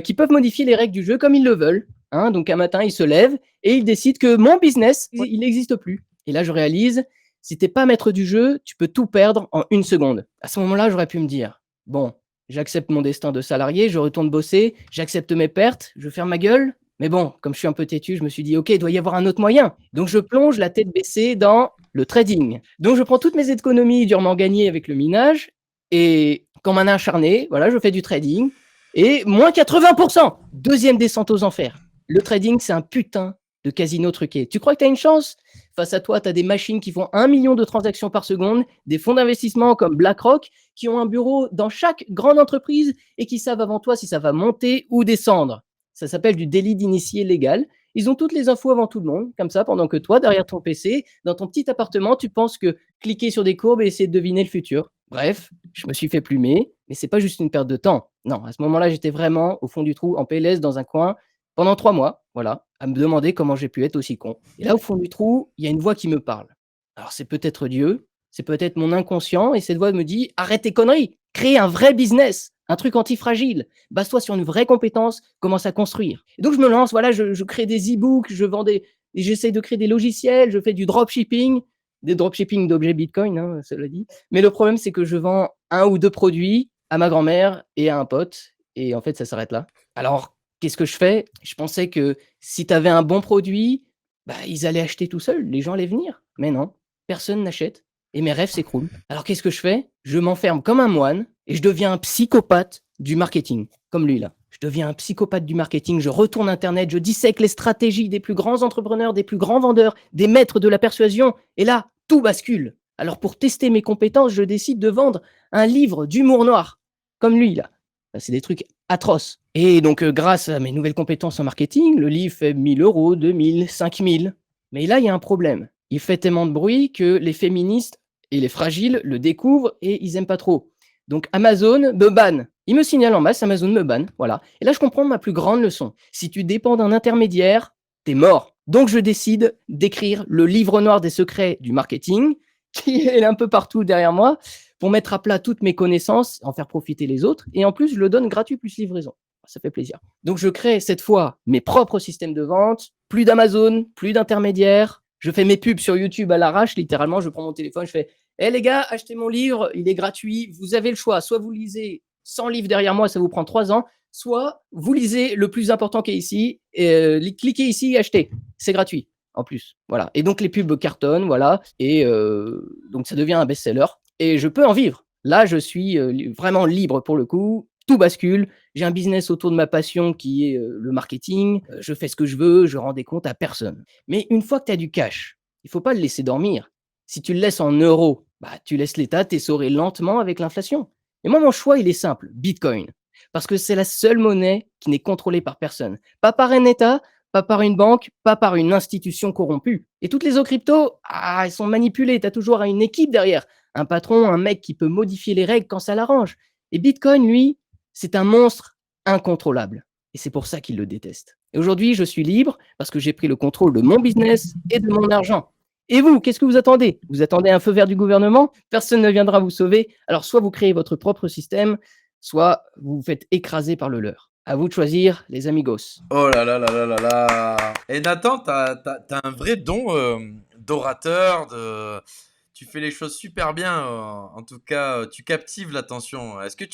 qui peuvent modifier les règles du jeu comme ils le veulent. Hein. Donc un matin, ils se lèvent et ils décident que mon business, il n'existe plus. Et là, je réalise, si t'es pas maître du jeu, tu peux tout perdre en 1 seconde. À ce moment-là, j'aurais pu me dire, bon, j'accepte mon destin de salarié, je retourne bosser, j'accepte mes pertes, je ferme ma gueule. Mais bon, comme je suis un peu têtu, je me suis dit, ok, il doit y avoir un autre moyen. Donc je plonge la tête baissée dans le trading. Donc je prends toutes mes économies durement gagnées avec le minage, et comme un acharné, voilà, je fais du trading, et moins 80%. Deuxième descente aux enfers. Le trading, c'est un putain de casino truqué. Tu crois que tu as une chance? Face à toi, tu as des machines qui font 1 million de transactions par seconde, des fonds d'investissement comme BlackRock qui ont un bureau dans chaque grande entreprise et qui savent avant toi si ça va monter ou descendre. Ça s'appelle du délit d'initié légal. Ils ont toutes les infos avant tout le monde, comme ça, pendant que toi, derrière ton PC, dans ton petit appartement, tu penses que cliquer sur des courbes et essayer de deviner le futur. Bref, je me suis fait plumer, mais c'est pas juste une perte de temps. Non, à ce moment-là, j'étais vraiment au fond du trou, en PLS, dans un coin, pendant 3 mois, voilà, à me demander comment j'ai pu être aussi con. Et là, au fond du trou, il y a une voix qui me parle. Alors, c'est peut-être Dieu, c'est peut-être mon inconscient, et cette voix me dit « Arrête tes conneries, crée un vrai business, un truc antifragile, base-toi sur une vraie compétence, commence à construire. » Et donc, je me lance, voilà, je crée des e-books, j'essaie de créer des logiciels, je fais du dropshipping, des dropshipping d'objets Bitcoin, hein, cela dit. Mais le problème, c'est que je vends 1 ou 2 produits à ma grand-mère et à un pote, et en fait, ça s'arrête là. Alors, qu'est-ce que je fais? Je pensais que si tu avais un bon produit, bah, ils allaient acheter tout seuls, les gens allaient venir. Mais non, personne n'achète et mes rêves s'écroulent. Alors qu'est-ce que je fais? Je m'enferme comme un moine et je deviens un psychopathe du marketing, comme lui là. Je deviens un psychopathe du marketing, je retourne Internet, je dissèque les stratégies des plus grands entrepreneurs, des plus grands vendeurs, des maîtres de la persuasion, et là, tout bascule. Alors pour tester mes compétences, je décide de vendre un livre d'humour noir, comme lui là. C'est des trucs atroces. Et donc, grâce à mes nouvelles compétences en marketing, le livre fait 1 000 €, 2 000, 5 000. Mais là, il y a un problème. Il fait tellement de bruit que les féministes et les fragiles le découvrent et ils aiment pas trop. Donc Amazon me banne. Il me signale en masse, Amazon me banne, voilà. Et là, je comprends ma plus grande leçon. Si tu dépends d'un intermédiaire, t'es mort. Donc, je décide d'écrire le livre noir des secrets du marketing, qui est un peu partout derrière moi, pour mettre à plat toutes mes connaissances, en faire profiter les autres. Et en plus, je le donne gratuit plus livraison. Ça fait plaisir. Donc, je crée cette fois mes propres systèmes de vente, plus d'Amazon, plus d'intermédiaires. Je fais mes pubs sur YouTube à l'arrache, littéralement, je prends mon téléphone, je fais « Hé les gars, achetez mon livre, il est gratuit, vous avez le choix, soit vous lisez 100 livres derrière moi, ça vous prend 3 ans, soit vous lisez le plus important qui est ici, cliquez ici, achetez, c'est gratuit en plus. » Voilà. Et donc les pubs cartonnent, voilà, et donc ça devient un best-seller, et je peux en vivre. Là, je suis vraiment libre pour le coup, tout bascule, j'ai un business autour de ma passion qui est le marketing, je fais ce que je veux, je rends des comptes à personne. Mais une fois que tu as du cash, il ne faut pas le laisser dormir. Si tu le laisses en euros, bah, tu laisses l'État t'essorer lentement avec l'inflation. Et moi, mon choix, il est simple, Bitcoin. Parce que c'est la seule monnaie qui n'est contrôlée par personne. Pas par un État, pas par une banque, pas par une institution corrompue. Et toutes les autres cryptos, elles sont manipulées. Tu as toujours une équipe derrière. Un patron, un mec qui peut modifier les règles quand ça l'arrange. Et Bitcoin, lui, c'est un monstre incontrôlable. Et c'est pour ça qu'il le déteste. Et aujourd'hui, je suis libre parce que j'ai pris le contrôle de mon business et de mon argent. Et vous, qu'est-ce que vous attendez? Vous attendez un feu vert du gouvernement? Personne ne viendra vous sauver. Alors soit vous créez votre propre système, soit vous vous faites écraser par le leur. À vous de choisir, les amigos. Oh là là là là là là. Et Nathan, t'as un vrai don d'orateur, tu fais les choses super bien. En tout cas, tu captives l'attention. Est-ce que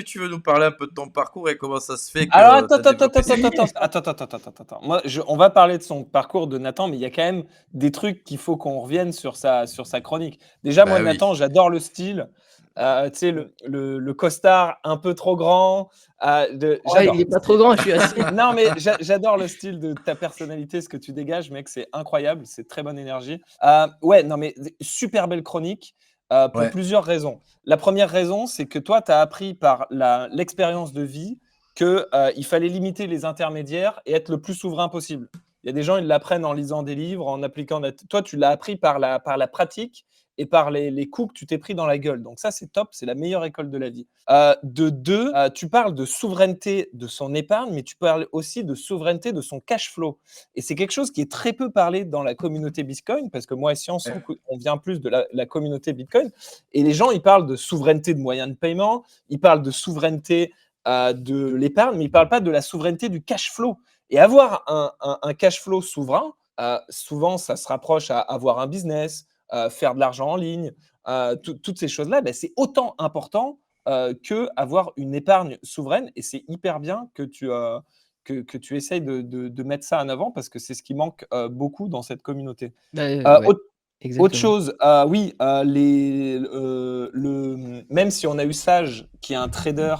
tu veux nous parler un peu de ton parcours et comment ça se fait Alors, que t'as développé ce attends. Moi, on va parler de son parcours de Nathan, mais il y a quand même des trucs qu'il faut qu'on revienne sur sa chronique. Déjà, moi, Bah oui. Nathan, j'adore le style. Tu sais, le costard un peu trop grand. Ouais, J'adore. il est pas trop grand, je suis assis. Non, mais j'adore le style de ta personnalité, ce que tu dégages, mec, c'est incroyable, c'est très bonne énergie. Ouais, non, mais super belle chronique pour Ouais. plusieurs raisons. La première raison, c'est que toi, tu as appris par l'expérience de vie que il fallait limiter les intermédiaires et être le plus souverain possible. Il y a des gens, ils l'apprennent en lisant des livres, en appliquant. Toi, tu l'as appris par la pratique et par les coups que tu t'es pris dans la gueule. Donc ça, c'est top, c'est la meilleure école de la vie. De deux, tu parles de souveraineté de son épargne, mais tu parles aussi de souveraineté de son cash flow. Et c'est quelque chose qui est très peu parlé dans la communauté Bitcoin, parce que moi et Science, on vient plus de la communauté Bitcoin. Et les gens, ils parlent de souveraineté de moyens de paiement, ils parlent de souveraineté de l'épargne, mais ils ne parlent pas de la souveraineté du cash flow. Et avoir un cash flow souverain, souvent, ça se rapproche à avoir un business, faire de l'argent en ligne, toutes ces choses-là, ben, c'est autant important qu'avoir une épargne souveraine. Et c'est hyper bien que tu essayes de mettre ça en avant parce que c'est ce qui manque beaucoup dans cette communauté. Bah, ouais, Autre exactement. chose, oui, même si on a eu Sage, qui est un trader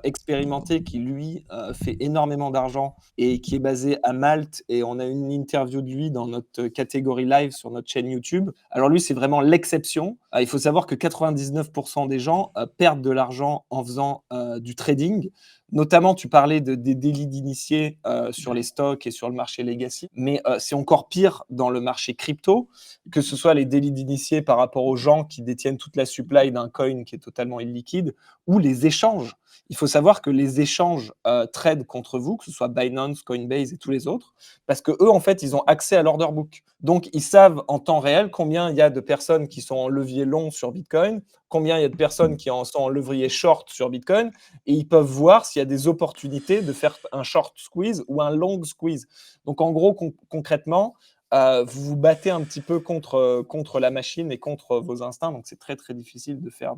expérimenté, qui lui fait énormément d'argent et qui est basé à Malte, et on a une interview de lui dans notre catégorie live sur notre chaîne YouTube. Alors lui, c'est vraiment l'exception. Il faut savoir que 99% des gens perdent de l'argent en faisant du trading. Notamment, tu parlais des délits d'initiés sur les stocks et sur le marché legacy, mais c'est encore pire dans le marché crypto, que ce soit les délits d'initiés par rapport aux gens qui détiennent toute la supply d'un coin qui est totalement illiquide, ou les échanges. Il faut savoir que les échanges trade contre vous, que ce soit Binance, Coinbase et tous les autres, parce que eux, en fait, ils ont accès à l'order book. Donc, ils savent en temps réel combien il y a de personnes qui sont en levier long sur Bitcoin, combien il y a de personnes qui sont en levier short sur Bitcoin, et ils peuvent voir s'il y a des opportunités de faire un short squeeze ou un long squeeze. Donc, en gros, concrètement, vous vous battez un petit peu contre la machine et contre vos instincts. Donc, c'est très, très difficile de faire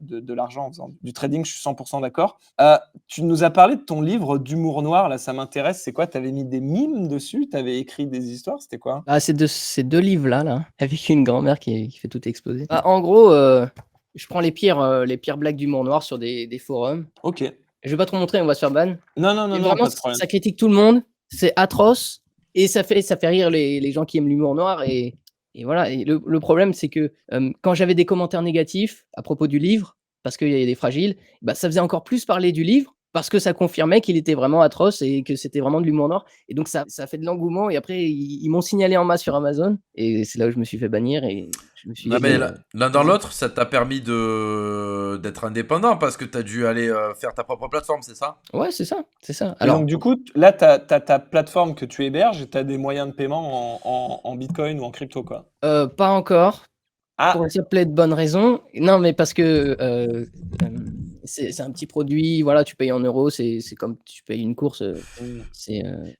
de l'argent en faisant du trading. Je suis 100% d'accord. Tu nous as parlé de ton livre d'humour noir. Là, ça m'intéresse. C'est quoi? Tu avais mis des mimes dessus? Tu avais écrit des histoires? C'était quoi? Ah, ces deux livres-là, là, avec une grand-mère qui fait tout exploser. En gros, je prends les pires blagues d'humour noir sur des forums. Ok. Je vais pas trop montrer, on va se faire ban. Non, Et non, vraiment, pas de problème. ça critique tout le monde, c'est atroce, et ça fait rire les gens qui aiment l'humour noir. Et voilà. Et le problème, c'est que quand j'avais des commentaires négatifs à propos du livre, parce qu'il y a des fragiles, bah, ça faisait encore plus parler du livre, parce que ça confirmait qu'il était vraiment atroce et que c'était vraiment de l'humour noir. Et donc, ça fait de l'engouement. Et après, ils m'ont signalé en masse sur Amazon. Et c'est là où je me suis fait bannir. Et je me suis Non, dit, mais bon, l'un dans vas-y. l'autre, ça t'a permis d'être indépendant parce que t'as dû aller faire ta propre plateforme, c'est ça? Ouais, c'est ça, c'est ça. Et Alors, donc, du coup, là, tu as ta plateforme que tu héberges et tu as des moyens de paiement en Bitcoin ou en crypto, quoi. pas encore. Ah, Pour une plaît de bonnes raisons. Non, mais parce que c'est un petit produit, voilà, tu payes en euros, c'est comme tu payes une course.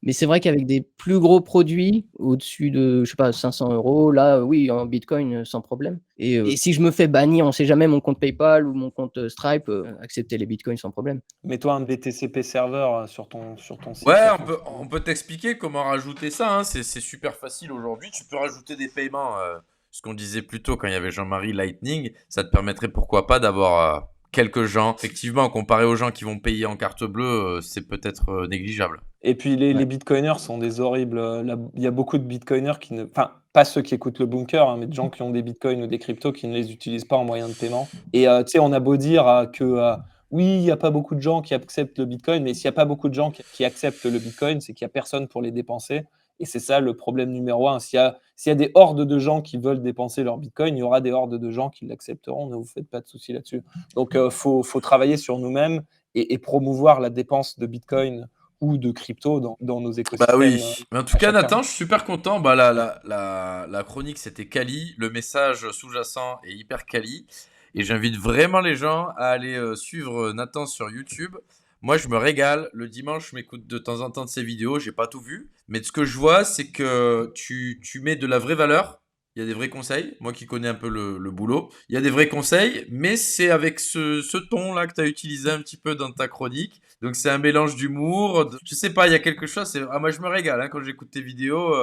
Mais c'est vrai qu'avec des plus gros produits, au-dessus de, je sais pas, 500 €, là, oui, en Bitcoin, sans problème. Et si je me fais bannir, on sait jamais, mon compte PayPal ou mon compte Stripe, accepter les Bitcoins sans problème. mets-toi un BTCP serveur sur ton site. Ouais, sur on ton peut, site. on peut t'expliquer comment rajouter ça, hein. C'est super facile aujourd'hui. Tu peux rajouter des paiements. Ce qu'on disait plus tôt quand il y avait Jean-Marie Lightning, ça te permettrait pourquoi pas d'avoir quelques gens. Effectivement, comparé aux gens qui vont payer en carte bleue, c'est peut-être négligeable. Et puis, les bitcoiners sont des horribles. Il y a beaucoup de bitcoiners qui ne. Enfin, pas ceux qui écoutent le bunker, hein, mais de gens qui ont des bitcoins ou des cryptos qui ne les utilisent pas en moyen de paiement. Et tu sais, on a beau dire que oui, il n'y a pas beaucoup de gens qui acceptent le bitcoin, mais s'il n'y a pas beaucoup de gens qui acceptent le bitcoin, c'est qu'il n'y a personne pour les dépenser. Et c'est ça le problème numéro un. S'il y a des hordes de gens qui veulent dépenser leur bitcoin, il y aura des hordes de gens qui l'accepteront. Ne vous faites pas de soucis là-dessus. Donc, faut travailler sur nous-mêmes et promouvoir la dépense de bitcoin ou de crypto dans nos Bah écosystèmes oui. Mais en tout à cas, chacun. Nathan, je suis super content. Bah, la chronique, c'était quali. Le message sous-jacent est hyper quali. Et j'invite vraiment les gens à aller suivre Nathan sur YouTube. Moi, je me régale. Le dimanche, je m'écoute de temps en temps de ses vidéos. J'ai pas tout vu. Mais de ce que je vois, c'est que tu mets de la vraie valeur. Il y a des vrais conseils. Moi qui connais un peu le boulot. Il y a des vrais conseils, mais c'est avec ce ton-là que tu as utilisé un petit peu dans ta chronique. Donc c'est un mélange d'humour. Je sais pas, il y a quelque chose. Moi, je me régale hein, quand j'écoute tes vidéos.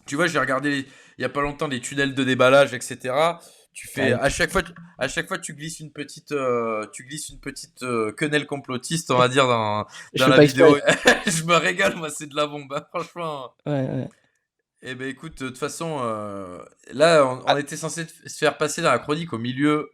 Tu vois, j'ai regardé il y a pas longtemps les tunnels de déballage, etc. Tu fais Ouais. à chaque fois, tu glisses une petite, quenelle complotiste, on va dire Je dans fais la pas exprès. vidéo. Je me régale, moi, c'est de la bombe, hein, franchement. Ouais. Eh ben écoute, de toute façon, là, on était censé se faire passer dans la chronique au milieu,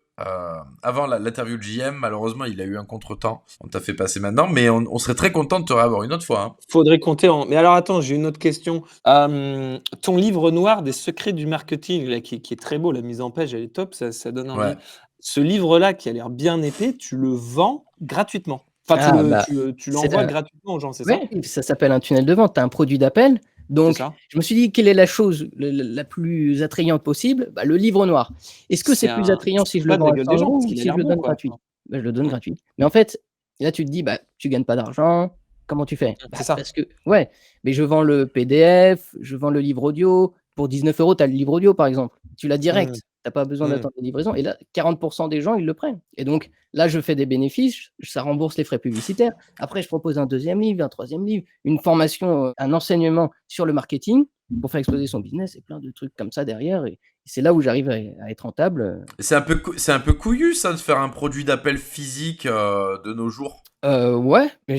avant l'interview de JM. Malheureusement, il a eu un contretemps. On t'a fait passer maintenant, mais on serait très content de te revoir une autre fois. Hein. Faudrait compter en. Mais alors attends, j'ai une autre question. Ton livre noir des secrets du marketing, là, qui est très beau, la mise en page, elle est top, ça donne envie. Ouais. Ce livre-là, qui a l'air bien épais, tu le vends gratuitement. Enfin, Ah, bah, tu c'est l'envoies la- gratuitement aux gens, c'est ça? Ouais, ça s'appelle un tunnel de vente. Tu as un produit d'appel. C'est Donc, ça? je me suis dit, quelle est la chose la plus attrayante possible? Bah, le livre noir. Est-ce que c'est plus attrayant Tu te si fous je le pas de vends la à gueule 100 des gens euros parce ou qu'il a si je l'air le bon, donne quoi. gratuit? Bah, je le donne Mmh. gratuit. Mais en fait, là, tu te dis, bah, tu gagnes pas d'argent. Comment tu fais? Bah, C'est ça. parce que, ouais, mais je vends le PDF, je vends le livre audio. Pour 19 euros, tu as le livre audio, par exemple. Tu l'as Mmh. direct. Tu n'as pas besoin Mmh. d'attendre la livraison. Et là, 40% des gens, ils le prennent. Et donc, là, je fais des bénéfices. Ça rembourse les frais publicitaires. Après, je propose un deuxième livre, un troisième livre, une formation, un enseignement sur le marketing pour faire exploser son business et plein de trucs comme ça derrière. Et c'est là où j'arrive à être rentable. C'est un peu couillu, ça, de faire un produit d'appel physique de nos jours. Ouais, mais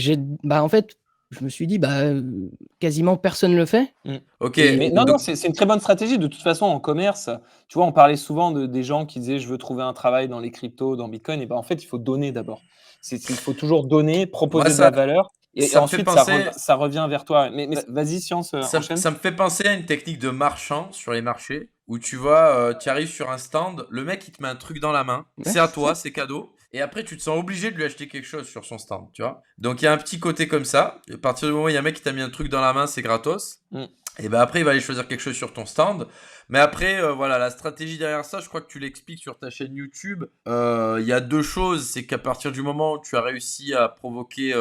en fait, je me suis dit, quasiment personne le fait. Ok, Et Mais non, donc, c'est une très bonne stratégie. De toute façon, en commerce, tu vois, on parlait souvent des gens qui disaient je veux trouver un travail dans les cryptos, dans Bitcoin. Et ben en fait, il faut donner d'abord. Il faut toujours donner, moi, proposer de la valeur, et ça me fait ensuite penser. ça revient vers toi. Mais vas-y, Science, enchaîne. Ça me fait penser à une technique de marchand sur les marchés où tu vois, tu arrives sur un stand, le mec il te met un truc dans la main, Ouais, c'est à toi, c'est cadeau, et après tu te sens obligé de lui acheter quelque chose sur son stand, tu vois. Donc il y a un petit côté comme ça, à partir du moment où il y a un mec qui t'a mis un truc dans la main, c'est gratos, Mm. et ben après il va aller choisir quelque chose sur ton stand. Mais après, voilà, la stratégie derrière ça, je crois que tu l'expliques sur ta chaîne YouTube. Il y a deux choses, c'est qu'à partir du moment où tu as réussi à provoquer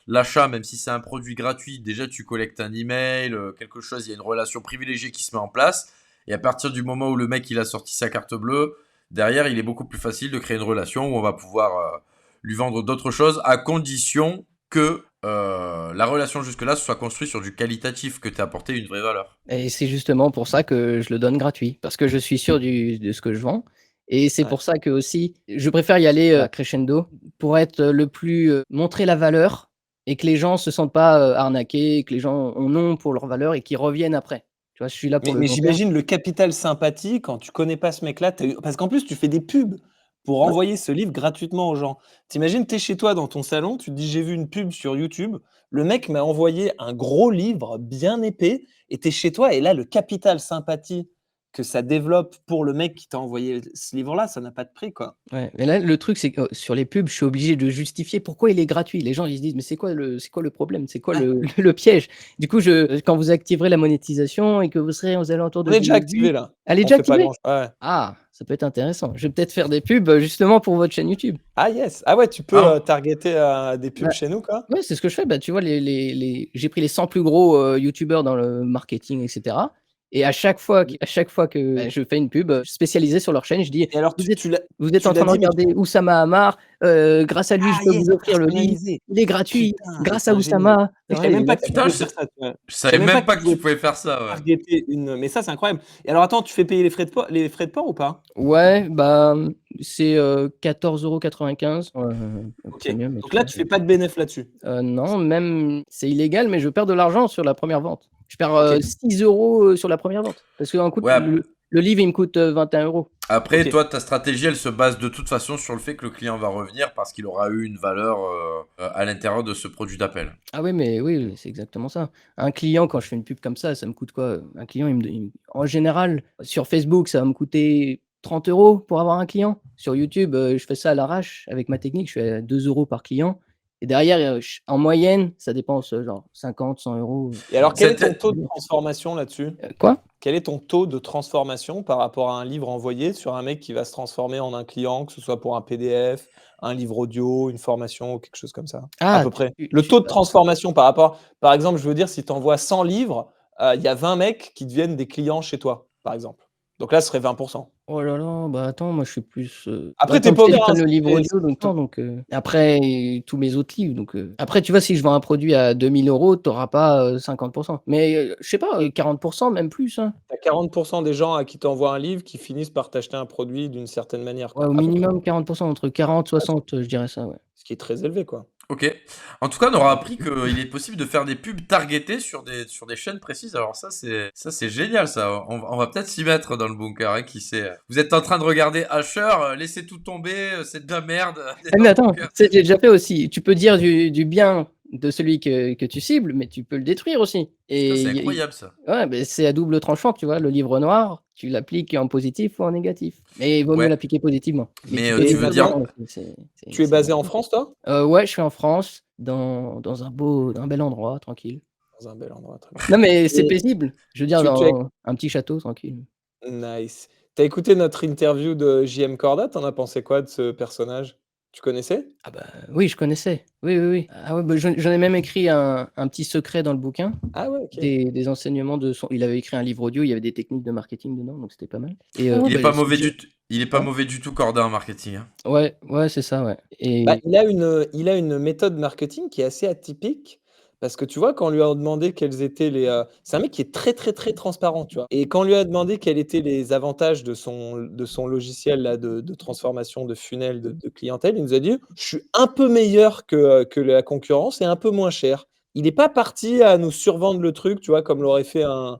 l'achat, même si c'est un produit gratuit, déjà tu collectes un email, quelque chose, il y a une relation privilégiée qui se met en place. Et à partir du moment où le mec il a sorti sa carte bleue, derrière il est beaucoup plus facile de créer une relation où on va pouvoir lui vendre d'autres choses à condition que la relation jusque-là soit construite sur du qualitatif, que tu as apporté une vraie valeur. et c'est justement pour ça que je le donne gratuit, parce que je suis sûr de ce que je vends. Et c'est Ouais. pour ça que aussi, je préfère y aller crescendo pour être le plus montrer la valeur et que les gens se sentent pas arnaqués, que les gens ont non pour leur valeur et qu'ils reviennent après. Tu vois, je suis là pour le Mais long terme. j'imagine le capital sympathie quand tu connais pas ce mec-là, parce qu'en plus tu fais des pubs pour envoyer ce livre gratuitement aux gens. T'imagines, tu es chez toi dans ton salon, tu te dis: «J'ai vu une pub sur YouTube, le mec m'a envoyé un gros livre bien épais», et tu es chez toi et là le capital sympathie que ça développe pour le mec qui t'a envoyé ce livre-là, ça n'a pas de prix, quoi. Ouais, mais là, le truc, c'est que sur les pubs, je suis obligé de justifier pourquoi il est gratuit. Les gens, ils se disent, mais c'est quoi le problème? C'est quoi Ouais. le piège? Du coup, quand vous activerez la monétisation et que vous serez aux alentours On de est déjà 10 000 activé vues, là, elle est on déjà fait pas activée? grand ouais. Ah, ça peut être intéressant. Je vais peut-être faire des pubs justement pour votre chaîne YouTube. Ah yes! Ah ouais, tu peux, Ah, targeter, des pubs Bah, chez nous, quoi? ouais, c'est ce que je fais. Bah, tu vois, j'ai pris les 100 plus gros youtubeurs dans le marketing, etc. Et à chaque fois que je fais une pub spécialisée sur leur chaîne, je dis, Et alors vous êtes, tu l'as vous êtes en train de dit, mais regarder Oussama Hamar, grâce à lui, je ah peux yes, vous offrir le livre. personnalisé! Il est gratuit, Putain, mais grâce c'est à un génie. Oussama. Je Ouais, savais même et là, pas que tu putain, pouvais faire ça, tu vois? je Je savais savais même pas même que pas tu que tu pouvais pouvais faire ça, ouais. targeter une, mais ça, c'est incroyable. Et alors attends, tu fais payer les frais de port ou pas? ouais, bah, c'est 14,95 € OK. premium et Donc tout là, ça. tu fais pas de bénéf là-dessus? Non, même c'est illégal, mais je perds de l'argent sur la première vente. Je perds OK. 6 € sur la première vente. Parce que Ouais, le livre, il me coûte 21 €. après, OK. toi, ta stratégie, elle se base de toute façon sur le fait que le client va revenir parce qu'il aura eu une valeur à l'intérieur de ce produit d'appel. Ah oui, mais oui, c'est exactement ça. Un client, quand je fais une pub comme ça me coûte quoi? Un client, en général, sur Facebook, ça va me coûter 30 € pour avoir un client. Sur YouTube, je fais ça à l'arrache avec ma technique, je suis à 2 € par client Et derrière, en moyenne, ça dépense genre 50, 100 euros. Et alors, quel est ton C'était- taux de transformation là-dessus? Quoi? Quel est ton taux de transformation par rapport à un livre envoyé sur un mec qui va se transformer en un client, que ce soit pour un PDF, un livre audio, une formation ou quelque chose comme ça? À Ah, peu près. tu- Le tu- taux de transformation par rapport, par exemple, je veux dire, si tu envoies 100 livres, il y a 20 mecs qui deviennent des clients chez toi, par exemple. Donc là, ce serait 20%. Oh là là, bah attends, moi je suis plus. Après, bah, t'es comme pas je t'ai dit, ouvert à comme le livre c'est- audio, donc après tous mes autres livres. Après, tu vois, si je vends un produit à 2000 euros, t'auras pas 50%. Mais je sais pas, 40%, même plus. Hein. T'as 40% des gens à qui t'envoient un livre qui finissent par t'acheter un produit d'une certaine manière, Ouais, quoi, au à peu près. minimum 40%, entre 40 60, je dirais ça, ouais. Ce qui est très élevé, quoi. Ok. En tout cas, on aura appris qu'il est possible de faire des pubs targetées sur des chaînes précises. Alors ça c'est génial ça. On va peut-être s'y mettre dans le bunker, hein, qui sait. Vous êtes en train de regarder Asher, laissez tout tomber, c'est de la merde. Ah, mais attends, j'ai déjà fait aussi. Tu peux dire du bien de celui que tu cibles, mais tu peux le détruire aussi. Putain, c'est Et incroyable ça. ouais, mais c'est à double tranchant, tu vois. Le livre noir, tu l'appliques en positif ou en négatif. Mais il vaut mieux Ouais. l'appliquer positivement. Mais, peux tu les veux faire dire- bien, Tu es basé en France, toi? Ouais, je suis en France, dans un bel endroit, tranquille. Dans un bel endroit, très bien. Non, mais c'est Et paisible. Je veux dire, tu as dans un petit château, tranquille. nice. Tu as écouté notre interview de JM Corda? Tu en as pensé quoi de ce personnage? Tu connaissais? Ah bah oui, je connaissais. Oui, oui, oui. Ah ouais, bah, j'en ai même écrit un petit secret dans le bouquin. Ah ouais, OK. Des enseignements de son. Il avait écrit un livre audio, il y avait des techniques de marketing dedans, donc c'était pas mal. Et Il est bah, pas mauvais il est pas Hein? mauvais du tout, Corda, en marketing. Hein. Ouais, ouais, c'est ça, ouais. Et Bah, il a une méthode marketing qui est assez atypique parce que tu vois, quand on lui a demandé quels étaient c'est un mec qui est très, très, très transparent, tu vois? Et quand on lui a demandé quels étaient les avantages de son logiciel là de transformation de funnel de clientèle, il nous a dit: «Je suis un peu meilleur que la concurrence et un peu moins cher». Il est pas parti à nous survendre le truc, tu vois, comme l'aurait fait un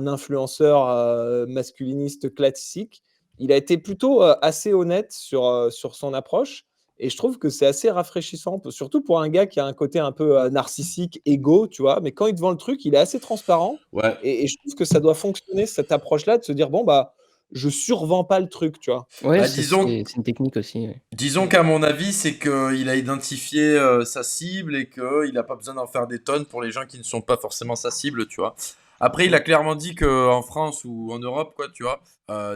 influenceur, masculiniste classique. Il a été plutôt, assez honnête sur son approche et je trouve que c'est assez rafraîchissant, surtout pour un gars qui a un côté un peu, narcissique, égo, tu vois? Mais quand il te vend le truc, il est assez transparent Ouais. et je trouve que ça doit fonctionner cette approche-là de se dire: «Bon, bah, je survends pas le truc», tu vois? ouais, Bah, c'est disons- une technique aussi. Ouais. Disons qu'à mon avis, c'est qu'il a identifié sa cible et qu'il n'a pas besoin d'en faire des tonnes pour les gens qui ne sont pas forcément sa cible, tu vois. Après, il a clairement dit qu'en France ou en Europe, quoi, tu vois,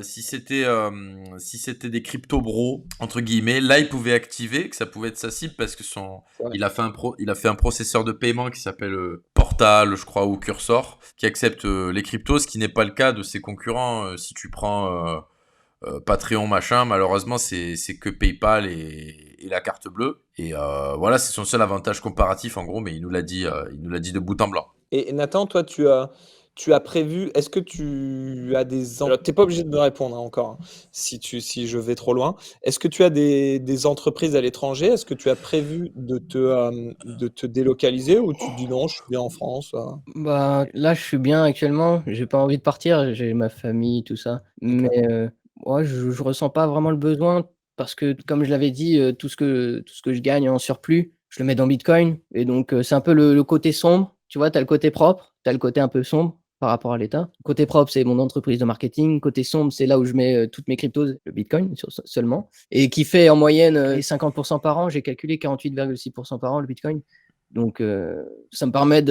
si c'était des crypto bros, entre guillemets, là, il pouvait activer, que ça pouvait être sa cible parce que Ouais. il a fait un processeur de paiement qui s'appelle Portal, je crois, ou Cursor, qui accepte les cryptos, ce qui n'est pas le cas de ses concurrents. Si tu prends Patreon machin, malheureusement c'est que PayPal et la carte bleue et voilà, c'est son seul avantage comparatif en gros, mais il nous l'a dit de bout en blanc. Et Nathan, toi, tu as prévu, est-ce que tu as alors tu pas obligé de me répondre, hein, encore, hein, si je vais trop loin. Est-ce que tu as des entreprises à l'étranger? Est-ce que tu as prévu de te délocaliser ou tu te dis: «Non, je suis bien en France»? Bah, là, je suis bien actuellement. J'ai pas envie de partir. J'ai ma famille, tout ça. Mais ouais, je ressens pas vraiment le besoin parce que, comme je l'avais dit, tout ce que je gagne en surplus, je le mets dans Bitcoin. Et donc, c'est un peu le côté sombre. Tu vois, tu as le côté propre, tu as le côté un peu sombre par rapport à l'État. Côté propre, c'est mon entreprise de marketing. Côté sombre, c'est là où je mets toutes mes cryptos, le Bitcoin seulement. Et qui fait en moyenne 50% par an. J'ai calculé 48,6% par an le Bitcoin. Donc, ça me permet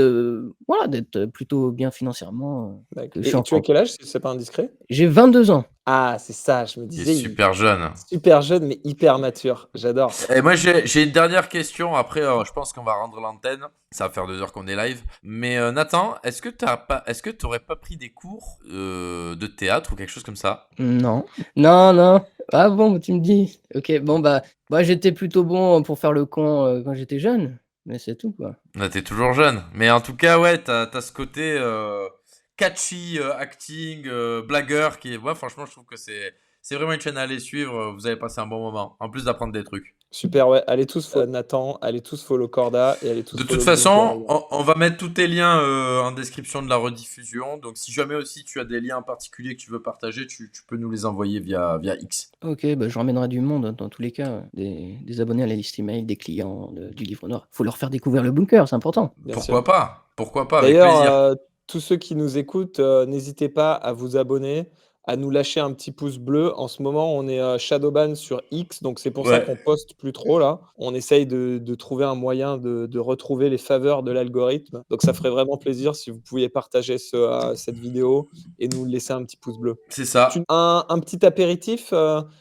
voilà, d'être plutôt bien financièrement. D'accord. Que je suis Et en tu as France. quel âge, si c'est pas indiscret? J'ai 22 ans. Ah, c'est ça, je me Il disais, est super jeune. super jeune, mais hyper mature. J'adore. Et moi j'ai une dernière question, après je pense qu'on va rendre l'antenne, ça va faire 2 heures qu'on est live, mais Nathan, est-ce que t'aurais pas pris des cours de théâtre ou quelque chose comme ça? Non. Non, non. Ah bon, tu me dis. Ok, bon, bah, j'étais plutôt bon pour faire le con quand j'étais jeune. Mais c'est tout, quoi. Là, t'es toujours jeune, mais en tout cas ouais, t'as ce côté catchy, acting, blagueur qui est... Ouais, franchement, je trouve que c'est vraiment une chaîne à aller suivre. Vous allez passer un bon moment, en plus d'apprendre des trucs. Super, ouais. Allez tous follow Nathan, allez tous follow Corda et allez tous De follow toute Bunker façon, également. on va mettre tous tes liens en description de la rediffusion. Donc, si jamais aussi tu as des liens en particulier que tu veux partager, tu peux nous les envoyer via X. Ok, bah, je ramènerai du monde dans tous les cas. Des abonnés à la liste email, des clients du livre noir. Faut leur faire découvrir le bunker, c'est important. Bien Pourquoi sûr. pas? Pourquoi pas? Avec D'ailleurs, plaisir. tous ceux qui nous écoutent, n'hésitez pas à vous abonner, à nous lâcher un petit pouce bleu. En ce moment, on est shadowban sur X, donc c'est pour ça Ouais. qu'on poste plus trop là. On essaye de trouver un moyen de retrouver les faveurs de l'algorithme. Donc ça ferait vraiment plaisir si vous pouviez partager cette vidéo et nous laisser un petit pouce bleu. C'est ça. Un petit apéritif,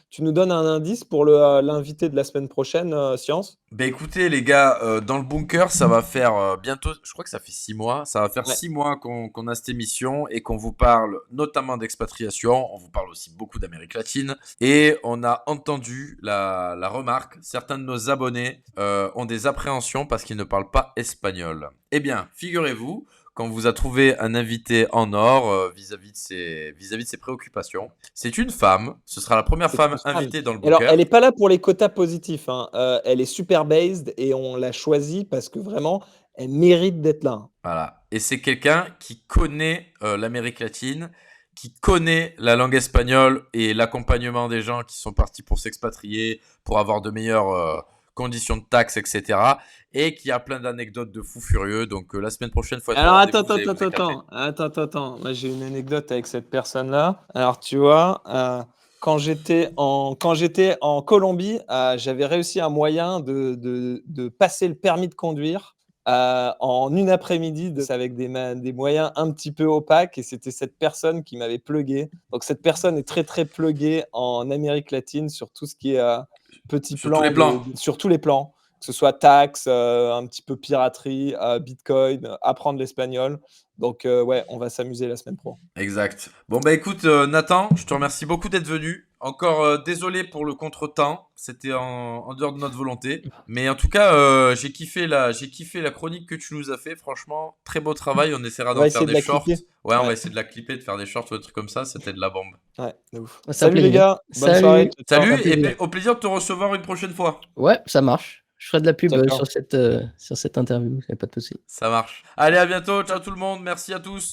tu nous donnes un indice pour l'invité de la semaine prochaine, Science? Ben écoutez les gars, dans le bunker, ça va faire bientôt, je crois que ça fait 6 mois, ça va faire Ouais. 6 mois qu'on a cette émission et qu'on vous parle notamment d'expatriation, on vous parle aussi beaucoup d'Amérique latine et on a entendu la remarque, certains de nos abonnés ont des appréhensions parce qu'ils ne parlent pas espagnol. Eh bien, figurez-vous qu'on vous a trouvé un invité en or vis-à-vis de ses préoccupations. C'est une femme, ce sera la première C'est femme une femme. invitée dans le Alors, bunker. elle est pas là pour les quotas positifs, hein. Elle est super based et on l'a choisie parce que vraiment, elle mérite d'être là, hein. Voilà. Et c'est quelqu'un qui connaît l'Amérique latine, qui connaît la langue espagnole et l'accompagnement des gens qui sont partis pour s'expatrier, pour avoir de meilleures conditions de taxes, etc. Et qui a plein d'anecdotes de fous furieux. Donc la semaine prochaine, faut être au Alors, rendez-vous, vous allez vous éclater. attends. Moi, j'ai une anecdote avec cette personne-là. Alors, tu vois, quand j'étais en Colombie, j'avais réussi un moyen de passer le permis de conduire en une après-midi avec des moyens un petit peu opaques. Et c'était cette personne qui m'avait plugué. Donc, cette personne est très, très pluguée en Amérique latine sur tout ce qui est petit Sur tous plan, les plans. sur tous les plans. Que ce soit taxes, un petit peu piraterie, Bitcoin, apprendre l'espagnol. Donc, ouais, on va s'amuser la semaine pro. Exact. Bon bah écoute Nathan, je te remercie beaucoup d'être venu. Encore désolé pour le contretemps, c'était en dehors de notre volonté. Mais en tout cas, j'ai kiffé la chronique que tu nous as fait. Franchement, très beau travail. On essaiera On d'en va faire essayer de des la shorts. clipper. Ouais, on va Ouais. essayer de la clipper, de faire des shorts ou des trucs comme ça. C'était de la bombe. Ouais, de ouf. C'est un Salut les plaisir. gars, bonne Salut. soirée. Ciao, Salut Un et plaisir. au plaisir de te recevoir une prochaine fois. Ouais, ça marche. Je ferai de la pub ciao, ciao. sur cette interview, y a pas de souci. Ça marche. Allez, à bientôt. Ciao tout le monde. Merci à tous.